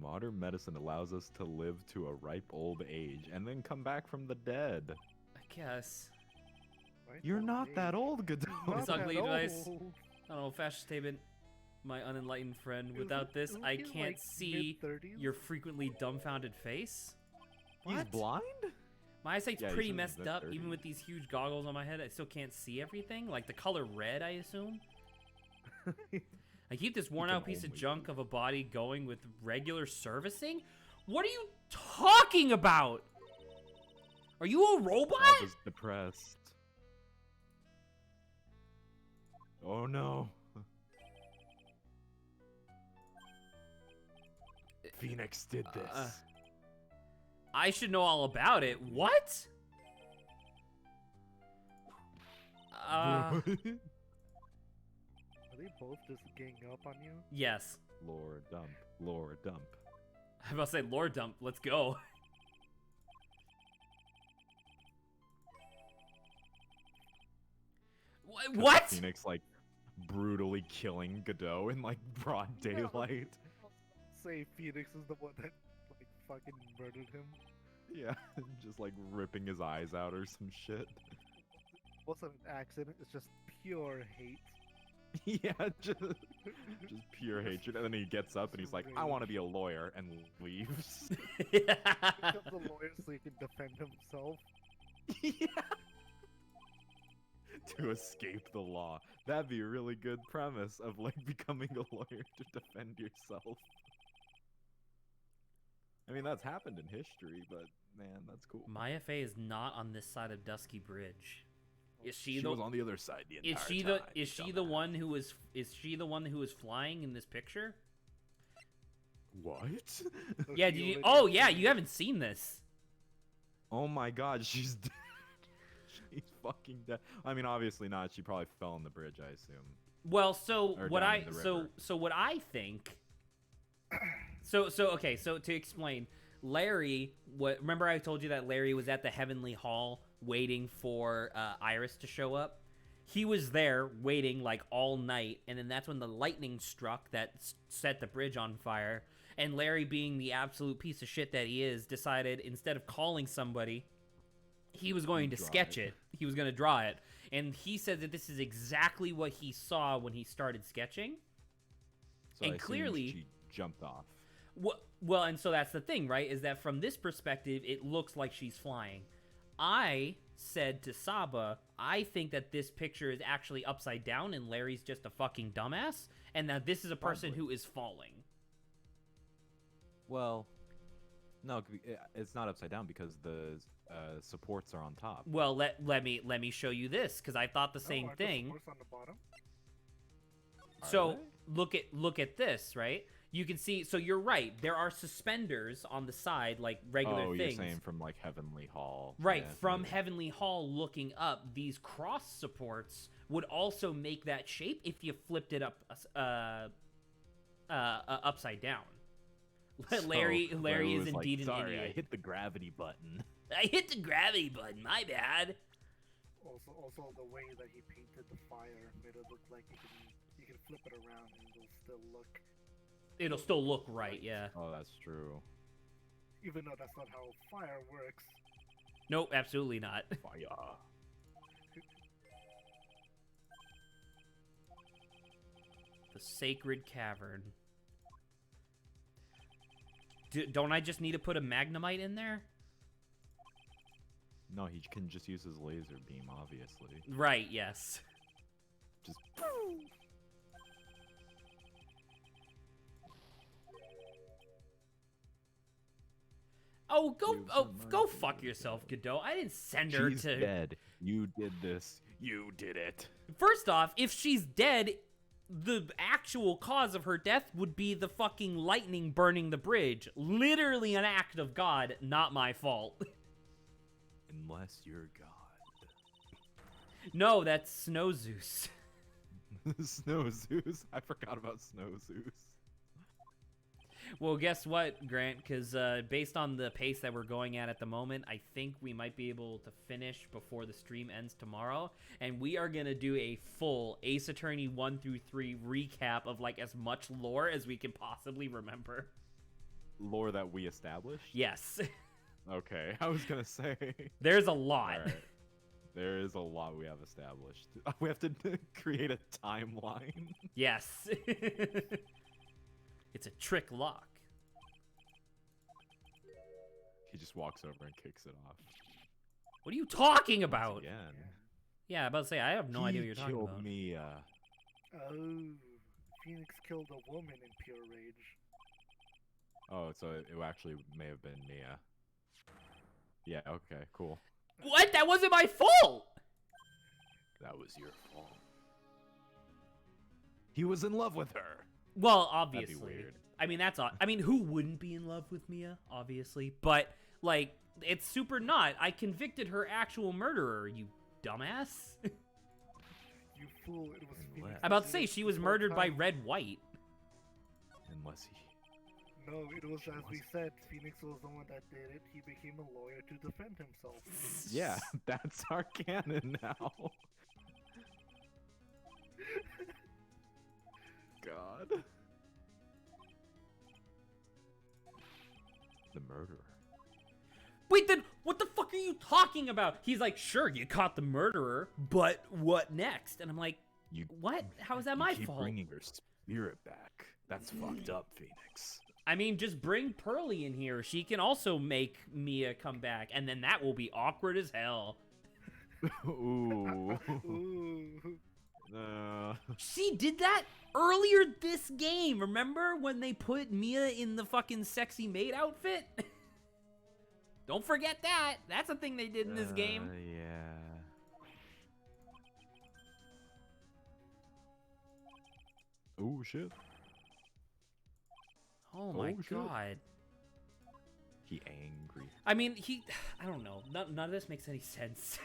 Modern medicine allows us to live to a ripe old age and then come back from the dead. I guess. Right? You're Old not age. that old, Godot. Not It's ugly that device. old. I don't know, fashion statement. My unenlightened friend. Isn't- Without this, isn't I he, can't like, see mid-30s? your frequently dumbfounded face. He's What? blind? My eyesight's Yeah, he's pretty in his messed up, mid-thirties. even with these huge goggles on my head. I still can't see everything. Like the color red, I assume. I keep this worn out can piece of only junk of a body going with regular servicing? What are you talking about? Are you a robot? Saba's depressed. Oh no. Phoenix did this. I should know all about it. What? Are they both just gang up on you? Yes. Lore dump. Lore dump. I'm about to say lore dump. Let's go. What? Phoenix like brutally killing Godot in like broad daylight. Say Phoenix is the one that like fucking murdered him. Yeah, just like ripping his eyes out or some shit. Wasn't an accident. It's just pure hate. Yeah, just pure hatred. And then he gets up and he's like, I want to be a lawyer, and leaves. Becomes a lawyer so he can defend himself. Yeah. To escape the law. That'd be a really good premise of like becoming a lawyer to defend yourself. I mean, that's happened in history, but man, that's cool. Maya Fey is not on this side of Dusky Bridge. Is she, She the was on the other side the entire is she time. the is she the one who was flying in this picture? What? So Yeah, she did you already- Oh yeah, you haven't seen this. Oh my god, she's dead. She's fucking dead. I mean, obviously not. She probably fell on the bridge, I assume. Well, so Or what down I in the so river. so what I think so okay, so to explain, Larry, remember I told you that Larry was at the Heavenly Hall waiting for Iris to show up? He was there waiting like all night, and then that's when the lightning struck that set the bridge on fire. And Larry, being the absolute piece of shit that he is, decided instead of calling somebody, he was going to Draw sketch it. it. He was going to draw it. And he said that this is exactly what he saw when he started sketching. So And I assume clearly- she jumped off. Well, and so that's the thing, right? Is that from this perspective, it looks like she's flying. I said to Saba, I think that this picture is actually upside down and Larry's just a fucking dumbass, and that this is a person Probably. who is falling. Well, no, it's not upside down because the supports are on top. Well, let me show you this, because I thought the same aren't the thing. supports on the bottom? So look at this, right? You can see. So you're right. There are suspenders on the side, like regular Oh, things. you're saying from like Heavenly Hall. Right, Yeah, from yeah. Heavenly Hall looking up, these cross supports would also make that shape if you flipped it up upside down. Larry So, is was like, indeed an Sorry, idiot. I hit the gravity button. I hit the gravity button. My bad. Also, the way that he painted the fire made it look like you can flip it around and It'll still look right. Yeah. Oh, that's true. even though that's not how fire works. Nope, absolutely not. Fire. The Sacred Cavern. Don't I just need to put a Magnemite in there? No, he can just use his laser beam, obviously. Right, yes. Just. Oh, go Use oh, some go mercy. fuck yourself, Godot. I didn't send her She's to... dead. You did this. You did it. First off, if she's dead, the actual cause of her death would be the fucking lightning burning the bridge. Literally an act of God, not my fault. Unless you're God. No, that's Snow Zeus. Snow Zeus. I forgot about Snow Zeus. Well, guess what, Grant? Because based on the pace that we're going at the moment, I think we might be able to finish before the stream ends tomorrow. And we are going to do a full Ace Attorney 1 through 3 recap of, like, as much lore as we can possibly remember. Lore that we established? Yes. Okay, I was gonna say. There's a lot. Alright. There is a lot we have established. We have to create a timeline. Yes. It's a trick lock. He just walks over and kicks it off. What are you talking about? Again. Yeah, I'm about to say, I have no idea what you're talking killed about. Mia. Oh, Phoenix killed a woman in pure rage. Oh, so it actually may have been Mia. Yeah, okay, cool. What? That wasn't my fault! That was your fault. He was in love with her. Well, That'd obviously. be weird. I mean, that's odd. I mean, who wouldn't be in love with Mia? Obviously. But, like, it's super not. I convicted her actual murderer, you dumbass. You fool, it was Phoenix. I'm about to say, she was this murdered whole by time. Red White. Unless he... No, it was as we said, Phoenix was the one that did it. He became a lawyer to defend himself. Yeah, that's our canon now. God. The murderer. Wait, then what the fuck are you talking about? He's like, sure, you caught the murderer, but what next? And I'm like, You what? How is that you my keep fault? bringing her spirit back. That's fucked up, Phoenix. I mean, just bring Pearly in here. She can also make Mia come back, and then that will be awkward as hell. Ooh. Ooh. She did that earlier this game. Remember when they put Mia in the fucking sexy maid outfit? Don't forget that. That's a thing they did in this game. Yeah. Oh shit. Oh my Oh, shit. god. He angry. I mean, I don't know. None of this makes any sense.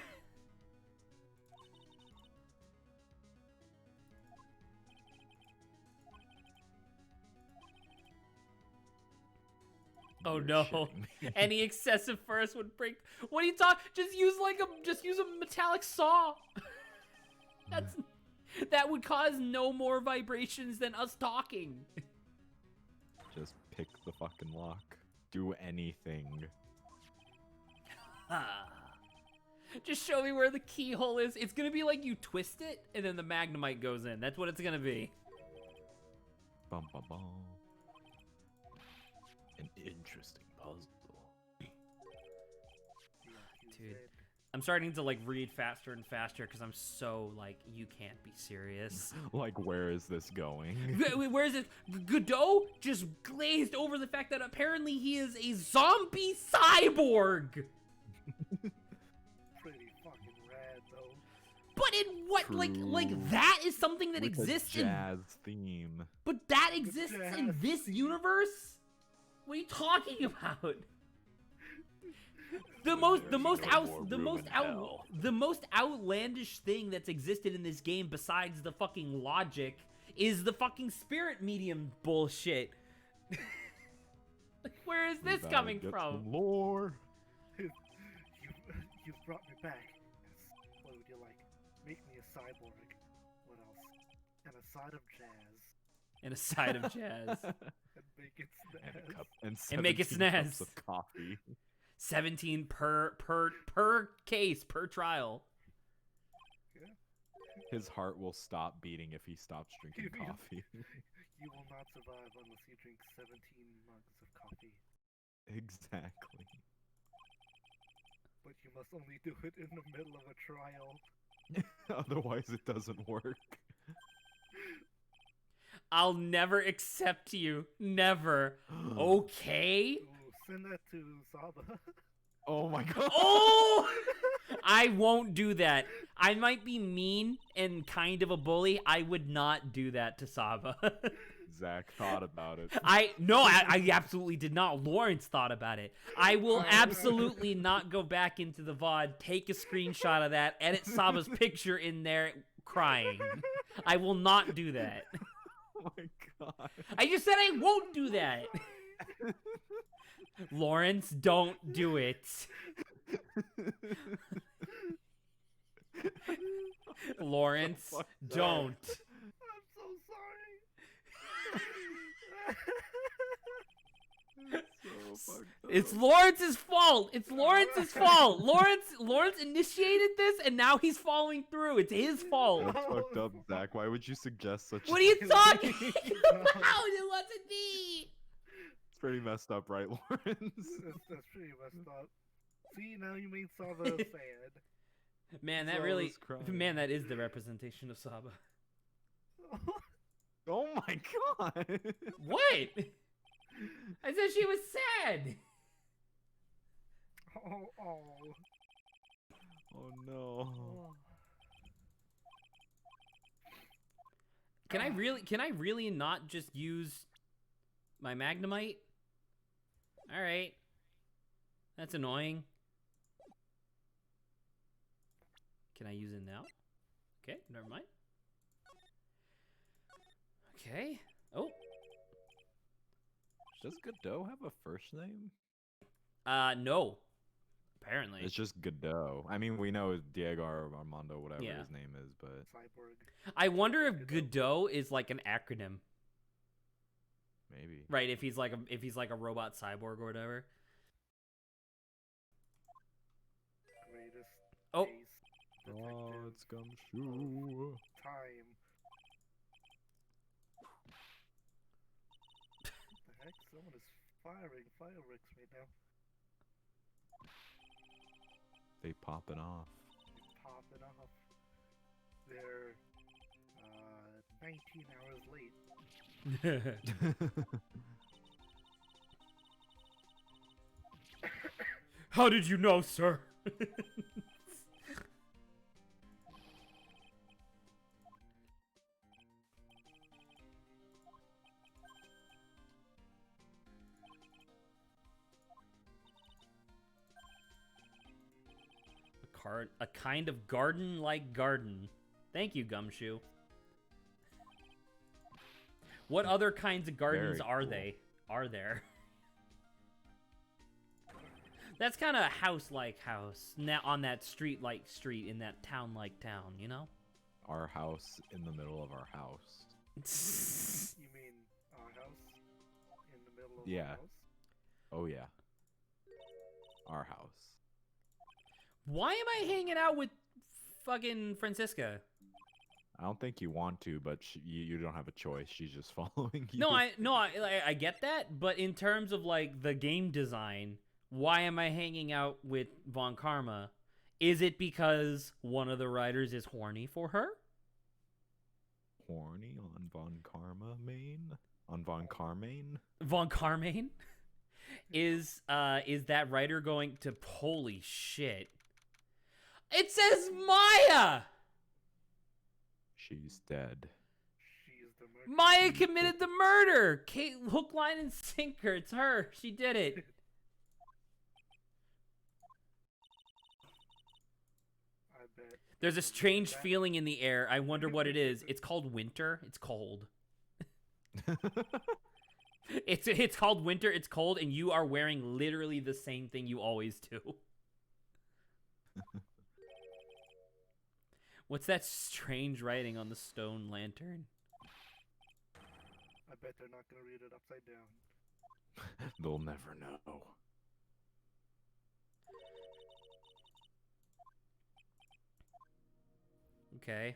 Oh You're no. shitting me. Any excessive force would break. What are you talking? Just use a metallic saw. That would cause no more vibrations than us talking. Just pick the fucking lock. Do anything. Just show me where the keyhole is. It's gonna be like you twist it and then the Magnemite goes in. That's what it's gonna be. Bum bum bum. I'm starting to like read faster and faster because I'm so like, you can't be serious. Like, where is this going? Where is it? Godot just glazed over the fact that apparently he is a zombie cyborg. Pretty fucking rad, though. But in what, like True. that is something that With a exists in, jazz theme. but that exists in jazz this theme. universe? What are you talking about? The most outlandish thing that's existed in this game besides the fucking logic is the fucking spirit medium bullshit. Like, where is this coming from? Some lore. You've brought me back. Yes. What would you like? Make me a cyborg. What else? And a side of jazz. And a side of jazz. And make it And snazz. a cup and, And make it 17 cups snazz. of coffee. 17 per case, per trial. His heart will stop beating if he stops drinking coffee. You will not survive unless you drink 17 mugs of coffee. Exactly. But you must only do it in the middle of a trial. Otherwise, it doesn't work. I'll never accept you. Never. Okay? Ooh, send that to Saba. Oh my god. Oh! I won't do that. I might be mean and kind of a bully. I would not do that to Saba. Zach thought about it. I absolutely did not. Lawrence thought about it. I will absolutely not go back into the VOD, take a screenshot of that, edit Saba's picture in there crying. I will not do that. Oh my god. I just said I won't do that. Lawrence, don't do it. Lawrence, Fuck that. don't. I'm so sorry. So fucked up. It's Lawrence's fault. It's Lawrence's fault. Lawrence initiated this, and now he's following through. It's his fault. That's fucked up, Zach. Why would you suggest such What a are you thing? talking about? It wasn't me. It's pretty messed up, right, Lawrence? That's pretty messed up. See, now you made Saba sad. Man, that Saba's really, crying. man, that is the representation of Saba. Oh my god. What? I said she was sad. Oh, oh. Oh no. Can I really not just use my Magnemite? All right. That's annoying. Can I use it now? Okay, never mind. Okay. Oh. Does Godot have a first name? No. Apparently. It's just Godot. I mean, we know Diego or Armando, whatever Yeah. his name is, but Cyborg. I wonder if Godot is like an acronym, maybe. right? If he's like a robot cyborg or whatever. Greatest Oh. ace Oh, detective it's Gumshoe. time. The heck? Someone is firing fireworks right now. They popping off. They pop it off. They're 19 hours late. How did you know, sir? A kind of garden-like garden. Thank you, Gumshoe. What other kinds of gardens Very are cool. are there? That's kind of a house-like house. Now on that street-like street in that town-like town, you know? Our house in the middle of our house. You mean our house? In the middle of Yeah. our house? Oh yeah. Our house. Why am I hanging out with fucking Francisca? I don't think you want to, but you don't have a choice. She's just following you. No, I get that, but in terms of like the game design, why am I hanging out with Von Karma Is it because one of the riders is horny for her? Horny on Von Karma main? On Von Carmain? Von Carmain? Is that rider going to... Holy shit. It says Maya! She's dead. She's the murderer. Maya committed the murder! Kate, hook, line, and sinker. It's her. She did it. I bet. There's a strange feeling in the air. I wonder what it is. It's called winter. It's cold. It's called winter. It's cold, and you are wearing literally the same thing you always do. What's that strange writing on the stone lantern? I bet they're not gonna read it upside down. They'll never know. Okay.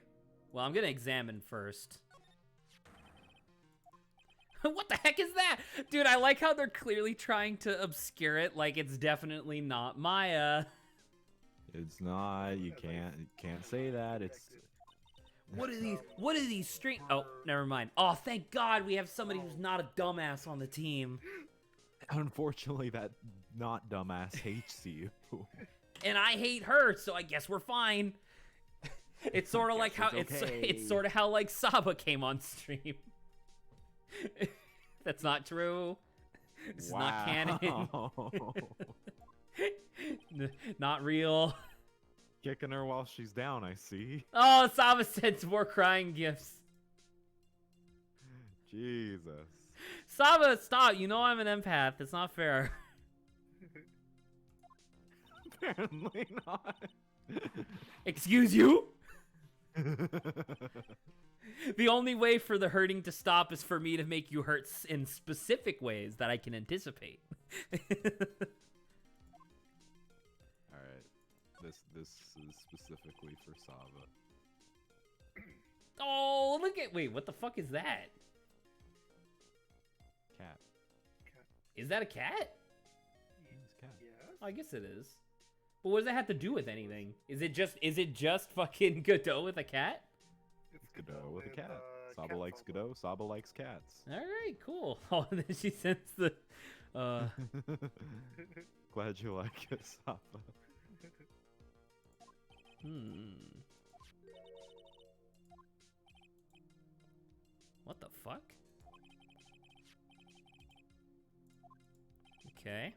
Well, I'm gonna examine first. What the heck is that? Dude, I like how they're clearly trying to obscure it like it's definitely not Maya. It's not. You can't say that. It's What are these string... Oh, never mind. Oh, thank God we have somebody who's not a dumbass on the team. unfortunately that not dumbass hates you. And I hate her, so I guess we're fine. It's sort of like how it's sort of how like Saba came on stream. That's not true. This is not canon. Not real. Kicking her while she's down, I see. Oh, Saba sends more crying gifts. Jesus. Saba, stop. You know I'm an empath. It's not fair. Apparently not. Excuse you? The only way for the hurting to stop is for me to make you hurt in specific ways that I can anticipate. Alright. This is specifically for Saba. Oh, look at... Wait, what the fuck is that? Cat. Is that a cat? It's cat. Yes. I guess it is. But what does that have to do with anything? Is it just fucking Godot with a cat? It's Godot with a cat. Saba cat likes photo. Godot. Saba likes cats. Alright, cool. Oh, and then she sends the... Glad you like it, Saba. What the fuck? Okay.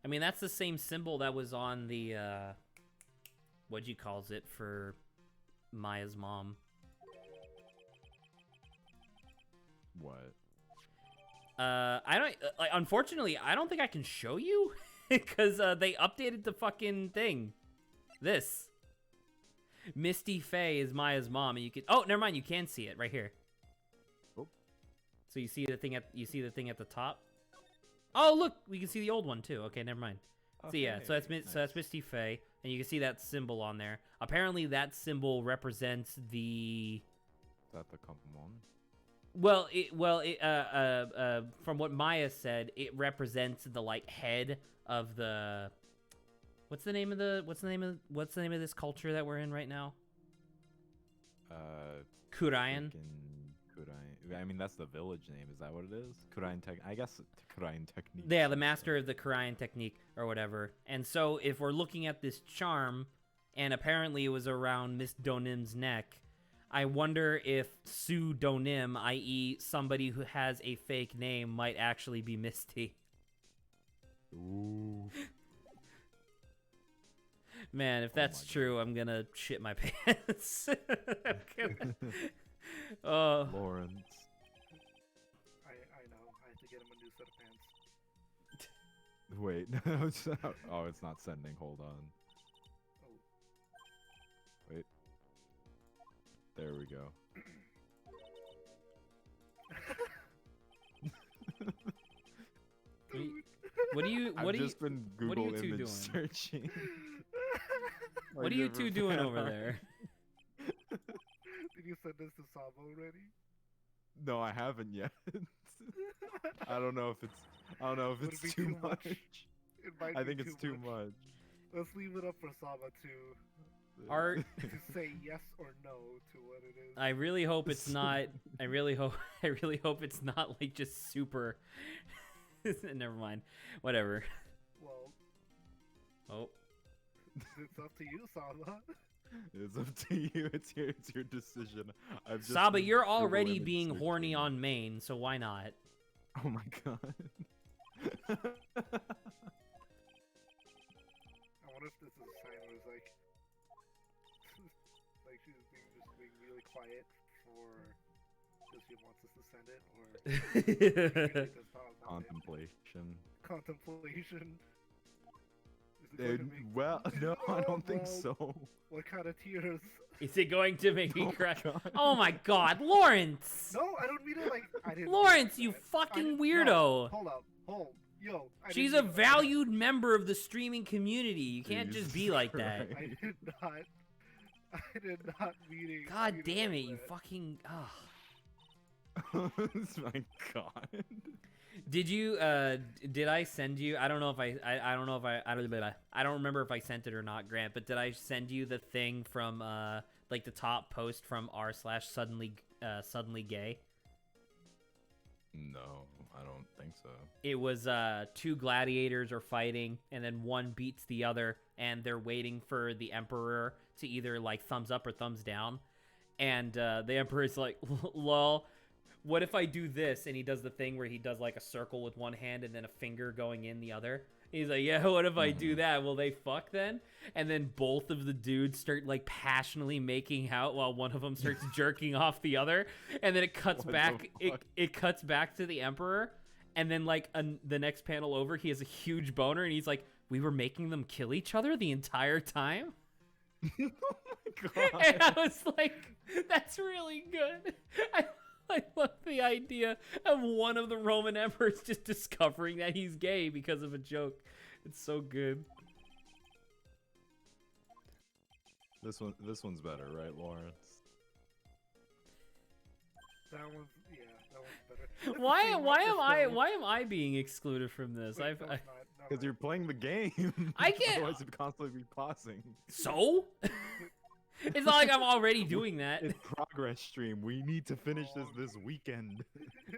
I mean, that's the same symbol that was on the, what'd you calls it for Maya's mom. What? I don't, like, unfortunately, I don't think I can show you, because, they updated the fucking thing. This. Misty Faye is Maya's mom, and you can, oh, never mind, you can see it right here. Oh. So you see the thing at the top? Oh, look, we can see the old one too. Okay, never mind. So yeah, so that's Misty Faye, and you can see that symbol on there. Apparently, that symbol represents the. Is that the Compamon? From what Maya said, it represents the like head of the. What's the name of this culture that we're in right now? Kurayan. Kurayan. I mean, that's the village name. Is that what it is? Kurayan Tech. I guess Kurayan Technique. Yeah, the master of the Kurayan technique or whatever. And so, if we're looking at this charm, and apparently it was around Miss Donim's neck, I wonder if Sue Donim, i.e., somebody who has a fake name, might actually be Misty. Ooh. Man, if that's true, I'm gonna shit my pants. Oh. Lawrence. I know. I have to get him a new set of pants. Wait, no, it's not. Oh, it's not sending. Hold on. Oh. Wait. There we go. I've just been Google what are you two image doing? searching. What are you two doing over there? Did you send this to Saba already? No, I haven't yet. I don't know if it's Would it be too much. It might I be think it's too much. let's leave it up for Saba to Art. to say yes or no to what it is. I really hope it's not. I really hope it's not like just super. Never mind. Whatever. Well, Oh. it's up to you, Saba. It's up to you. It's your decision. I've just Saba, seen you're Google already image being search horny thing. on main, so why not? Oh my god. I wonder if this is a sign where it's like, like she's being really quiet for because she wants us to send it, or she does not want it. Contemplation. Contemplation. Is it going to Dude, make- well, no, I don't think well, so. What kind of tears? Is it going to make me Oh cry? God. Oh my God, Lawrence! No, I don't mean it like I didn't. mean Lawrence, it you like that. I fucking didn't- weirdo! No, hold up, yo. I She's a didn't mean it like that. valued member of the streaming community. You can't just be Jesus like that. Christ. I did not. I did not mean it. God mean it damn like it, you that. fucking. Ugh. Oh my god. Did you did I send you? I don't know if I don't know if I don't remember if I sent it or not, Grant, but did I send you the thing from like the top post from r/suddenly gay? No, I don't think so. It was two gladiators are fighting and then one beats the other and they're waiting for the emperor to either like thumbs up or thumbs down. And the emperor's like, lol, what if I do this? And he does the thing where he does like a circle with one hand and then a finger going in the other. He's like, yeah, what if I do that? Will they fuck then? And then both of the dudes start like passionately making out while one of them starts jerking off the other. And then it cuts What the back. fuck? It cuts back to the emperor. And then like the next panel over, he has a huge boner and he's like, we were making them kill each other the entire time? Oh my god. And I was like, that's really good. I love the idea of one of the Roman emperors just discovering that he's gay because of a joke. It's so good. This one's better, right, Lawrence? That one's better. It's the Why same why episode. am I being excluded from this? Wait, I've no, I, it's not. No, Because no. you're playing the game. I can't- Otherwise, it'd constantly be pausing. so? It's not like I'm already doing that. It's progress stream. We need to finish this weekend.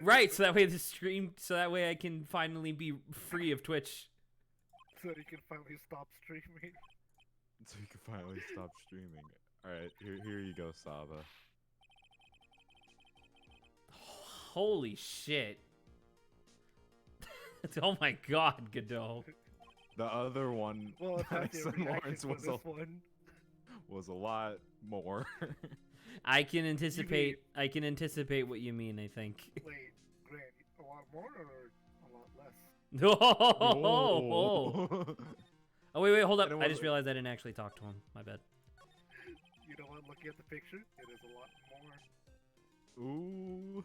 Right, so that way the stream so that way I can finally be free of Twitch. So you can finally stop streaming. So you can finally stop streaming. Alright, here you go, Saba. Holy shit. Oh my god, Godot. The other one Well, if that I that's your sent reaction Lawrence for was this one. was a lot more. I can anticipate what you mean, I think. Wait, Grant, a lot more or a lot less? Oh, oh wait, hold up. And it I was- just realized I didn't actually talk to him. My bad. You know what? Looking at the picture, it is a lot more. Ooh.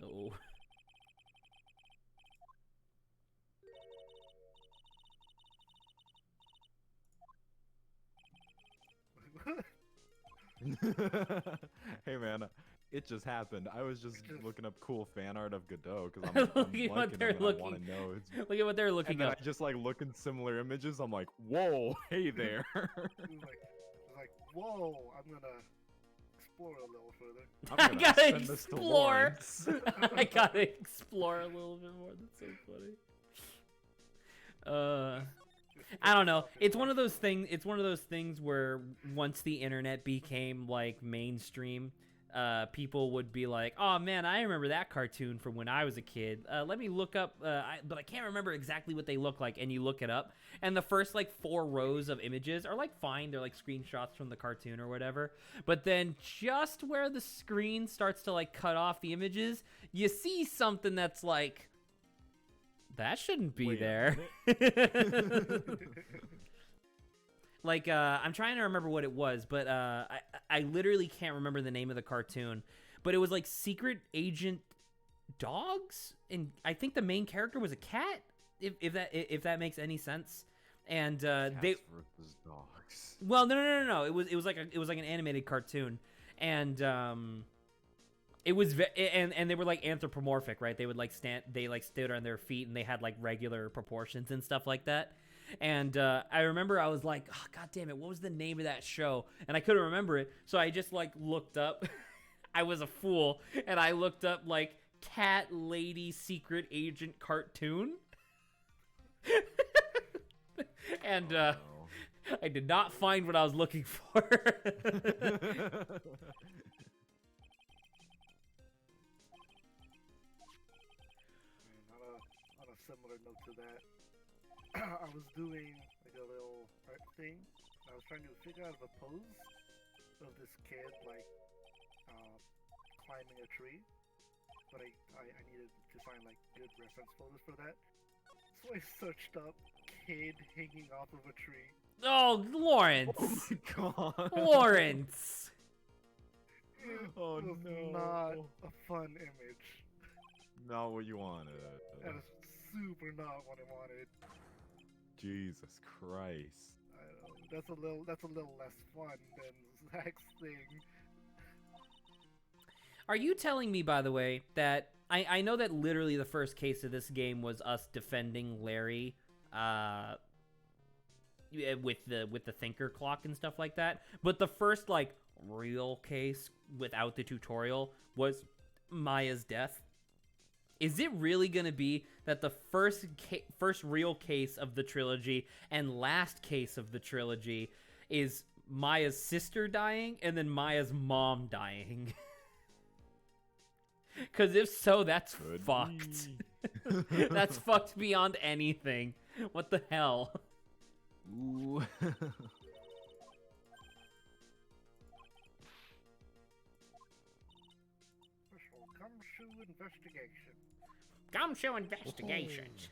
Oh. Hey man, it just happened. I was just just- looking up cool fan art of Godot because I'm Looking what liking they're them and I want looking- to know. It's... Look at what they're And looking then up. I just like look in similar images. I'm like, whoa, hey there. It's like, whoa, I'm gonna explore a little further. I'm I gonna gotta send this to explore. Lawrence. I gotta explore a little bit more. That's so funny. I don't know. It's one of those things. It's one of those things where once the internet became like mainstream, people would be like, "Oh man, I remember that cartoon from when I was a kid. Let me look up." But I can't remember exactly what they look like. And you look it up, and the first like 4 rows of images are like fine. They're like screenshots from the cartoon or whatever. But then just where the screen starts to like cut off the images, you see something that's like, that shouldn't be Wait a there. Like, I'm trying to remember what it was, but I literally can't remember the name of the cartoon. But it was like Secret Agent Dogs, and I think the main character was a cat. If that makes any sense. And they Cats versus dogs. well, no. It was like an animated cartoon, and it was and they were like anthropomorphic, right? They would like stood on their feet and they had like regular proportions and stuff like that. And I remember I was like, oh, God damn it, what was the name of that show? And I couldn't remember it, so I just like looked up. I was a fool, and I looked up like Cat Lady Secret Agent cartoon. And Oh, I did not find what I was looking for. On a similar note to that, I was doing like a little art thing. I was trying to figure out a pose of this kid like climbing a tree, but I needed to find like good reference photos for that. So I searched up kid hanging off of a tree. Oh, Lawrence! oh my god. Lawrence! It Oh was no. not a fun image. Not what you wanted. That is super not what I wanted. Jesus Christ. I don't know, that's a little less fun than Zach's thing. Are you telling me, by the way, that I know that literally the first case of this game was us defending Larry with the thinker clock and stuff like that, but the first like real case without the tutorial was Maya's death? Is it really gonna be that the first real case of the trilogy and last case of the trilogy is Maya's sister dying and then Maya's mom dying? Because if so, that's Could fucked. be. That's fucked beyond anything. What the hell? Ooh. Special gumshoe investigation. Gumshoe investigations.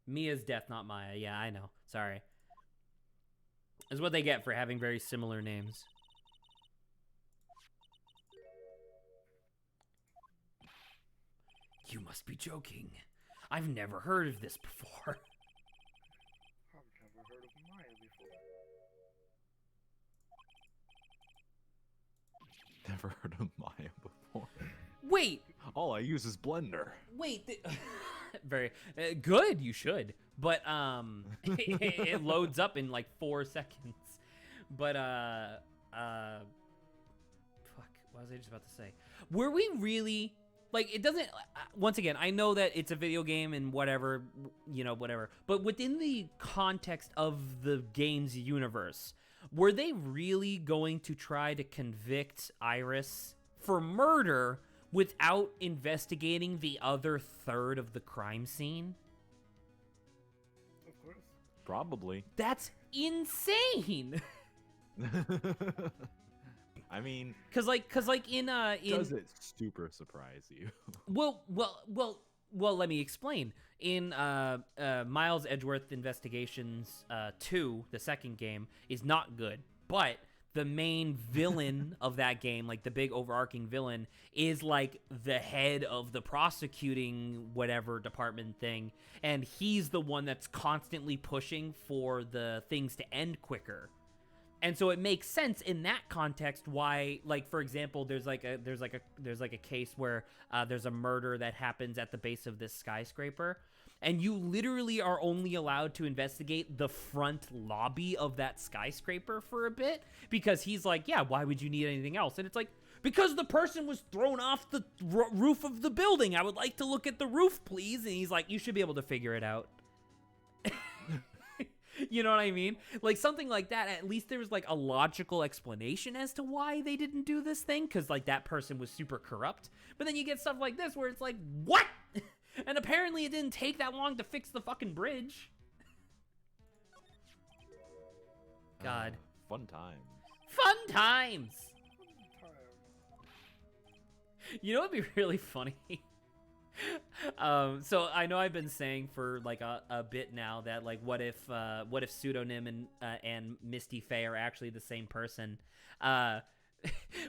Mia's death, not Maya. Yeah, I know. Sorry. Is what they get for having very similar names. You must be joking. I've never heard of this before. I've never heard of Maya before. Never heard of Maya before. Wait, All I use is Blender. wait. Very good. You should, but it loads up in like 4 seconds. But fuck. What was I just about to say? Were we really? Like, it doesn't, once again, I know that it's a video game and whatever, you know, whatever, but within the context of the game's universe, were they really going to try to convict Iris for murder without investigating the other third of the crime scene? Of course. Probably. That's insane! I mean, Cause like in does it super surprise you? Well, let me explain. In Miles Edgeworth Investigations 2, the second game, is not good. But the main villain of that game, like the big overarching villain, is like the head of the prosecuting whatever department thing. And he's the one that's constantly pushing for the things to end quicker. And so it makes sense in that context why, like, for example, there's like a case where there's a murder that happens at the base of this skyscraper, and you literally are only allowed to investigate the front lobby of that skyscraper for a bit, because he's like, yeah, why would you need anything else? And it's like, because the person was thrown off the roof of the building. I would like to look at the roof, please. And he's like, you should be able to figure it out. You know what I mean? Like, something like that, at least there was, like, a logical explanation as to why they didn't do this thing, because, like, that person was super corrupt. But then you get stuff like this, where it's like, what? And apparently it didn't take that long to fix the fucking bridge. God. Fun times. Fun times! Time. You know what'd be really funny? So I know I've been saying for like a bit now that like what if Pseudonym and Misty Faye are actually the same person, but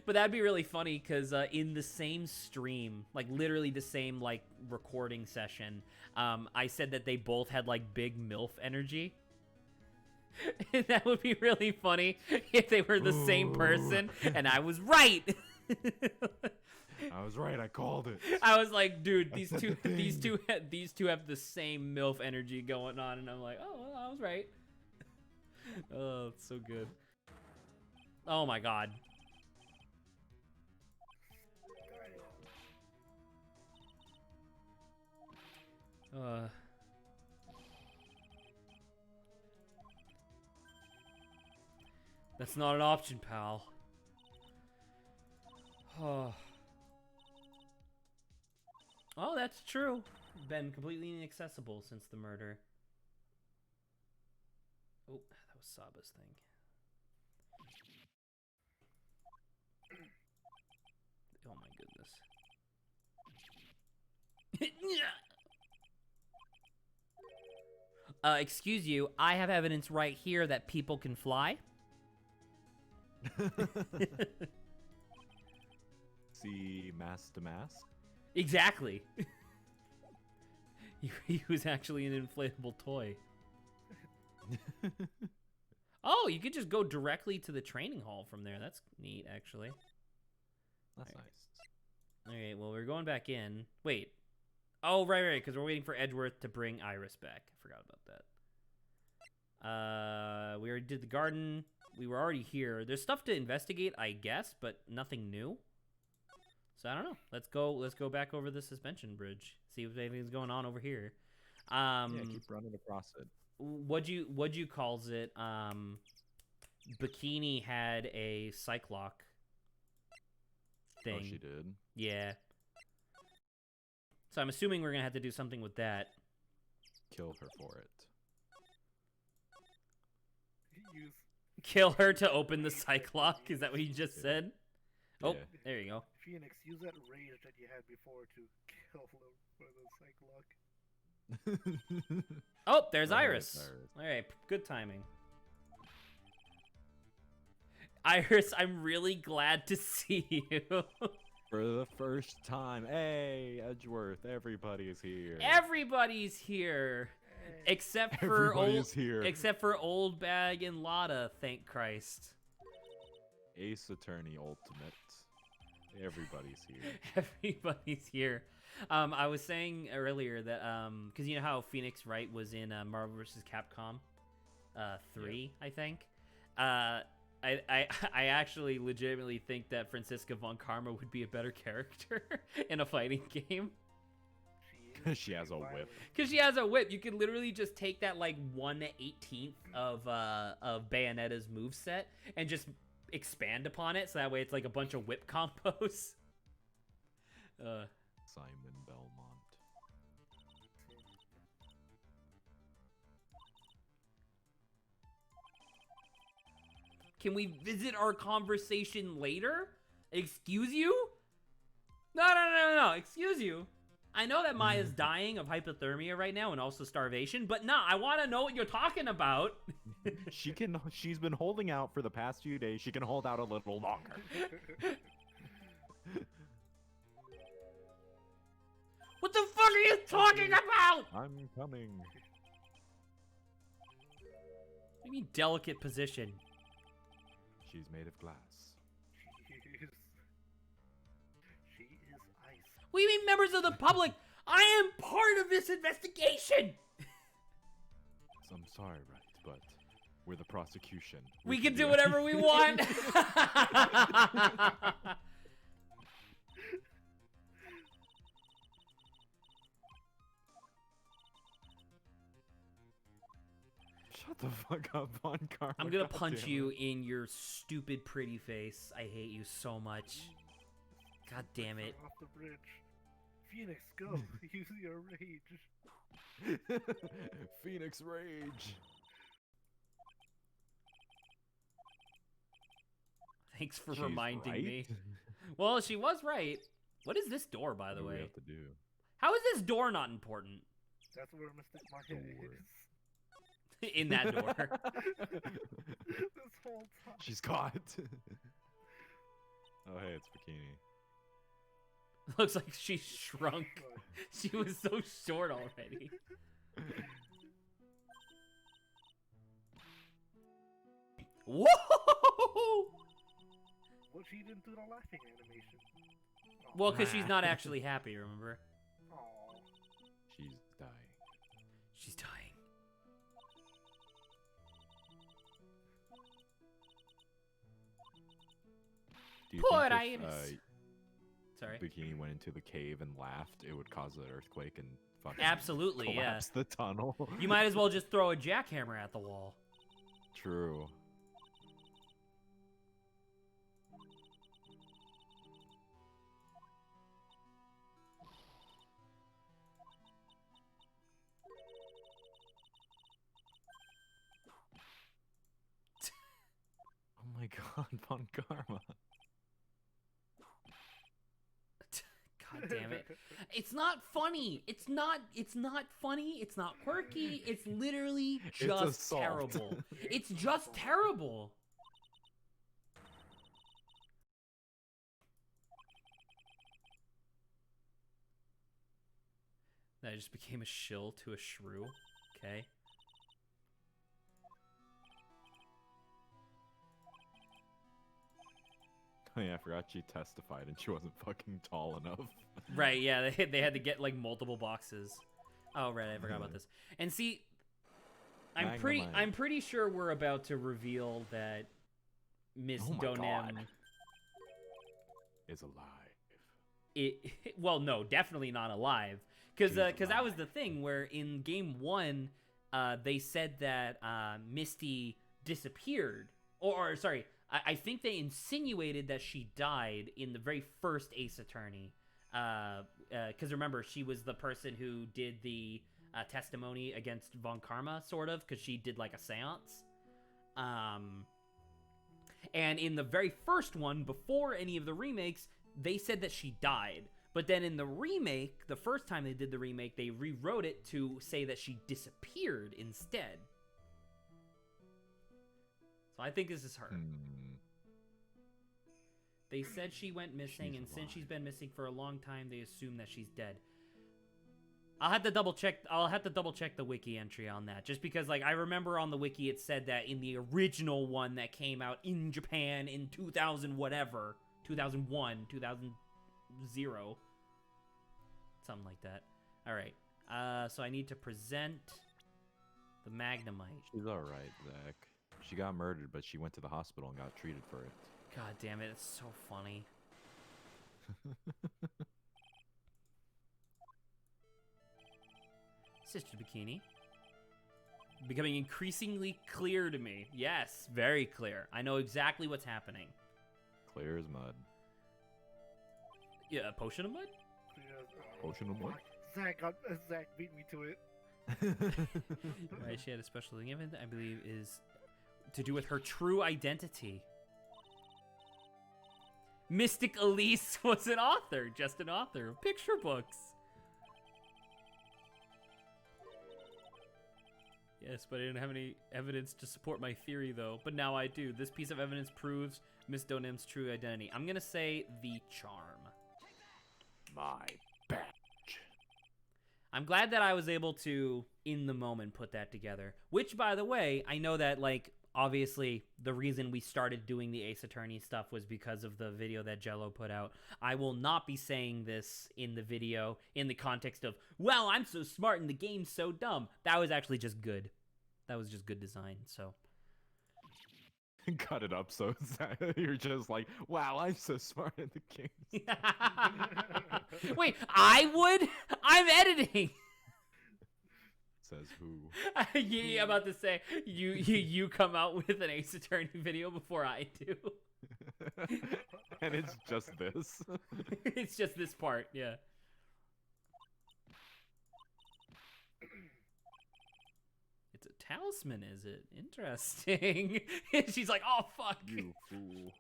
that'd be really funny because in the same stream, like literally the same like recording session, I said that they both had like big MILF energy. That would be really funny if they were the same person, and I was right. I was right. I called it. I was like, dude, I these said two, the these thing. two, these two have the same MILF energy going on, and I'm like, oh, well, I was right. Oh, it's so good. Oh my god. Uh. That's not an option, pal. Oh. Oh, that's true. Been completely inaccessible since the murder. Oh, that was Saba's thing. Oh my goodness. Excuse you, I have evidence right here that people can fly. See mask to mask. Exactly. He was actually an inflatable toy. Oh, you could just go directly to the training hall from there. That's neat, actually. That's Alright. nice. Okay, well, we're going back in. Wait. Oh, right, because we're waiting for Edgeworth to bring Iris back. I forgot about that. We already did the garden. We were already here. There's stuff to investigate, I guess, but nothing new. So I don't know. Let's go back over the suspension bridge. See if anything's going on over here. Yeah, keep running across it. What'd you calls it? Bikini had a cyclock thing. Oh, she did. Yeah. So I'm assuming we're gonna have to do something with that. Kill her for it. Use Kill her to open the cyclock. Is that what you just said? Oh, Yeah. there you go. Phoenix, use that rage that you had before to kill them for the cyclock. Oh, there's Right, Iris. Iris. All right, good timing. Iris, I'm really glad to see you. For the first time. Hey, Edgeworth, everybody is here. Everybody's here, except for Everybody old, is here. except for Old Bag and Lotta. Thank Christ. Ace Attorney Ultimate. Everybody's here. Everybody's here. I was saying earlier that because you know how Phoenix Wright was in Marvel vs. Capcom 3, I think. I actually legitimately think that Franziska von Karma would be a better character in a fighting game. She has a whip. Because she has a whip. You can literally just take that like 1/18 of Bayonetta's moveset and just expand upon it, so that way it's like a bunch of whip combos. Simon Belmont. Can we visit our conversation later? Excuse you? No. Excuse you. I know that Maya's dying of hypothermia right now and also starvation, but nah, I want to know what you're talking about. She's been holding out for the past few days. She can hold out a little longer. What the fuck are you talking about? I'm coming. What do you mean delicate position? She's made of glass. She is ice. What do you mean members of the public? I am part of this investigation. I'm sorry, right, but we're the prosecution. We can do whatever we want. Shut the fuck up, Von Karma. I'm gonna God punch damn you it. in your stupid pretty face. I hate you so much. God damn it. Off the bridge. Phoenix, go. Use your rage. Phoenix Rage. Thanks for She's reminding right. me. Well, she was right. What is this door, by What the do we way? have to do? How is this door not important? That's where Mr. Market Door. is. In that door. This whole time. She's caught. Oh, hey, it's Bikini. Looks like she shrunk. She was so short already. Whoa! Well, she didn't do the laughing animation. Well, because she's not actually happy, remember? Aw. She's dying. She's dying. Do you Poor think if Iris. Sorry. Bikini went into the cave and laughed, it would cause an earthquake and fucking Absolutely, yeah. collapse the tunnel? You might as well just throw a jackhammer at the wall. True. Oh my god, Von Karma. God damn it. It's not funny. It's not funny. It's not quirky. It's literally just assault. terrible. It's just terrible. That just became a shill to a shrew. Okay. Oh yeah, I forgot she testified and she wasn't fucking tall enough. Right, yeah, they had to get like multiple boxes. Oh, right, I forgot about this. And see, I'm pretty sure we're about to reveal that Miss Oh my Donem God. Is alive. Well, no, definitely not alive. Because She's that was alive. the thing where in game 1, they said that Misty disappeared. Or sorry, I think they insinuated that she died in the very first Ace Attorney. Because remember, she was the person who did the testimony against Von Karma, sort of, because she did like a seance. And in the very first one, before any of the remakes, they said that she died. But then in the remake, the first time they did the remake, they rewrote it to say that she disappeared instead. So I think this is her. They said she went missing, She's and since alive. she's been missing for a long time, they assume that she's dead. I'll have to double check the wiki entry on that, just because like I remember on the wiki it said that in the original one that came out in Japan in 2000 whatever, 2001, 2000 something like that. All right. So I need to present the Magnemite. She's alright, Zach. She got murdered, but she went to the hospital and got treated for it. God damn it, it's so funny. Sister Bikini. Becoming increasingly clear to me. Yes, very clear. I know exactly what's happening. Clear as mud. Yeah, a potion of mud? Potion of mud? Zach beat me to it. Right, she had a special event, I believe, is to do with her true identity. Mystic Elise was an author, just an author of picture books. Yes, but I didn't have any evidence to support my theory, though. But now I do. This piece of evidence proves Miss Donem's true identity. I'm gonna say the charm. My badge. I'm glad that I was able to, in the moment, put that together. Which, by the way, I know that, like, obviously, the reason we started doing the Ace Attorney stuff was because of the video that Jello put out. I will not be saying this in the video in the context of, well, I'm so smart and the game's so dumb. That was actually just good. That was just good design, so. Cut it up so you're just like, wow, I'm so smart in the game. Wait, I would? I'm editing! Says who? Yeah, I'm about to say, you come out with an Ace Attorney video before I do. And it's just this. It's just this part, yeah. It's a talisman, is it? Interesting. She's like, oh, fuck. You fool.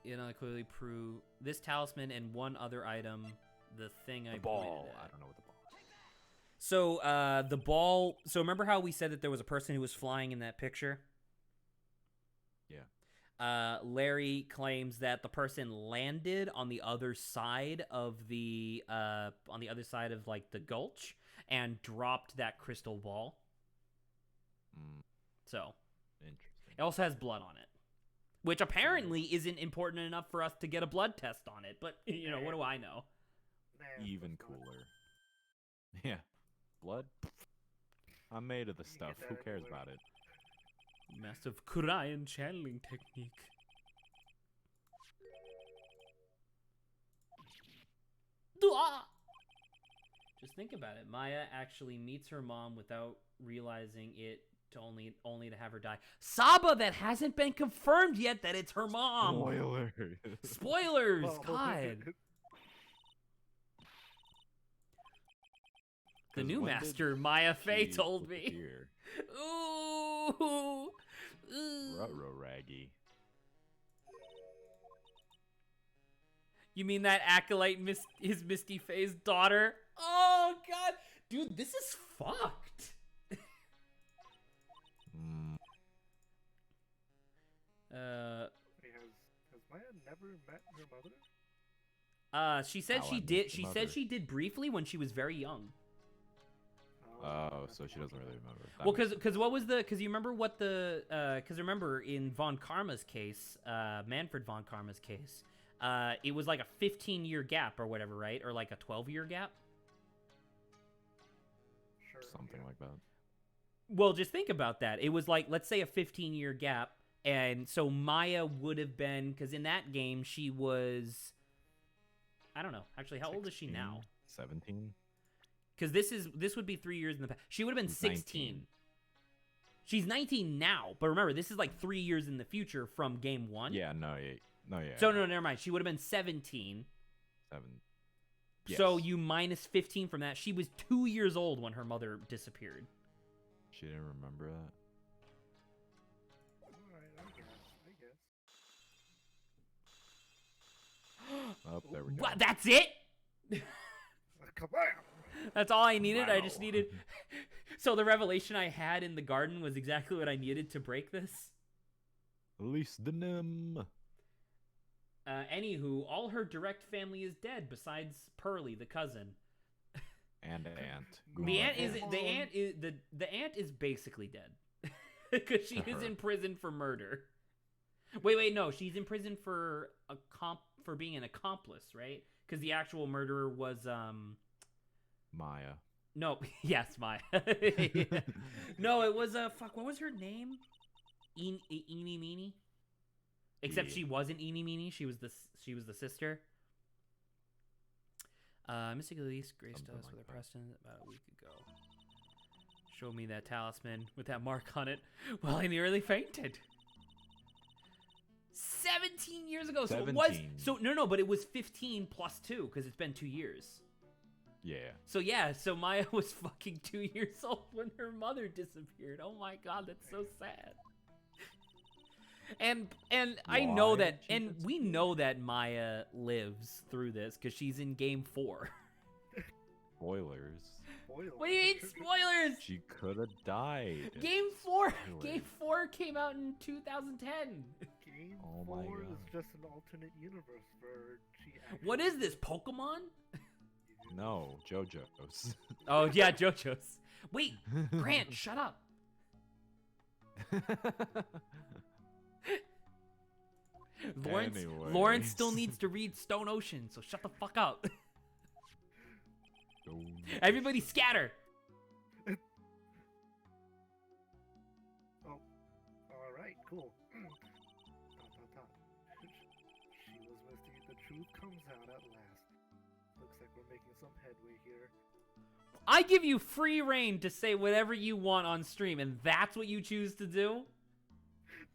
You know, I clearly prove this talisman and one other item, the thing I Ball. pointed at. I don't know what the ball is. So, the ball... So, remember how we said that there was a person who was flying in that picture? Yeah. Larry claims that the person landed on the other side of the... on the other side of, like, the gulch and dropped that crystal ball. Mm, So interesting. it also has blood on it, which apparently isn't important enough for us to get a blood test on it. But you know, what do I know? Nah, Even that's not- cooler. Yeah. Blood? I'm made of the You can stuff. get Who that cares anywhere. about it? Massive Korean channeling technique. Dua! Just think about it. Maya actually meets her mom without realizing it to only to have her die. Saba, that hasn't been confirmed yet that it's her mom. Spoiler. Spoilers, Well, God. The 'Cause new when did master, Maya Fey, she told me. disappear? Ooh. Ruh-roh Raggy. You mean that acolyte is Misty Faye's daughter? Oh God, dude, this is fucked. Mm, Wait, has Maya never met her mother? She said How I she Met did. Your She Mother. said she did briefly when she was very young. oh, so she doesn't really remember. That Well, makes because what was the? Because you remember what the? Because remember in Von Karma's case, Manfred Von Karma's case, it was like a 15-year gap or whatever, right? Or like a 12-year gap. Sure. something yeah. like that. Well, just think about that. It was like, let's say a 15-year gap. And so Maya would have been, because in that game, she was, I don't know. Actually, how old is she now? 17? Because this would be 3 years in the past. She would have been She's 16. 19. She's 19 now. But remember, this is like 3 years in the future from game one. Yeah, no, yeah. So, no, never mind. She would have been 17. 7. So Yes. you minus 15 from that. She was 2 years old when her mother disappeared. She didn't remember that? Alright, I guess. Oh, there we go. What? That's it? Come on! That's all I needed. I just Wow. needed. So the revelation I had in the garden was exactly what I needed to break this. Release the nim. Anywho, all her direct family is dead besides Pearly, the cousin. And aunt. The aunt is Goomba. the aunt is basically dead because she is Her. in prison for murder. Wait, no, she's in prison for for being an accomplice, right? Because the actual murderer was Maya. no, yes, Maya. No, it was fuck. What was her name? Eeny Meeny. Except Yeah. she wasn't Eeny Meeny. She was the sister. Mystic Elise graced Something us like with a that. Preston about a week ago. Showed me that talisman with that mark on it. Well, I nearly fainted. 17 years ago. So it was 17. no, but it was 15 plus 2 because it's been 2 years. Yeah. So yeah, so Maya was fucking 2 years old when her mother disappeared. Oh my God, that's so sad. And I know Why that, did she and we know that Maya lives through this because she's in game 4. Spoilers. Spoiler. What do you mean spoilers? She could have died. Game 4, Spoilers. game 4 came out in 2010. Game Oh my 4 is God. just an alternate universe where she actually What is this, Pokemon? No, JoJo's. Oh yeah, JoJo's. Wait, Grant, shut up. Lawrence still Anyways. needs to read Stone Ocean, so shut the fuck up. Don't- Everybody scatter. Alright, cool. Dot. She was Misty. The truth comes out at last. Looks like we're making some headway here. I give you free reign to say whatever you want on stream, and that's what you choose to do?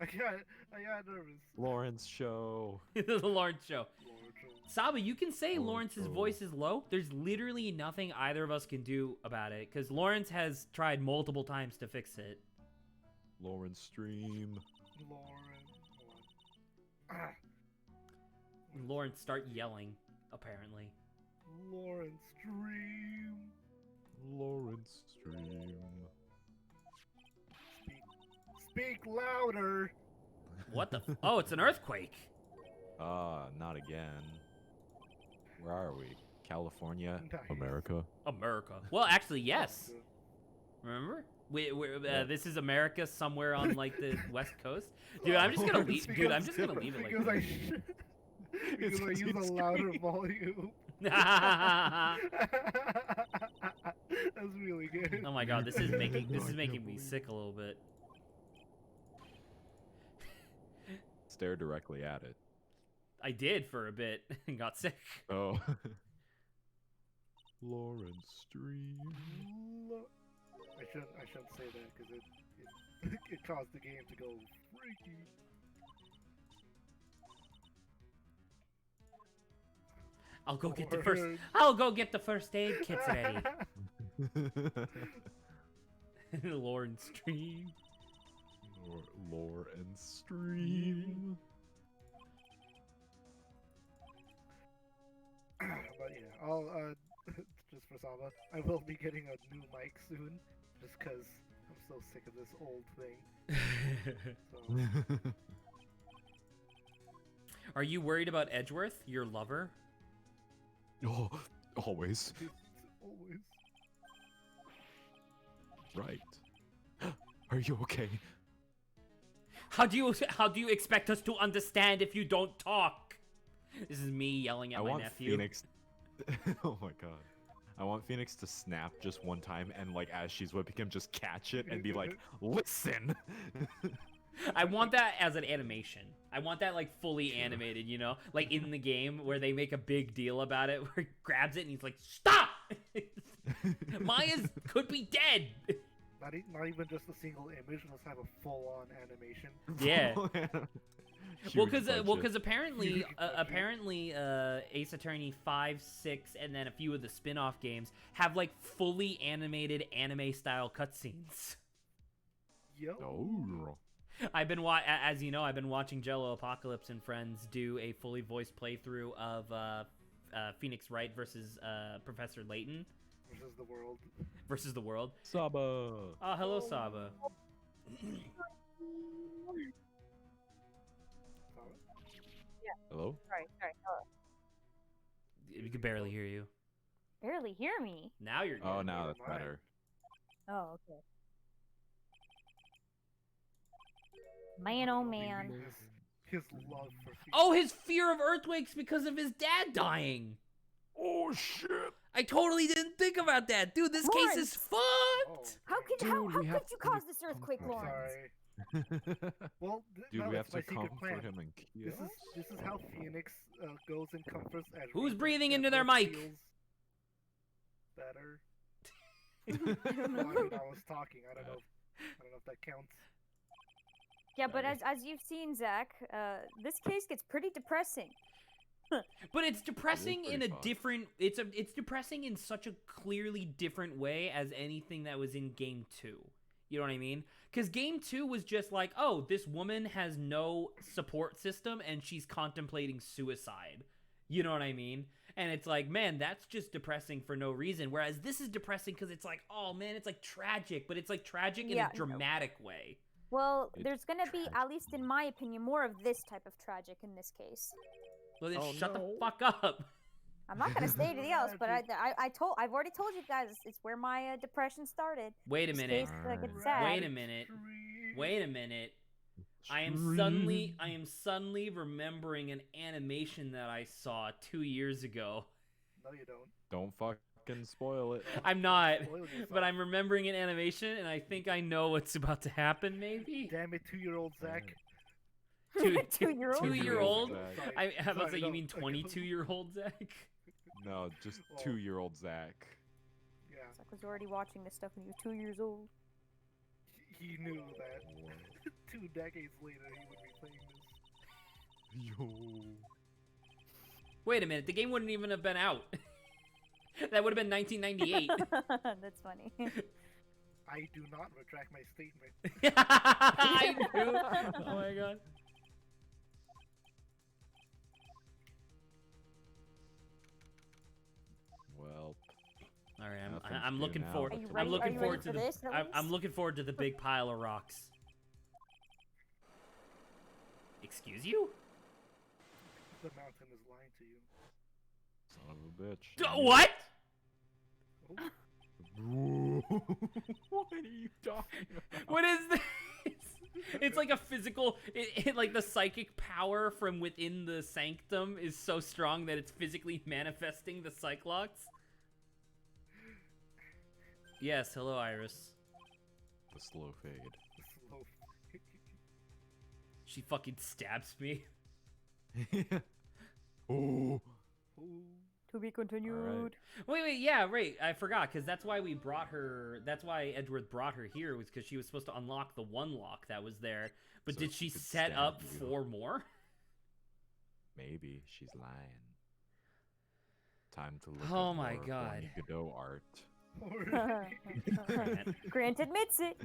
I got nervous. Lawrence show. The Lawrence show. Lord, Saba, you can say Lawrence Lawrence's show. voice is low. There's literally nothing either of us can do about it, because Lawrence has tried multiple times to fix it. Lawrence stream. Lauren. Ah, Lawrence start yelling, apparently. Lauren stream. Lawrence stream. Speak louder. What the Oh, it's an earthquake. Not again. Where are we? California? Nice. America? America. Well, actually, yes. Remember? This is America, somewhere on like the West Coast. Dude, I'm just gonna leave. Dude, I'm just gonna leave it like because this. because I use a louder volume. That's really good. Oh my god, this is making me sick a little bit. Stare directly at it. I did for a bit and got sick. Oh. Lawrence Stream. I shouldn't say that because it caused the game to go freaky. I'll go get the first aid kits ready. Lawrence Stream. Lore and Stream. But yeah, I'll just for Saba, I will be getting a new mic soon, just because I'm so sick of this old thing. So, Are you worried about Edgeworth, your lover? Oh, always. it's always. Right. Are you okay? How do you expect us to understand if you don't talk? This is me yelling at my nephew. Phoenix. Oh my god. I want Phoenix to snap just one time and like as she's whipping him, just catch it and be like, "Listen." I want that as an animation. I want that like fully animated, you know, like in the game where they make a big deal about it, where he grabs it and he's like, "Stop!" Maya's could be dead. Not even just a single image. Let's have a full-on animation. Yeah. Well, because Huge apparently, Ace Attorney 5, 6, and then a few of the spin-off games have like fully animated anime-style cutscenes. Yo. Oh. As you know, I've been watching Jello Apocalypse and Friends do a fully voiced playthrough of Phoenix Wright versus Professor Layton Versus the world. Saba. Oh, hello, Saba. Hello? Sorry. Hello. We could barely hear you. Barely hear me. Now you're good. Oh, now that's better. Oh, okay. Man, oh man. His love for Oh, his fear of earthquakes because of his dad dying. Oh shit! I totally didn't think about that, dude. This case is fucked. How could Dude, how we could have you to cause this earthquake, I'm Lawrence? sorry. Well, Dude, no, we have that's to my secret plan. comfort him and kill. This is how Phoenix goes and comforts Edward. Who's breathing and into their Edward mic? feels better. I don't Well, know. I mean, I was talking. I don't know if that counts. Yeah, but Sorry. as you've seen, Zach, this case gets pretty depressing. But it's depressing in a pretty fun. different. It's depressing in such a clearly different way as anything that was in Game 2. You know what I mean? Because Game 2 was just like, oh, this woman has no support system and she's contemplating suicide. You know what I mean? And it's like, man, that's just depressing for no reason. Whereas this is depressing because it's like, oh man, it's like tragic, but it's like tragic in Yeah, a dramatic way. Well, It's there's gonna be, at least in my opinion, more of this type of tragic in this case. Well, then Oh, shut the no. fuck up. I'm not gonna say anything else, but I've already told you guys it's where my depression started. Wait a This minute. case, it's sad. Wait a minute. Wait a minute. I am suddenly remembering an animation that I saw 2 years ago. No, you don't. Don't fucking spoil it. I'm not, Spoil yourself. but I'm remembering an animation, and I think I know what's about to happen. Maybe Damn it, 2-year-old Zach. Two-year-old? 2-year-old. Zach. I was Sorry, like, no, you mean 22-year-old Zach? No, just Well- 2-year-old Zach. Yeah, Zach was already watching this stuff when he was 2 years old. he knew that 2 decades later he would be playing this. Yo. Wait a minute, the game wouldn't even have been out. That would have been 1998. That's funny. I do not retract my statement. I knew. Oh my god. Well, All right, Nothing to I'm do looking now. forward. Are you I'm ready- looking are you forward ready to for the. this, at I'm least? looking forward to the big pile of rocks. Excuse you? The mountain is lying to you. son of a bitch. What? Oh, What are you talking about? What is this? It's like a physical, like the psychic power from within the sanctum is so strong that it's physically manifesting the Cyclops. Yes, hello, Iris. The slow fade. Slow. She fucking stabs me. Oh. To be continued. Wait, yeah, right. I forgot, because that's why we brought her. That's why Edgeworth brought her here, was because she was supposed to unlock the one lock that was there. But So did she she could set stab up you. 4 more? Maybe she's lying. Time to look Oh at my more God. Horny Godot art. Grant. Grant admits it.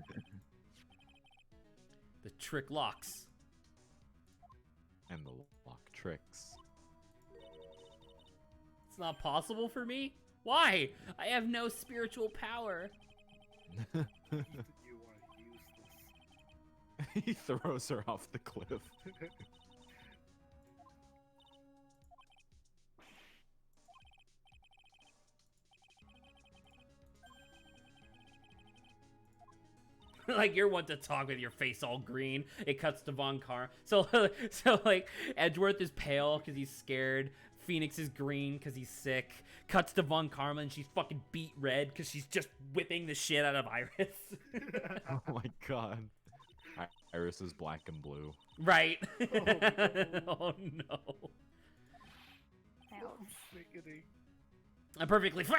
The trick locks. And the lock tricks. It's not possible for me? Why? I have no spiritual power. You are useless. He throws her off the cliff. Like, you're one to talk with your face all green. It cuts to Von Car. So like, Edgeworth is pale because he's scared. Phoenix is green because he's sick. Cuts to Von Karma and she's fucking beat red because she's just whipping the shit out of Iris. Oh my god. Iris is black and blue. Right. Oh, Oh no. Ouch. Sickening. I'm perfectly fine.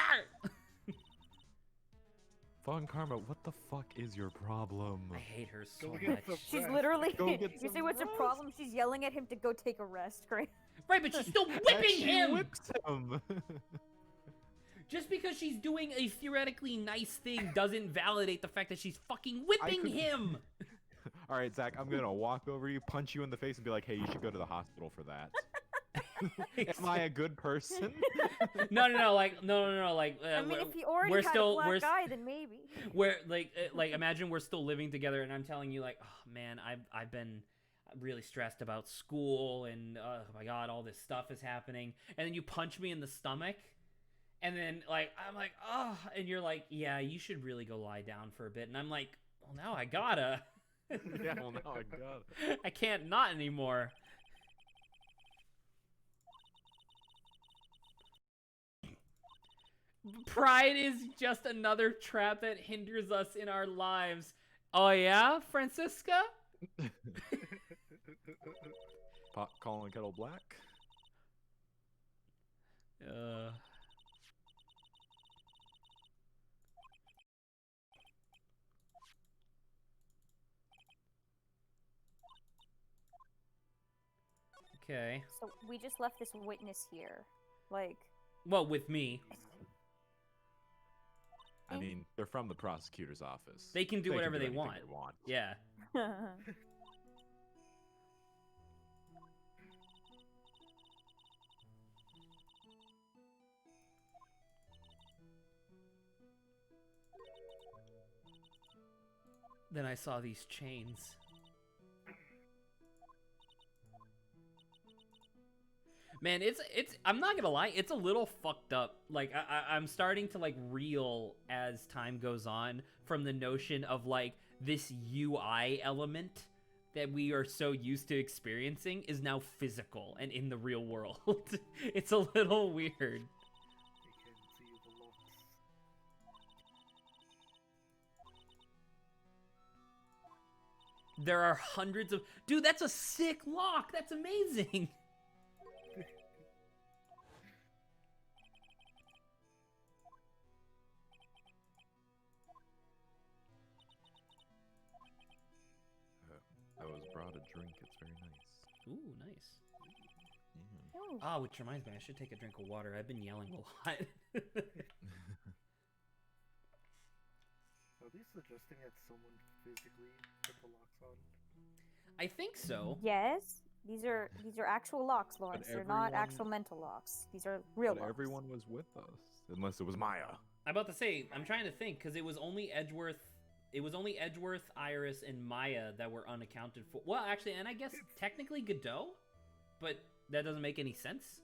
Von Karma, what the fuck is your problem? I hate her so Go much. get some She's rest. literally. Go get You some say what's a rest. problem? She's yelling at him to go take a rest. Great. Right, but she's still And whipping she him. whips him. Just because she's doing a theoretically nice thing doesn't validate the fact that she's fucking whipping could- him. All right, Zach, I'm gonna walk over you, punch you in the face, and be like, "Hey, you should go to the hospital for that." Am I a good person? No, like, no, like, I mean, if he already we're had still- a black we're s- eye, then maybe. where, like, imagine we're still living together, and I'm telling you, like, oh man, I've been really stressed about school, and oh my god, all this stuff is happening, and then you punch me in the stomach, and then like I'm like, oh, and you're like, yeah, you should really go lie down for a bit, and I'm like, well, now I gotta. Yeah, well, now I got it. I can't not anymore. Pride is just another trap that hinders us in our lives. Oh yeah, Francisca? Pot calling kettle black. Uh. Okay. So we just left this witness here. Like, Well, with me. I mean, they're from the prosecutor's office. They can do whatever they anything want. They want. Yeah. Then I saw these chains. Man, it's I'm not gonna lie, it's a little fucked up. Like I'm starting to like reel as time goes on from the notion of like this UI element that we are so used to experiencing is now physical and in the real world. It's a little weird. They can see the looks. There are hundreds of... Dude, that's a sick lock! That's amazing! I was brought a drink. It's very nice. Ooh, nice. Yeah. Ooh. Ah, which reminds me, I should take a drink of water. I've been yelling a lot. Are they suggesting that someone physically put the locks on? I think so. Yes, these are actual locks, Lawrence. They're not everyone- actual mental locks. These are real But locks. everyone was with us, unless it was Maya. I'm about to say, I'm trying to think, because it was only Edgeworth... It was only Edgeworth, Iris, and Maya that were unaccounted for. Well, actually, and I guess technically Godot, but that doesn't make any sense.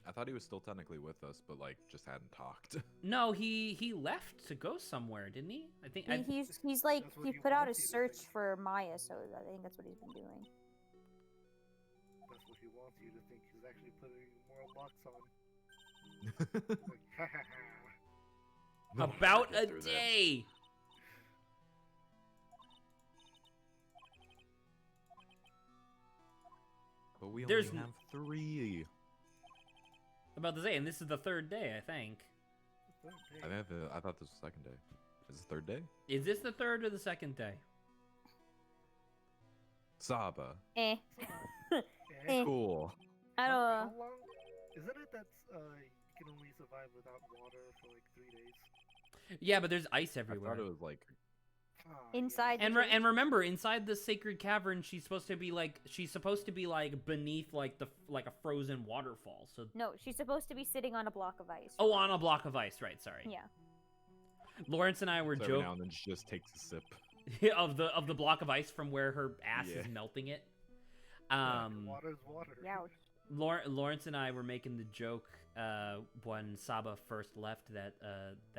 I thought he was still technically with us, but like just hadn't talked. No, he left to go somewhere, didn't he? I think. He's like That's what he he put out a wants you to search think. for Maya, so I think that's what he's been doing. That's what he wants you to think. He's actually putting more locks on. Like, ha ha ha. No, About get a through this. day. But we There's only have 3. About to say, and this is the third day, I think. I thought this was the second day. Is this the third day? Is this the third or the second day? Saba. Eh. Eh. Cool. I don't How know. long? Isn't it that you can only survive without water for like 3 days? Yeah, but there's ice I everywhere. thought it was like Ah, Inside And the cave? and remember, inside the sacred cavern, she's supposed to be like beneath like a frozen waterfall. So No, she's supposed to be sitting on a block of ice. oh, on a block of ice, right? Sorry. Yeah. Lawrence and I were so every now joking and then she just takes a sip. of the block of ice from where her ass is Yeah. melting it. Water's water. Youch. Lawrence and I were making the joke when Saba first left that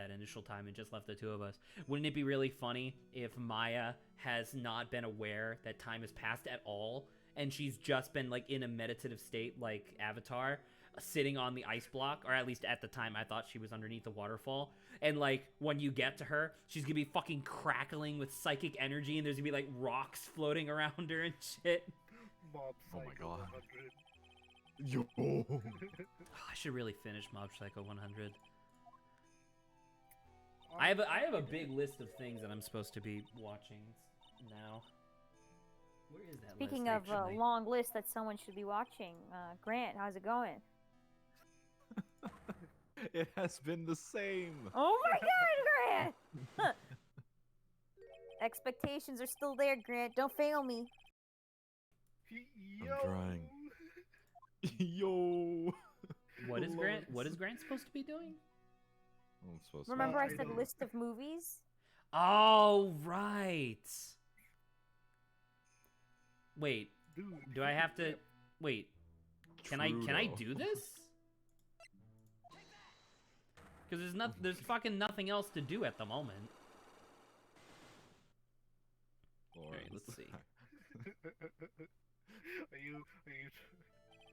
initial time and just left the two of us. Wouldn't it be really funny if Maya has not been aware that time has passed at all, and she's just been like in a meditative state like Avatar, sitting on the ice block, or at least at the time I thought she was underneath the waterfall, and like when you get to her, she's gonna be fucking crackling with psychic energy, and there's gonna be like rocks floating around her and shit. Mob Oh my Psycho God. 100. Yo. I should really finish Mob Psycho 100. I have a big list of things that I'm supposed to be watching now. Where is that Speaking list, of a actually? long list that someone should be watching, Grant, how's it going? It has been the same. Oh my god, Grant! Huh. Expectations are still there, Grant. Don't fail me. Yo. trying. Yo. What is Grant? What is Lawrence. Grant supposed to be doing? I'm supposed Remember I I said don't- list of movies? Oh right. Wait, Dude, do I have to? Wait, can I True, do though. this? Because there's fucking nothing else to do at the moment. Alright, let's see.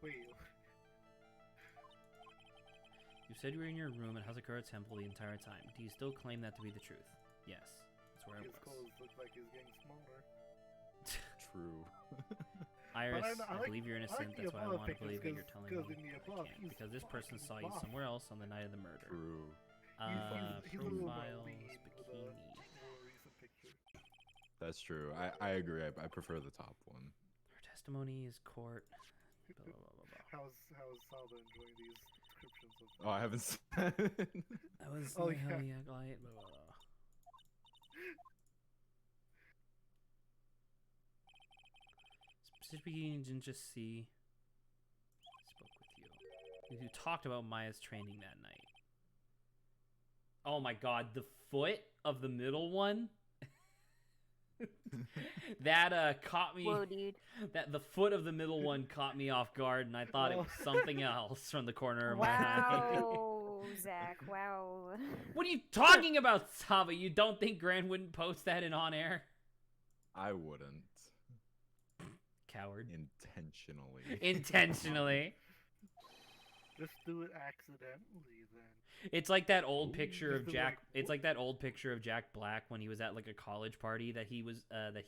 Wait. You said you were in your room at Hazakura Temple the entire time. Do you still claim that to be the truth? Yes, that's where I His was. clothes look like he's getting smaller. True. Iris, I I like- believe you're I like innocent. the That's why I above want to pictures believe that you're 'cause- telling 'cause me. in the I above, can't, he's because this person fucking saw you buff. somewhere else on the night of the murder. True. He's a little more Profiles, lean with a bikini. more recent picture. That's true. I agree. I prefer the top one. Her testimony is court. Blah, blah, blah, blah, blah. How's Saba enjoying these descriptions of? Oh, I haven't said it. That was Oh, the yeah. Heliac light. Blah, blah, blah. Specifically, you didn't just see. Spoke with you. You talked about Maya's training that night. Oh my god, the foot of the middle one. That caught me. Whoa, dude. That the foot of the middle one caught me off guard, and I thought it was Oh. something else from the corner of my eye. Wow, Zach. Wow. What are you talking about, Saba? You don't think Gran wouldn't post that in on air? I wouldn't. Coward. Intentionally. Intentionally. Just do it accidentally then. It's like that old Ooh. picture of Just Jack. like, It's like that old picture of Jack Black when he was at like a college party that he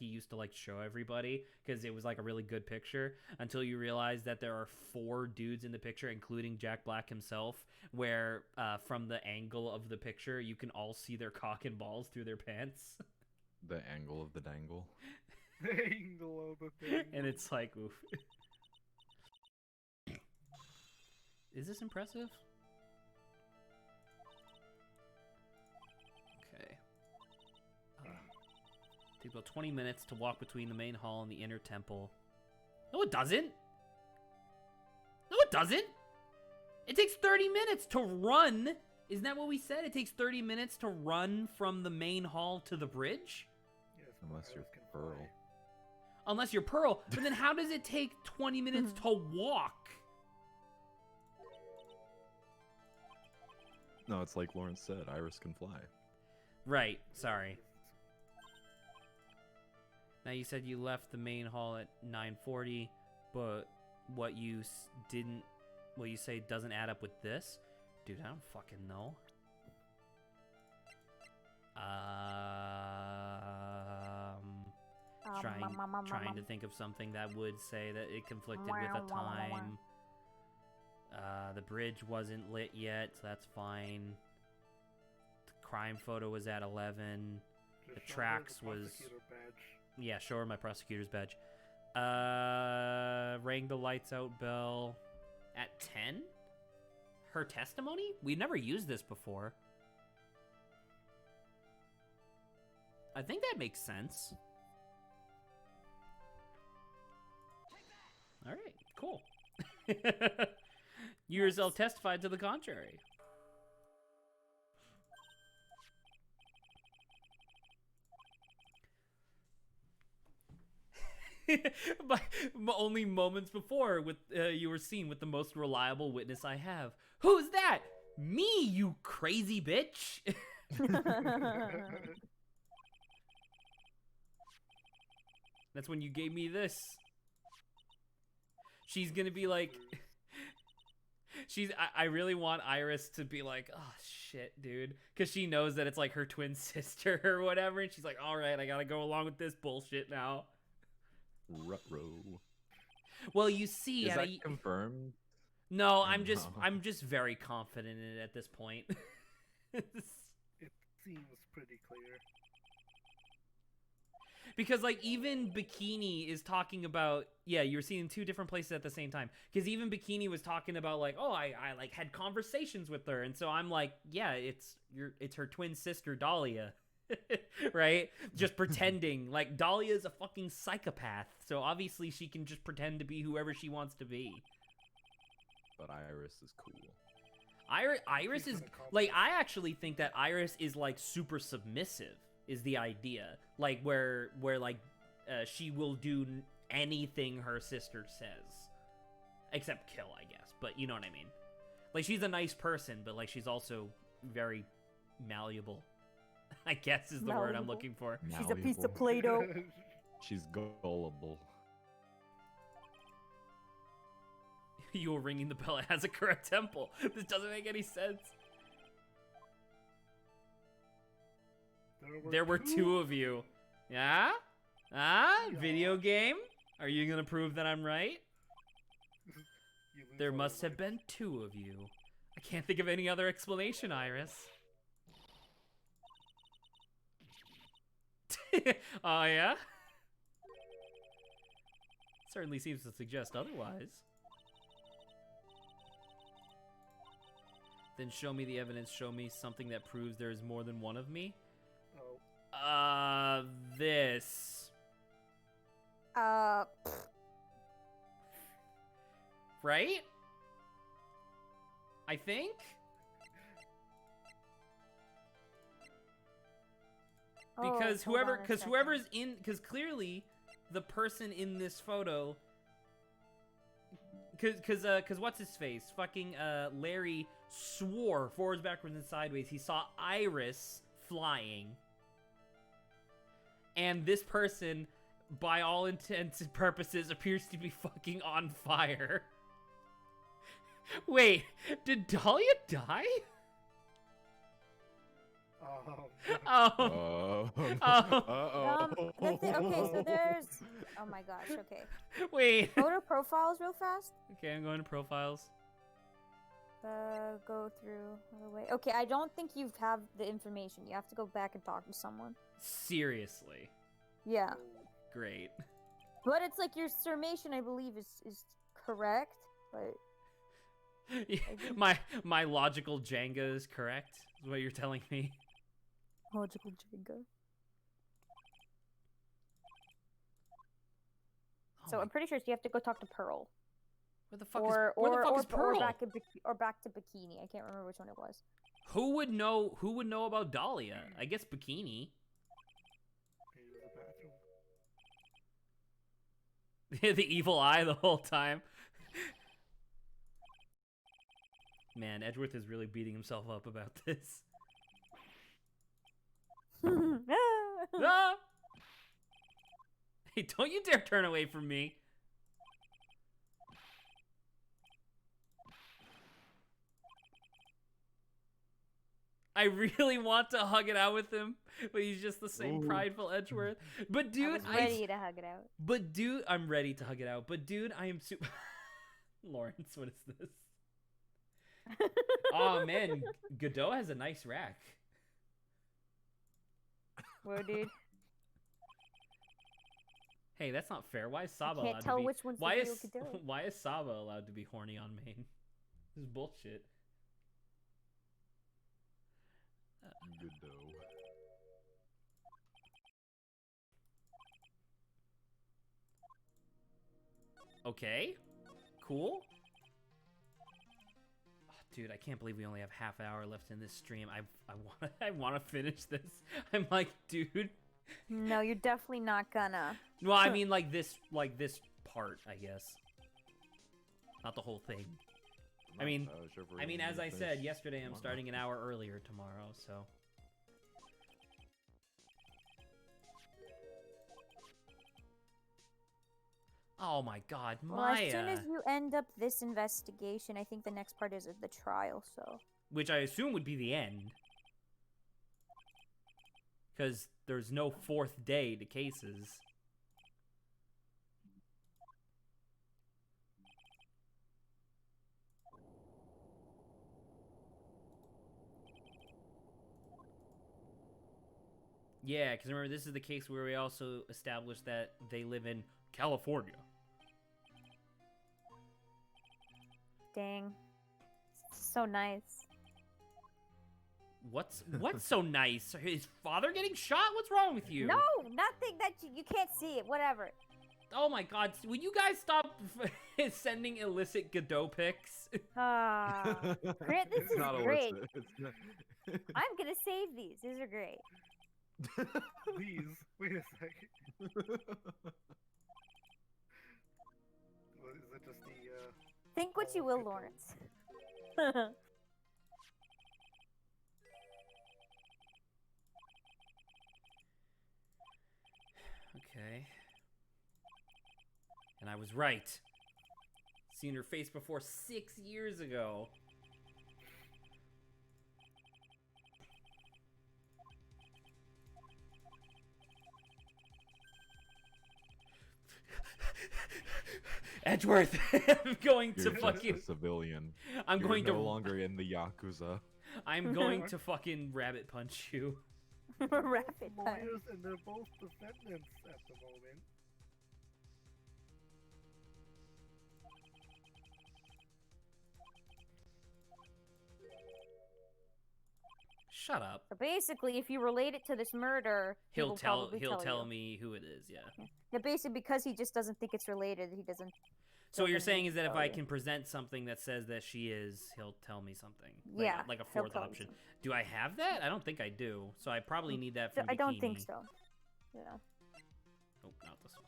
used to like show everybody because it was like a really good picture until you realize that there are 4 dudes in the picture, including Jack Black himself, where from the angle of the picture you can all see their cock and balls through their pants, The angle of the dangle. Angle of the thing. and it's like, oof. Is this impressive? Okay. Take about 20 minutes to walk between the main hall and the inner temple. No, it doesn't. No, it doesn't. It takes 30 minutes to run. Isn't that what we said? It takes 30 minutes to run from the main hall to the bridge? Yes, Unless you're Iris can Pearl. fly. Unless you're Pearl. But then how does it take 20 minutes to walk? No, it's like Lawrence said, Iris can fly. Right, sorry. Now you said you left the main hall at 9:40, but what you didn't, what you say doesn't add up with this? Dude, I don't fucking know. Trying to think of something that would say that it conflicted with a time. The bridge wasn't lit yet, so that's fine. The crime photo was at 11. The Just show her tracks the was... prosecutor badge. Yeah, show her my prosecutor's badge. Rang the lights out bell at 10? Her testimony? We've never used this before. I think that makes sense. All right, cool. You yourself testified to the contrary. But only moments before, with you were seen with the most reliable witness I have. Who's that? Me, you crazy bitch. That's when you gave me this. She's gonna be like, I really want Iris to be like, oh shit, dude, because she knows that it's like her twin sister or whatever, and she's like, all right, I gotta go along with this bullshit now. Ruh-roh. Well, you see, Is that confirmed? No, Or I'm just no? very confident in it at this point. It seems pretty clear. Because, like, even Bikini is talking about, yeah, you're seeing two different places at the same time. Because even Bikini was talking about, like, oh, I like had conversations with her, and so I'm like, yeah, it's her twin sister Dahlia, right? Just pretending. Like, Dahlia is a fucking psychopath, so obviously she can just pretend to be whoever she wants to be. But Iris is cool. Iris is like, I actually think that Iris is like super submissive. Is the idea, like where like she will do anything her sister says, except kill, I guess. But you know what I mean. Like, she's a nice person, but like she's also very malleable. I guess is the word I'm looking for. She's a piece of Play-Doh. She's gullible. You were ringing the bell at Hazakura Temple. This doesn't make any sense. There were two of you. Yeah? Ah? Yeah. Video game? Are you gonna prove that I'm right? There must have been two of you. I can't think of any other explanation, Iris. Oh, yeah? Certainly seems to suggest otherwise. Then show me the evidence. Show me something that proves there is more than one of me. This. Right? I think? Because whoever's in, because clearly the person in this photo, because what's his face? Fucking Larry swore forwards, backwards, and sideways he saw Iris flying. And this person, by all intents and purposes, appears to be fucking on fire. Wait, did Dahlia die? Uh-oh. Okay, so there's... Oh my gosh, okay. Wait. Go to profiles real fast. Okay, I'm going to profiles. Go through all the way. Okay, I don't think you have the information. You have to go back and talk to someone. Seriously? Yeah. Great. But it's like your summation, I believe, is correct, but... my logical Jenga is correct, is what you're telling me. Logical Jenga. So I'm pretty sure you have to go talk to Pearl. Where the fuck is Pearl? Or back to Bikini. I can't remember which one it was. Who would know about Dahlia? I guess Bikini. The evil eye the whole time. Man, Edgeworth is really beating himself up about this. Ah! Hey, don't you dare turn away from me. I really want to hug it out with him, but he's just the same Ooh. prideful Edgeworth. But dude, I was ready to hug it out. But dude, I'm ready to hug it out. But dude, I am super. Lawrence, what is this? Oh man, Godot has a nice rack. Whoa, dude. Hey, that's not fair. Why is Saba Can't allowed tell to be? which one's the Why real is Godot. why is Saba allowed to be horny on main? This is bullshit. Good though. Okay, cool. Oh, dude, I can't believe we only have half an hour left in this stream. I want to finish this. I'm like, dude. No, you're definitely not gonna. Well, I mean, like this part, I guess. Not the whole thing. I mean, as I said yesterday, I'm starting an hour earlier tomorrow, so. Oh my God, Well, Maya. as soon as you end up this investigation, I think the next part is the trial, so. Which I assume would be the end. Because there's no fourth day to cases. Yeah, because remember, this is the case where we also established that they live in California. Dang. So nice. What's so nice? His father getting shot? What's wrong with you? No, nothing that you can't see it. Whatever. Oh my God! Will you guys stop sending illicit Godot pics? Ah, Grant, this is Not great. illicit. It's not... I'm gonna save these. These are great. Please, wait a second. What, is it just the, Think what you will, Lawrence. Okay. And I was right. Seen her face before 6 years ago. Edgeworth, I'm going to You're just fucking. a civilian. I'm You're going no to. longer in the Yakuza. I'm going to fucking rabbit punch you. Rapid time. lawyers, and they're both defendants at the moment. Shut up. So basically, if you relate it to this murder, he will probably He'll tell you. me who it is. Yeah. Yeah, basically, because he just doesn't think it's related, he doesn't. So what you're doesn't saying is that if tell I you. can present something that says that she is, he'll tell me something. Yeah, Like a he'll fourth tell you option. something. Do I have that? I don't think I do. So I probably need that from I don't think Bikini. so. Yeah. Oh, not this one.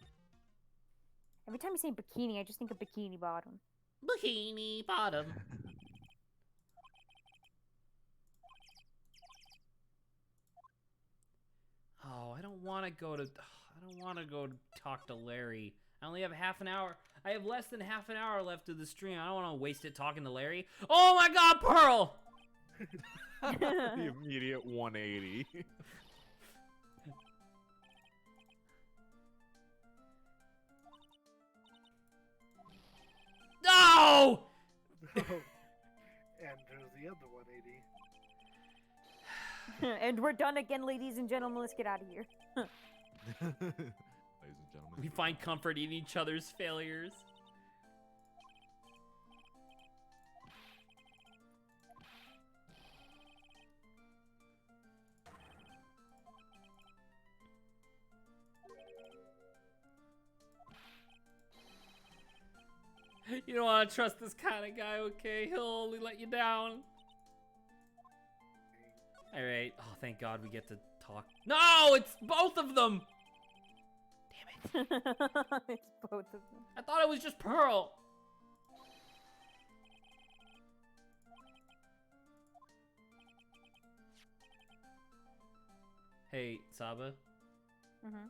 Every time you say bikini, I just think of Bikini Bottom. Bikini Bottom. Oh, I don't want to go to. I don't want to go talk to Larry. I only have half an hour. I have less than half an hour left of the stream. I don't want to waste it talking to Larry. Oh my God, Pearl! The immediate 180. No! Oh, and there's the other 180. And we're done again, ladies and gentlemen. Let's get out of here. Ladies and gentlemen. We find comfort in each other's failures. You don't want to trust this kind of guy, okay? He'll only let you down. Alright. Oh, thank God we get to talk. No! It's both of them! Damn it. It's both of them. I thought it was just Pearl. Hey, Saba, Mm-hmm.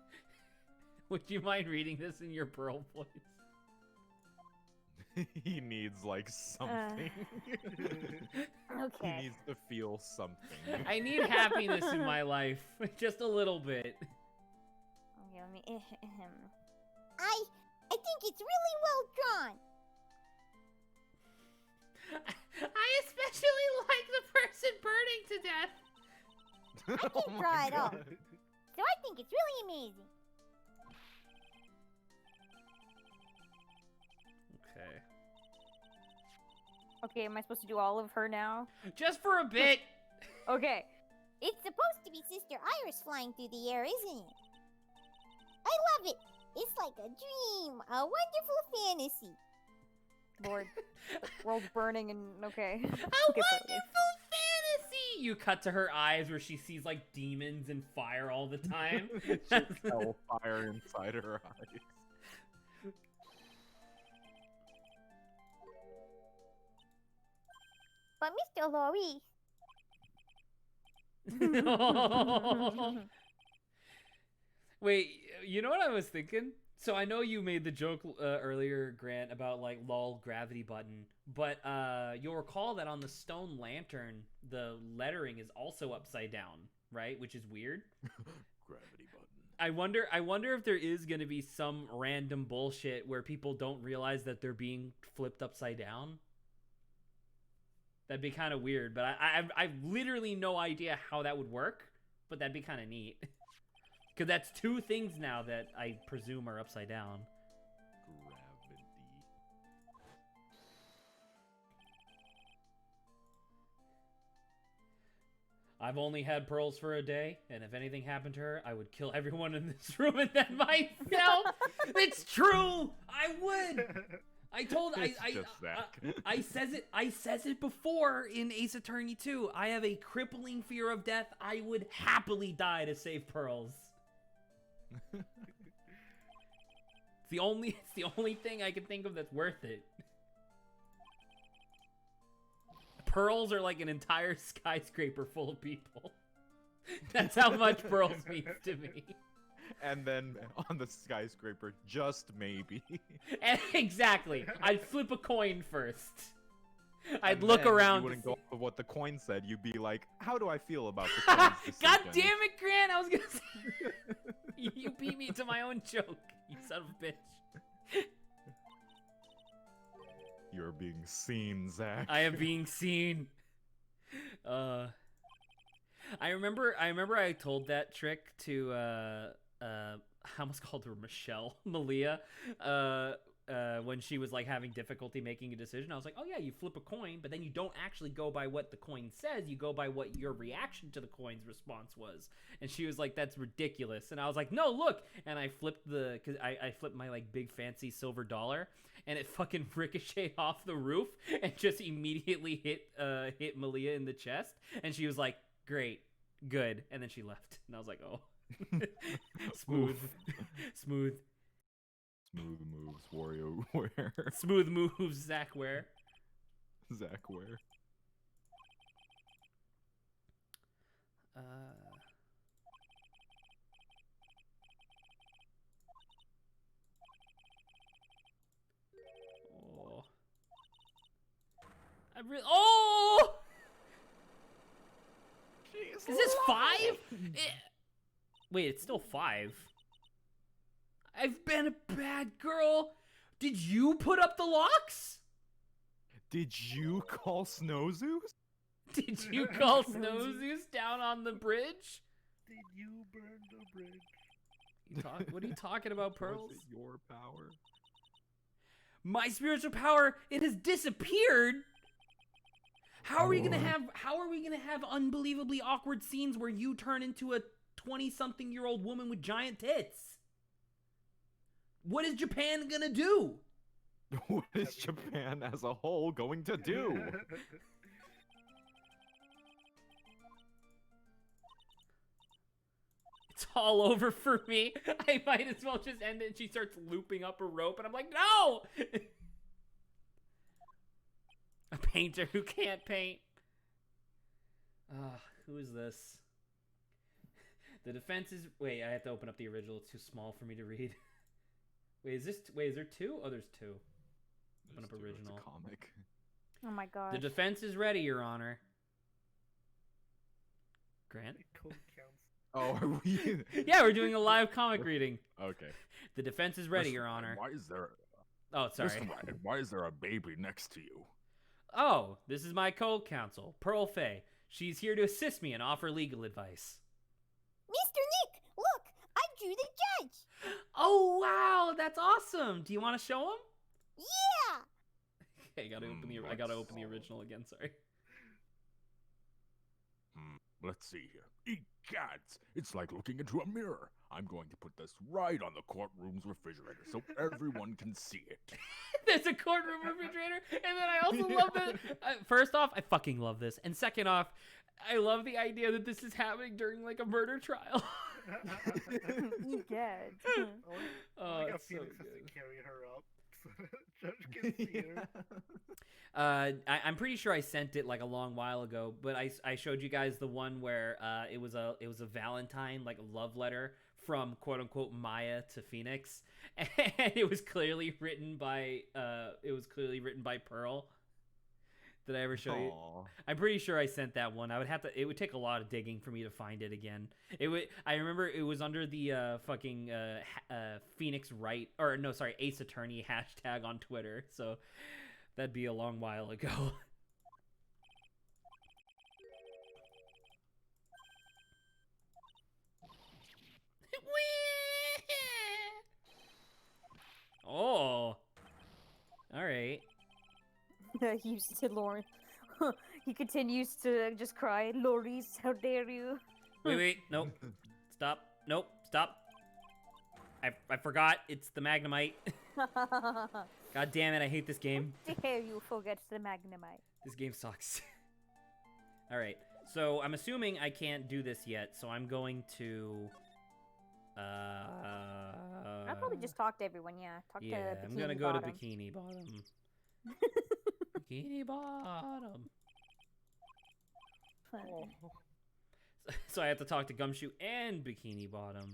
would you mind reading this in your Pearl voice? He needs like something. He Okay. needs to feel something. I need happiness in my life, just a little bit. Okay, let me. I think it's really well drawn. I especially like the person burning to death. I Oh can my draw it all. God. So I think it's really amazing. Okay. Okay, am I supposed to do all of her now? Just for a bit. Okay. It's supposed to be Sister Iris flying through the air, isn't it? I love it. It's like a dream, a wonderful fantasy. Lord, the world's burning and okay. A Okay, wonderful fantasy! You cut to her eyes where she sees like demons and fire all the time. Just hellfire inside her eyes. But Mr. Lori. Wait, you know what I was thinking? So I know you made the joke earlier, Grant, about like lol gravity button, but you'll recall that on the stone lantern, the lettering is also upside down, right? Which is weird. Gravity button. I wonder if there is gonna be some random bullshit where people don't realize that they're being flipped upside down. That'd be kind of weird, but I've literally no idea how that would work, but that'd be kind of neat. Because that's two things now that I presume are upside down. Gravity. I've only had pearls for a day, and if anything happened to her, I would kill everyone in this room and then myself. It's true. I would. I told It's just Zach. I says it before in Ace Attorney 2. I have a crippling fear of death. I would happily die to save pearls. It's the only thing I can think of that's worth it. Pearls are like an entire skyscraper full of people. That's how much pearls means to me. And then on the skyscraper, just maybe. And exactly. I'd flip a coin first. I'd And look then around. You wouldn't to go off of what the coin said. You'd be like, "How do I feel about the see- coin's God decision?" damn it, Grant! I was gonna say you beat me to my own joke, you son of a bitch. You're being seen, Zach. I am being seen. I remember I told that trick to I almost called her Malia, when she was like having difficulty making a decision. I was like, oh yeah, you flip a coin, but then you don't actually go by what the coin says, you go by what your reaction to the coin's response was. And she was like, that's ridiculous. And I was like, no, look. And I flipped cause I flipped my like big fancy silver dollar, and it fucking ricocheted off the roof and just immediately hit Malia in the chest. And she was like, great, good. And then she left. And I was like, oh. Smooth. Smooth. Smooth moves, WarioWare. Smooth moves, Zach Ware. Zach Ware. Oh. Oh! Is this 5? Wait, it's still 5. I've been a bad girl. Did you put up the locks? Did you call Snow Zeus? Did you call Snow Zeus down on the bridge? Did you burn the bridge? What are you talking about, Was Pearls? it your power? My spiritual power, it has disappeared. How are we gonna have unbelievably awkward scenes where you turn into a 20-something-year-old woman with giant tits? What is Japan gonna do? What is Japan as a whole going to do? It's all over for me. I might as well just end it. And she starts looping up a rope, and I'm like, no! A painter who can't paint. Who is this? The defense is... Wait, I have to open up the original. It's too small for me to read. Wait, is there two? Oh, there's two. Open up There's two, it's original. a comic. Oh my gosh. The defense is ready, Your Honor. Grant? Code counts. Oh, are we? Yeah, we're doing a live comic reading. Okay. The defense is ready, Mr. Your Ryan, Honor. Why is there? Oh, sorry. Mr. Ryan, why is there a baby next to you? Oh, this is my co-counsel, Pearl Fay. She's here to assist me and offer legal advice. Mr. Nick, look, I drew the judge. Oh, wow, that's awesome. Do you want to show him? Yeah. Okay, I gotta open the original again, sorry. Let's see here. Egads! It's like looking into a mirror. I'm going to put this right on the courtroom's refrigerator so everyone can see it. There's a courtroom refrigerator, and then I also love that. First off, I fucking love this, and second off, I love the idea that this is happening during like a murder trial. Egad. Oh, Like a it's so Phoenix has good. to carry her up so the judge can see her. I'm pretty sure I sent it like a long while ago, but I showed you guys the one where it was a Valentine, like a love letter from quote unquote Maya to Phoenix, and it was clearly written by Pearl. Did I ever show you? Aw. I'm pretty sure I sent that one. It would take a lot of digging for me to find it again. I remember it was under the fucking Phoenix Wright, or no, sorry, Ace Attorney hashtag on Twitter. So that'd be a long while ago. Oh. All right. He used to Lauren. He continues to just cry. Loris, how dare you? Wait, nope. Stop. Nope, stop. I forgot. It's the Magnemite. God damn it, I hate this game. Dare you forget the Magnemite? This game sucks. Alright, so I'm assuming I can't do this yet, so I'm going to... I'll probably just talk to everyone, yeah. Talk to Yeah, Bikini I'm gonna go Bottom. to Bikini Bottom. Bikini Bottom. Oh, So I have to talk to Gumshoe and Bikini Bottom.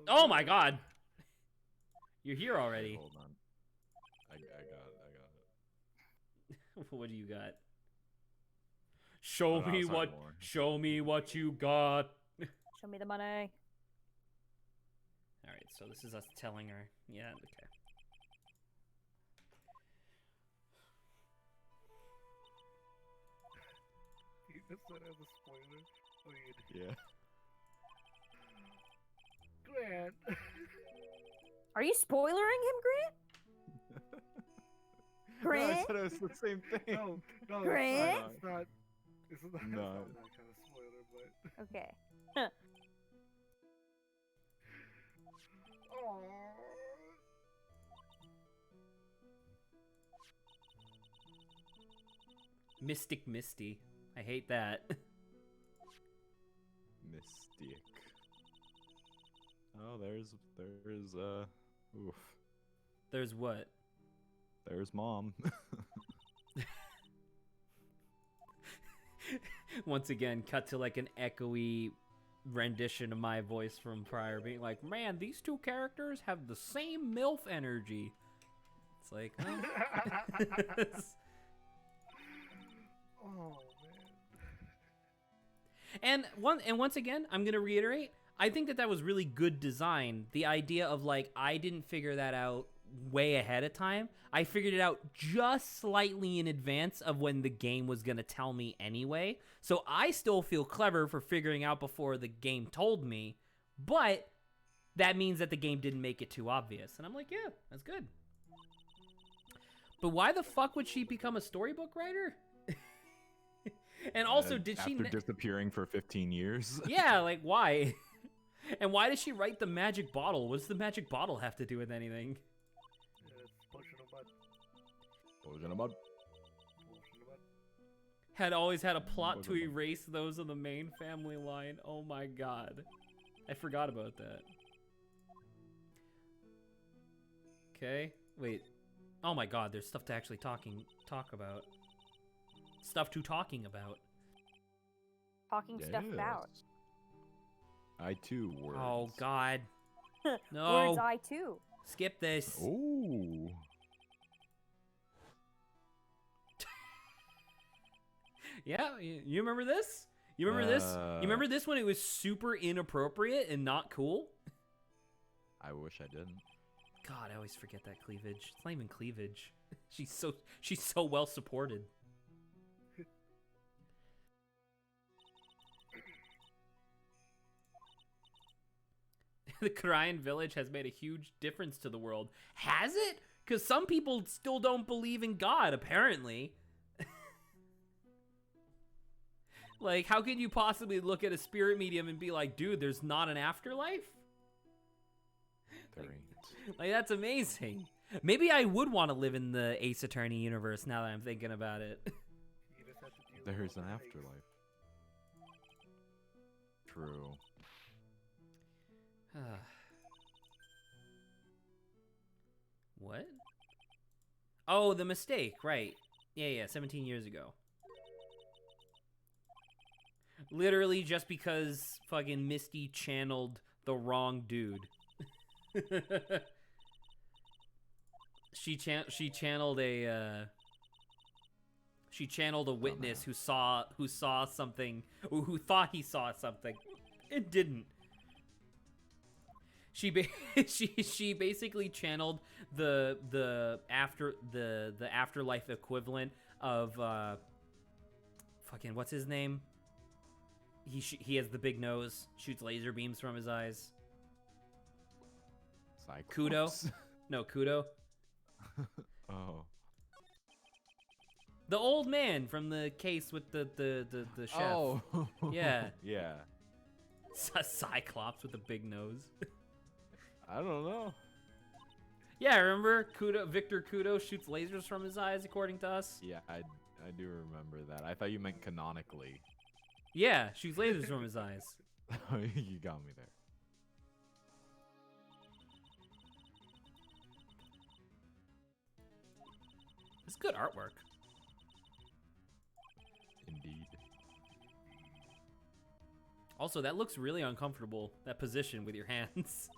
oh, Oh my god! You're here already. Hold on. I got it. What do you got? Show Oh, no, me sorry, what. Lauren. Show me what you got. Show me the money. All right, so this is us telling her. Yeah, okay. you just said as a spoiler. Wait, Yeah. Grant. Are you spoilering him, Grant? No, I Grant? said it was the same thing. No, Grant? it's not. It's not, No. it's not that kind of spoiler, but. Okay. Oh. Mystic Misty. I hate that. Mystic. Oh, there's oof. There's what? There's mom. Once again, cut to like an echoey rendition of my voice from prior, being like, man, these two characters have the same MILF energy. It's like, huh? Oh man. And once again, I'm gonna reiterate, I think that was really good design. The idea of like, I didn't figure that out way ahead of time. I figured it out just slightly in advance of when the game was gonna tell me anyway. So I still feel clever for figuring out before the game told me, but that means that the game didn't make it too obvious. And I'm like, yeah, that's good. But why the fuck would she become a storybook writer? And also, did she... after disappearing for 15 years? Yeah, like, why? And why does she write the magic bottle? What does the magic bottle have to do with anything? Yeah, it's potion of mud. Potion of mud. Potion of mud. Had always had a plot Was to it- erase those of the main family line. Oh my god. I forgot about that. Okay. Wait. Oh my god, there's stuff to actually talk about. Stuff to talking about. Talking stuff about. Yes. I too words. Oh God. Words No. I too. Skip this. Oh. Yeah, you remember this? You remember this? You remember this when it was super inappropriate and not cool? I wish I didn't. God, I always forget that cleavage. It's not even cleavage. She's so well supported. The Korean village has made a huge difference to the world. Has it? Because some people still don't believe in God, apparently. Like, how can you possibly look at a spirit medium and be like, dude, there's not an afterlife? There ain't. Like, that's amazing. Maybe I would want to live in the Ace Attorney universe now that I'm thinking about it. You just have to deal with There's all an the afterlife. True. What? Oh, the mistake, right. Yeah, 17 years ago. Literally just because fucking Misty channeled the wrong dude. She channeled a witness who saw something, who thought he saw something. It didn't. She basically channeled the afterlife equivalent of fucking what's his name? He has the big nose, shoots laser beams from his eyes. Cyclops. Kudo? No, Kudo. Oh. The old man from the case with the chef. Oh. Yeah. Yeah. Cyclops with a big nose. I don't know. Yeah, remember Victor Kudo shoots lasers from his eyes, according to us. Yeah, I do remember that. I thought you meant canonically. Yeah, shoots lasers from his eyes. You got me there. It's good artwork. Indeed. Also, that looks really uncomfortable, that position with your hands.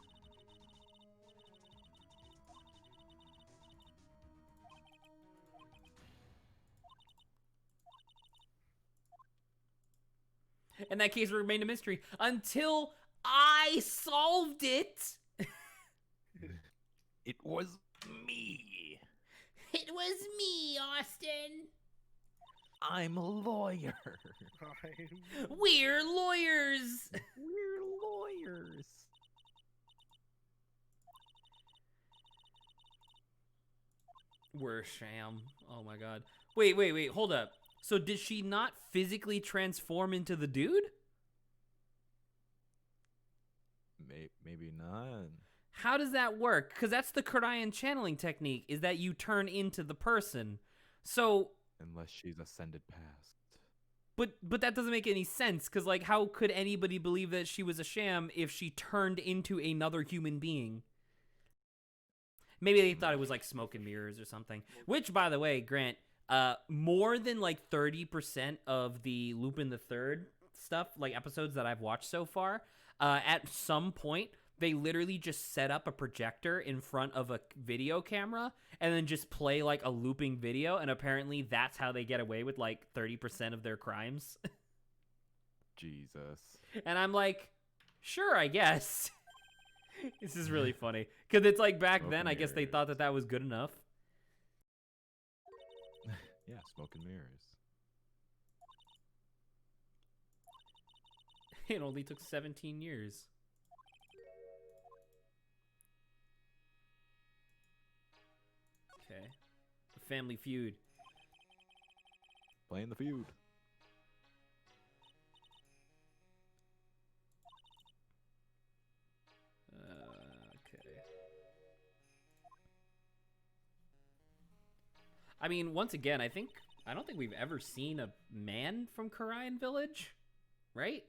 And that case remained a mystery until I solved it. It was me. It was me, Austin. I'm a lawyer. We're lawyers. We're lawyers. We're a sham. Oh my god. Wait, hold up. So did she not physically transform into the dude? Maybe not. How does that work? Because that's the Korean channeling technique, is that you turn into the person. So... Unless she's ascended past. But that doesn't make any sense, because, like, how could anybody believe that she was a sham if she turned into another human being? Maybe they thought it was, like, smoke and mirrors or something. Which, by the way, Grant, more than, like, 30% of the Lupin the Third stuff, like, episodes that I've watched so far, at some point, they literally just set up a projector in front of a video camera and then just play, like, a looping video, and apparently that's how they get away with, like, 30% of their crimes. Jesus. And I'm like, sure, I guess. This is really funny. Because it's like back then, I guess they thought that that was good enough. Yeah, smoke and mirrors. It only took 17 years. Okay. Family Feud. Playing the feud. Okay. I mean, once again, I don't think we've ever seen a man from Korean Village, right?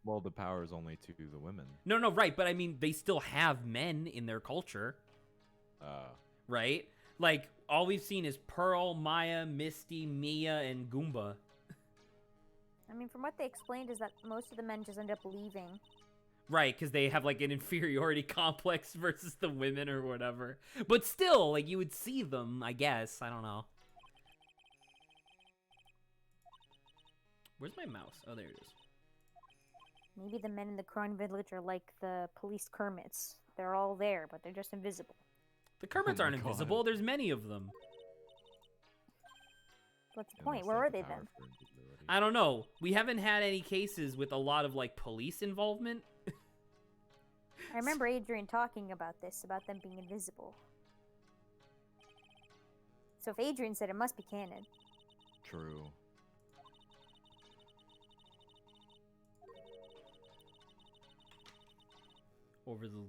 Well, the power is only to the women. No, right, but I mean, they still have men in their culture, right? Like, all we've seen is Pearl, Maya, Misty, Mia, and Goomba. I mean, from what they explained is that most of the men just end up leaving. Right, because they have like an inferiority complex versus the women or whatever. But still, like you would see them, I guess. I don't know. Where's my mouse? Oh, there it is. Maybe the men in the Crown Village are like the police Kermits. They're all there, but they're just invisible. The Kermits my aren't God. invisible. There's many of them. What's the Unless point? they Where have are the they power then? for invisibility. I don't know. We haven't had any cases with a lot of like police involvement. I remember Adrian talking about this, about them being invisible. So if Adrian said it must be canon. True. Over the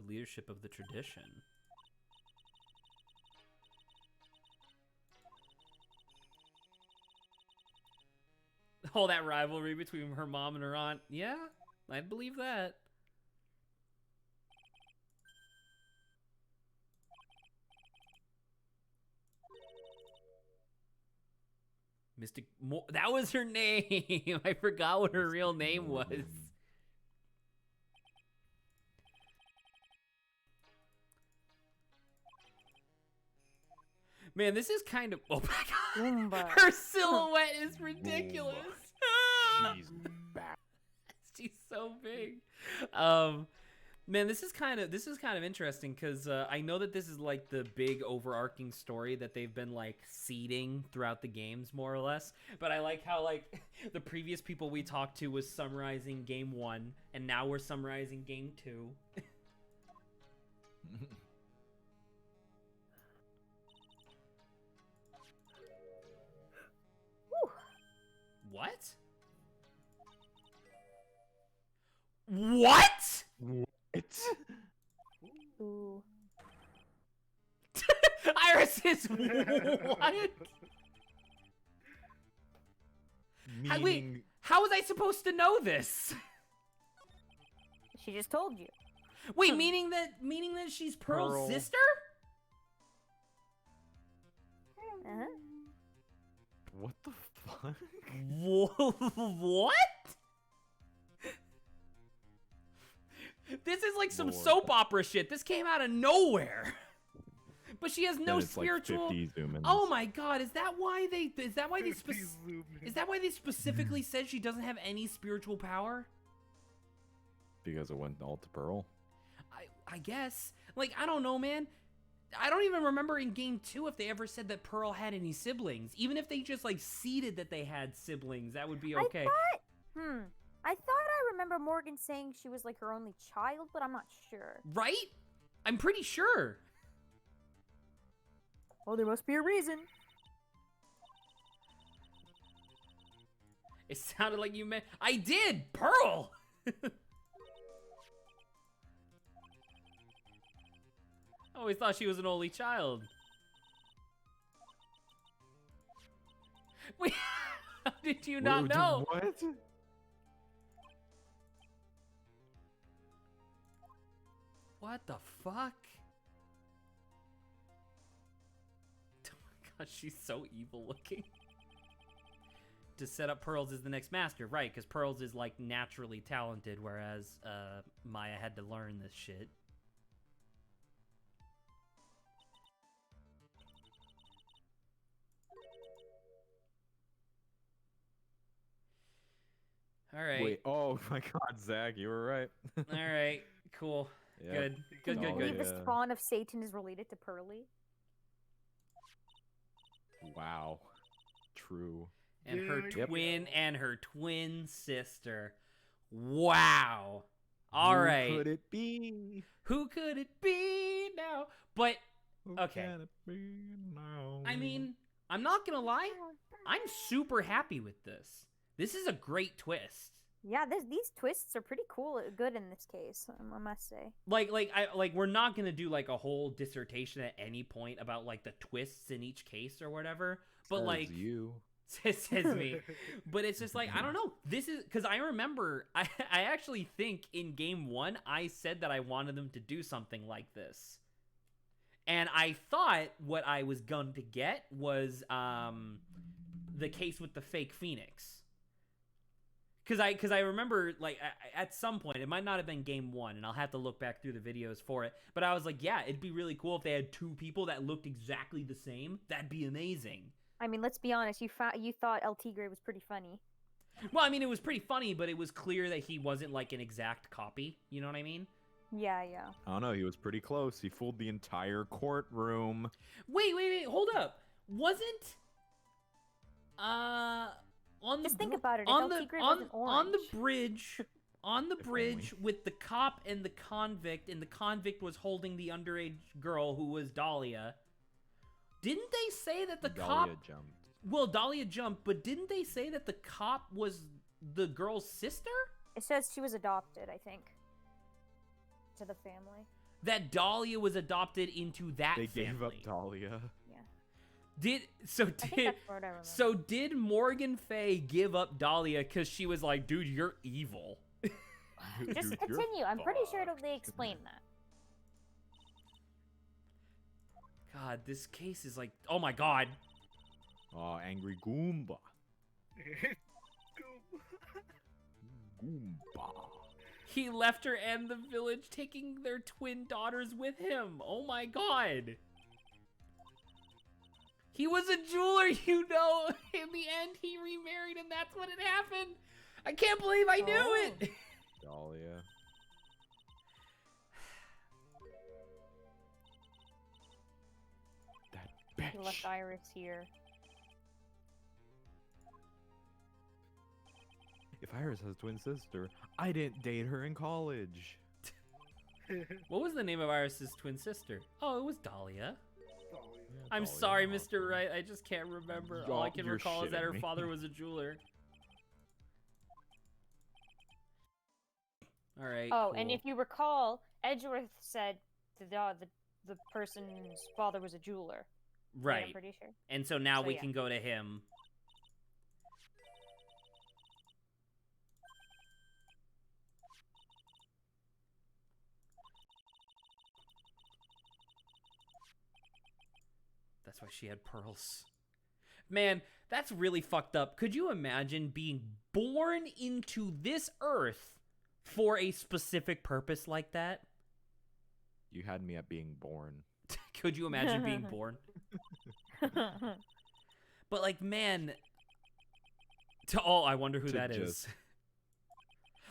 leadership of the tradition. All that rivalry between her mom and her aunt. Yeah, I'd believe that. Mystic that was her name. I forgot what her real name was. Morgan. Man, this is kind of oh my god. Goomba. Her silhouette is ridiculous. She's back. She's so big. Man, this is kind of interesting because I know that this is like the big overarching story that they've been like seeding throughout the games more or less. But I like how like the previous people we talked to was summarizing game 1, and now we're summarizing game 2. What? What? What? Ooh. Iris is what? Wait, Meaning, how was I supposed to know this? She just told you. Wait, meaning that she's Pearl's Pearl. sister? Uh-huh. what the fuck? What? This is like some Lord. soap opera shit. This came out of nowhere. But she has Then no it's spiritual. Like 50 zoom-ins. Oh my god, is that why they Please zoom in. is that why they specifically said she doesn't have any spiritual power? Because it went all to Pearl. I guess. Like, I don't know, man. I don't even remember in game 2 if they ever said that Pearl had any siblings. Even if they just like seeded that they had siblings, that would be okay. I thought I remember Morgan saying she was like her only child, but I'm not sure. Right? I'm pretty sure. Well, there must be a reason. It sounded like you meant I did, Pearl. I always thought she was an only child. Wait, how did you not Wait, know? What? What the fuck? Oh my god, she's so evil looking. To set up Pearls as the next master, right? Because Pearls is like naturally talented, whereas Maya had to learn this shit. All right. Wait, oh my god, Zach, you were right. All right. Cool. Yep. Good. Good. Can you Oh, believe Good. the yeah. spawn of Satan is related to Pearly? Wow. True. And her Yeah, yep. twin and her twin sister. Wow. All Who right. could it be? Who could it be now? But Who Okay. can it be now? I mean, I'm not gonna lie. I'm super happy with this. This is a great twist. Yeah, these twists are pretty cool, good in this case, I must say. Like we're not gonna do like a whole dissertation at any point about like the twists in each case or whatever. But Says like you. says me. But it's just like I don't know. This is because I remember I actually think in game 1 I said that I wanted them to do something like this. And I thought what I was going to get was the case with the fake Phoenix. Because I remember, like, at some point, it might not have been game 1, and I'll have to look back through the videos for it, but I was like, yeah, it'd be really cool if they had 2 people that looked exactly the same. That'd be amazing. I mean, let's be honest. You thought El Tigre was pretty funny. Well, I mean, it was pretty funny, but it was clear that he wasn't, like, an exact copy. You know what I mean? Yeah. I don't know. He was pretty close. He fooled the entire courtroom. Wait, hold up. Wasn't... On Just the think about it. If on El the Tigre on, wasn't on the orange. bridge on the If bridge with the cop and the convict was holding the underage girl who was Dahlia. Didn't they say that the Dahlia cop jumped. Well, Dahlia jumped, but didn't they say that the cop was the girl's sister? It says she was adopted, I think, to the family. That Dahlia was adopted into that They family. gave up Dahlia. I think that's what I remember. Did Morgan Fay give up Dahlia because she was like, dude, you're evil? Just Dude, you're continue. I'm pretty sure fucked. they explain that. God, this case is like, oh my god. Oh, angry Goomba. Goomba. He left her and the village, taking their twin daughters with him. Oh my god. He was a jeweler, you know. In the end, he remarried and that's when it happened. I can't believe I knew it. Dahlia. That bitch. He left Iris here. If Iris has a twin sister, I didn't date her in college. What was the name of Iris's twin sister? Oh, it was Dahlia. Oh, I'm Dahlia sorry, Hoffman. Mr. Wright. I just can't remember. All I can You're recall is that her shitting me. father was a jeweler. All right. Oh, and cool. if you recall, Edgeworth said the person's father was a jeweler. Right. I'm pretty sure. And so now So, we yeah. can go to him. That's why she had pearls. Man, that's really fucked up. Could you imagine being born into this earth for a specific purpose like that? You had me at being born. Could you imagine being born? But like, man, I wonder who To that is. just-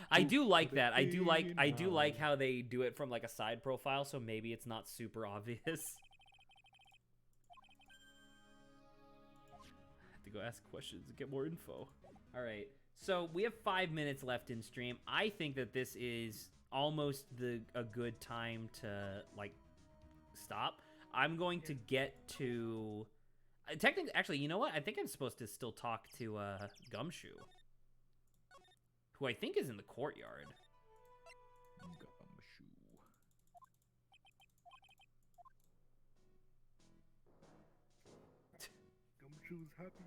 I do like could that. it I do be like now? how they do it from like a side profile, so maybe it's not super obvious. I have to go ask questions and get more info. All right. So we have 5 minutes left in stream. I think that this is almost a good time to like stop. I'm going to get to technically, actually, you know what? I think I'm supposed to still talk to Gumshoe, who I think is in the courtyard. Gumshoe. Gumshoe's happy.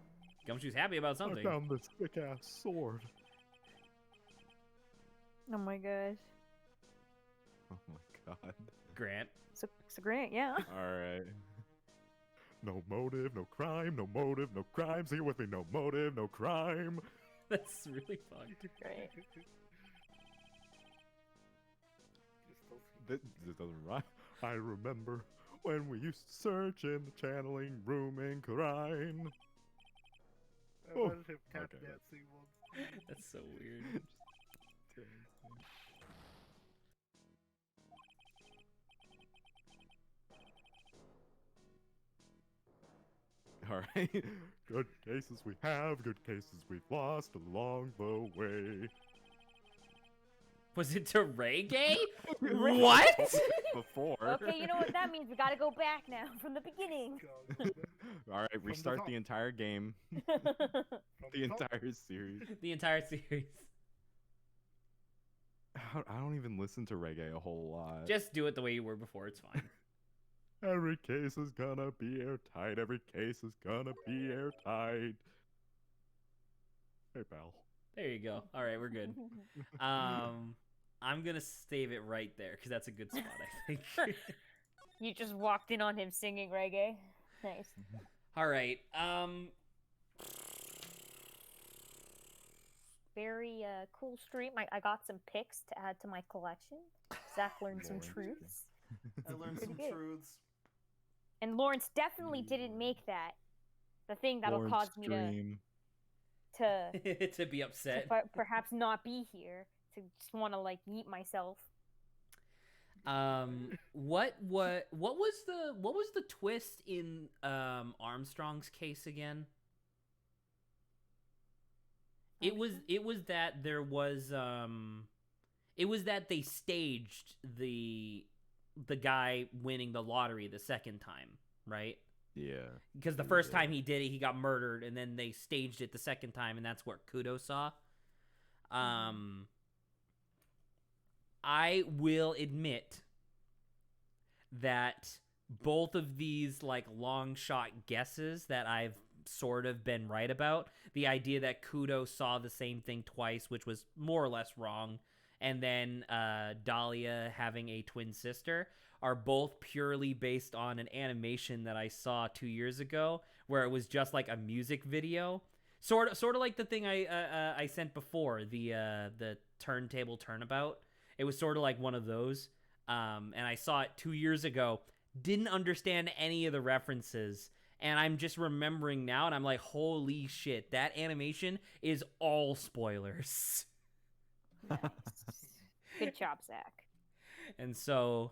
Gumshoe's happy about something. I found this thick ass sword. Oh my gosh. Oh my god. Grant. So Grant, yeah. Alright. No motive, no crime, no motive, no crime. Sing it with me. No motive, no crime. That's really fucked. Great. This doesn't rhyme. I remember when we used to search in the channeling room in Crime. I Oh, wanted him tap okay. dancing once. That's so weird. Alright. Good cases we have, good cases we've lost along the way. Was it to reggae? What? Before. Okay, you know what that means? We gotta go back now from the beginning. Alright, the restart top. the entire game. From The top. entire series. The entire series. I don't even listen to reggae a whole lot. Just do it the way you were before. It's fine. Every case is gonna be airtight. Every case is gonna be airtight. Hey, pal. There you go. All right, we're good. I'm gonna save it right there because that's a good spot, I think. You just walked in on him singing reggae. Nice. All right. very cool stream. I got some pics to add to my collection. Zach learned some Lawrence. truths. I learned Pretty some good. truths. And Lawrence definitely didn't make that. The thing that'll Lawrence cause me dream. to To be upset. perhaps not be here. To just want to like eat myself. What was the twist in Armstrong's case again? It was that there was it was that they staged the guy winning the lottery the second time, right? Yeah. Because the first time he did it, he got murdered, and then they staged it the second time, and that's what Kudo saw. I will admit that both of these like long shot guesses that I've sort of been right about, the idea that Kudo saw the same thing twice, which was more or less wrong, and then Dahlia having a twin sister, are both purely based on an animation that I saw 2 years ago, where it was just like a music video, sort of like the thing I sent before, the turntable turnabout. It was sort of like one of those, and I saw it 2 years ago. Didn't understand any of the references, and I'm just remembering now, and I'm like, holy shit, that animation is all spoilers. Nice. Good job, Zach. And so,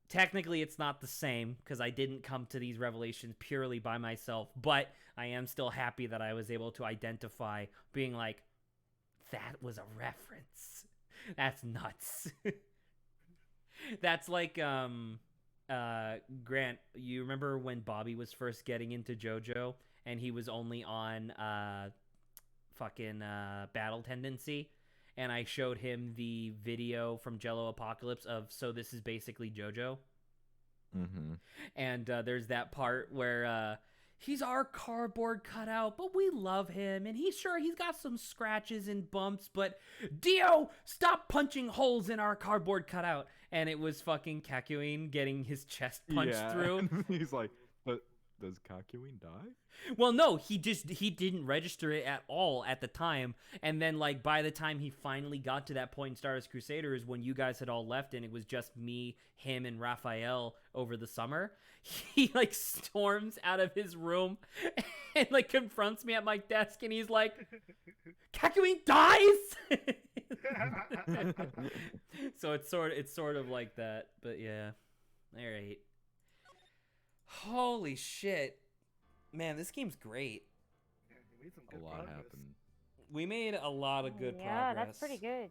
technically it's not the same, because I didn't come to these revelations purely by myself, but I am still happy that I was able to identify, being like, that was a reference. That's nuts. That's like, Grant, you remember when Bobby was first getting into JoJo, and he was only on, Battle Tendency, and I showed him the video from Jello Apocalypse of, so this is basically JoJo? Mm-hmm. And there's that part where he's our cardboard cutout, but we love him, and he's got some scratches and bumps, but Dio, stop punching holes in our cardboard cutout. And it was fucking Kakyoin getting his chest punched through. And he's like, but does Kakyoin die? Well, no, he didn't register it at all at the time. And then, like, by the time he finally got to that point in Stardust Crusaders, when you guys had all left and it was just me, him, and Raphael over the summer, he, like, storms out of his room and, like, confronts me at my desk, and he's like, Kakyoin dies! So it's sort of like that, but yeah. All right. Holy shit. Man, this game's great. Yeah, you made some A good lot progress. happened. We made a lot of good progress. Yeah, that's pretty good.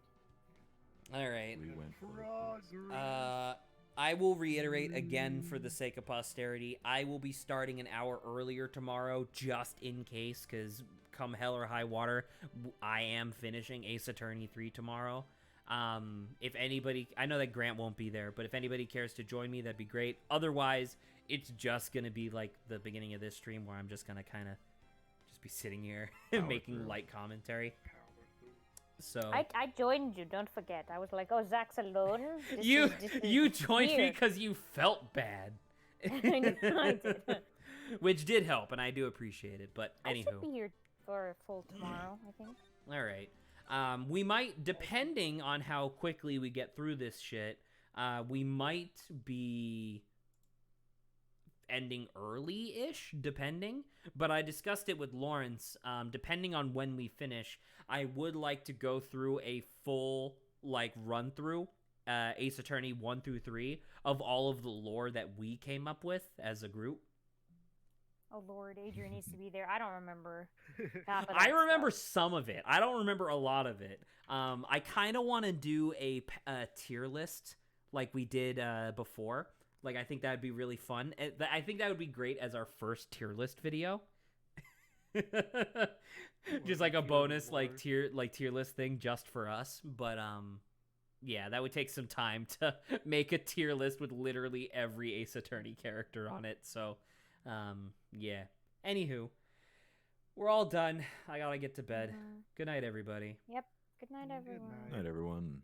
All right. We went for Progress. I will reiterate again for the sake of posterity, I will be starting an hour earlier tomorrow just in case, because come hell or high water, I am finishing Ace Attorney 3 tomorrow. If anybody, I know that Grant won't be there, but if anybody cares to join me, that'd be great. Otherwise, it's just going to be like the beginning of this stream where I'm just going to kind of just be sitting here making through. light commentary. So I joined you. Don't forget. I was like, oh, Zach's alone. This you is joined me weird. because you felt bad. I know, I did. Which did help, and I do appreciate it. But I should anywho, be here for a full tomorrow, I think. all right. We might, depending on how quickly we get through this shit, we might be ending early-ish, depending. But I discussed it with Lawrence. Depending on when we finish, I would like to go through a full, like, run-through, Ace Attorney 1 through 3, of all of the lore that we came up with as a group. Oh Lord, Adrian needs to be there. I don't remember half of that I remember stuff. some of it. I don't remember a lot of it. I kind of want to do a tier list like we did before. Like, I think that would be really fun. I think that would be great as our first tier list video. Just like a bonus tier list thing just for us. But yeah, that would take some time to make a tier list with literally every Ace Attorney character on it. So yeah. Anywho, we're all done. I gotta get to bed. Mhm. Good night, everybody. Yep. Good night, Good everyone. night. Night, everyone.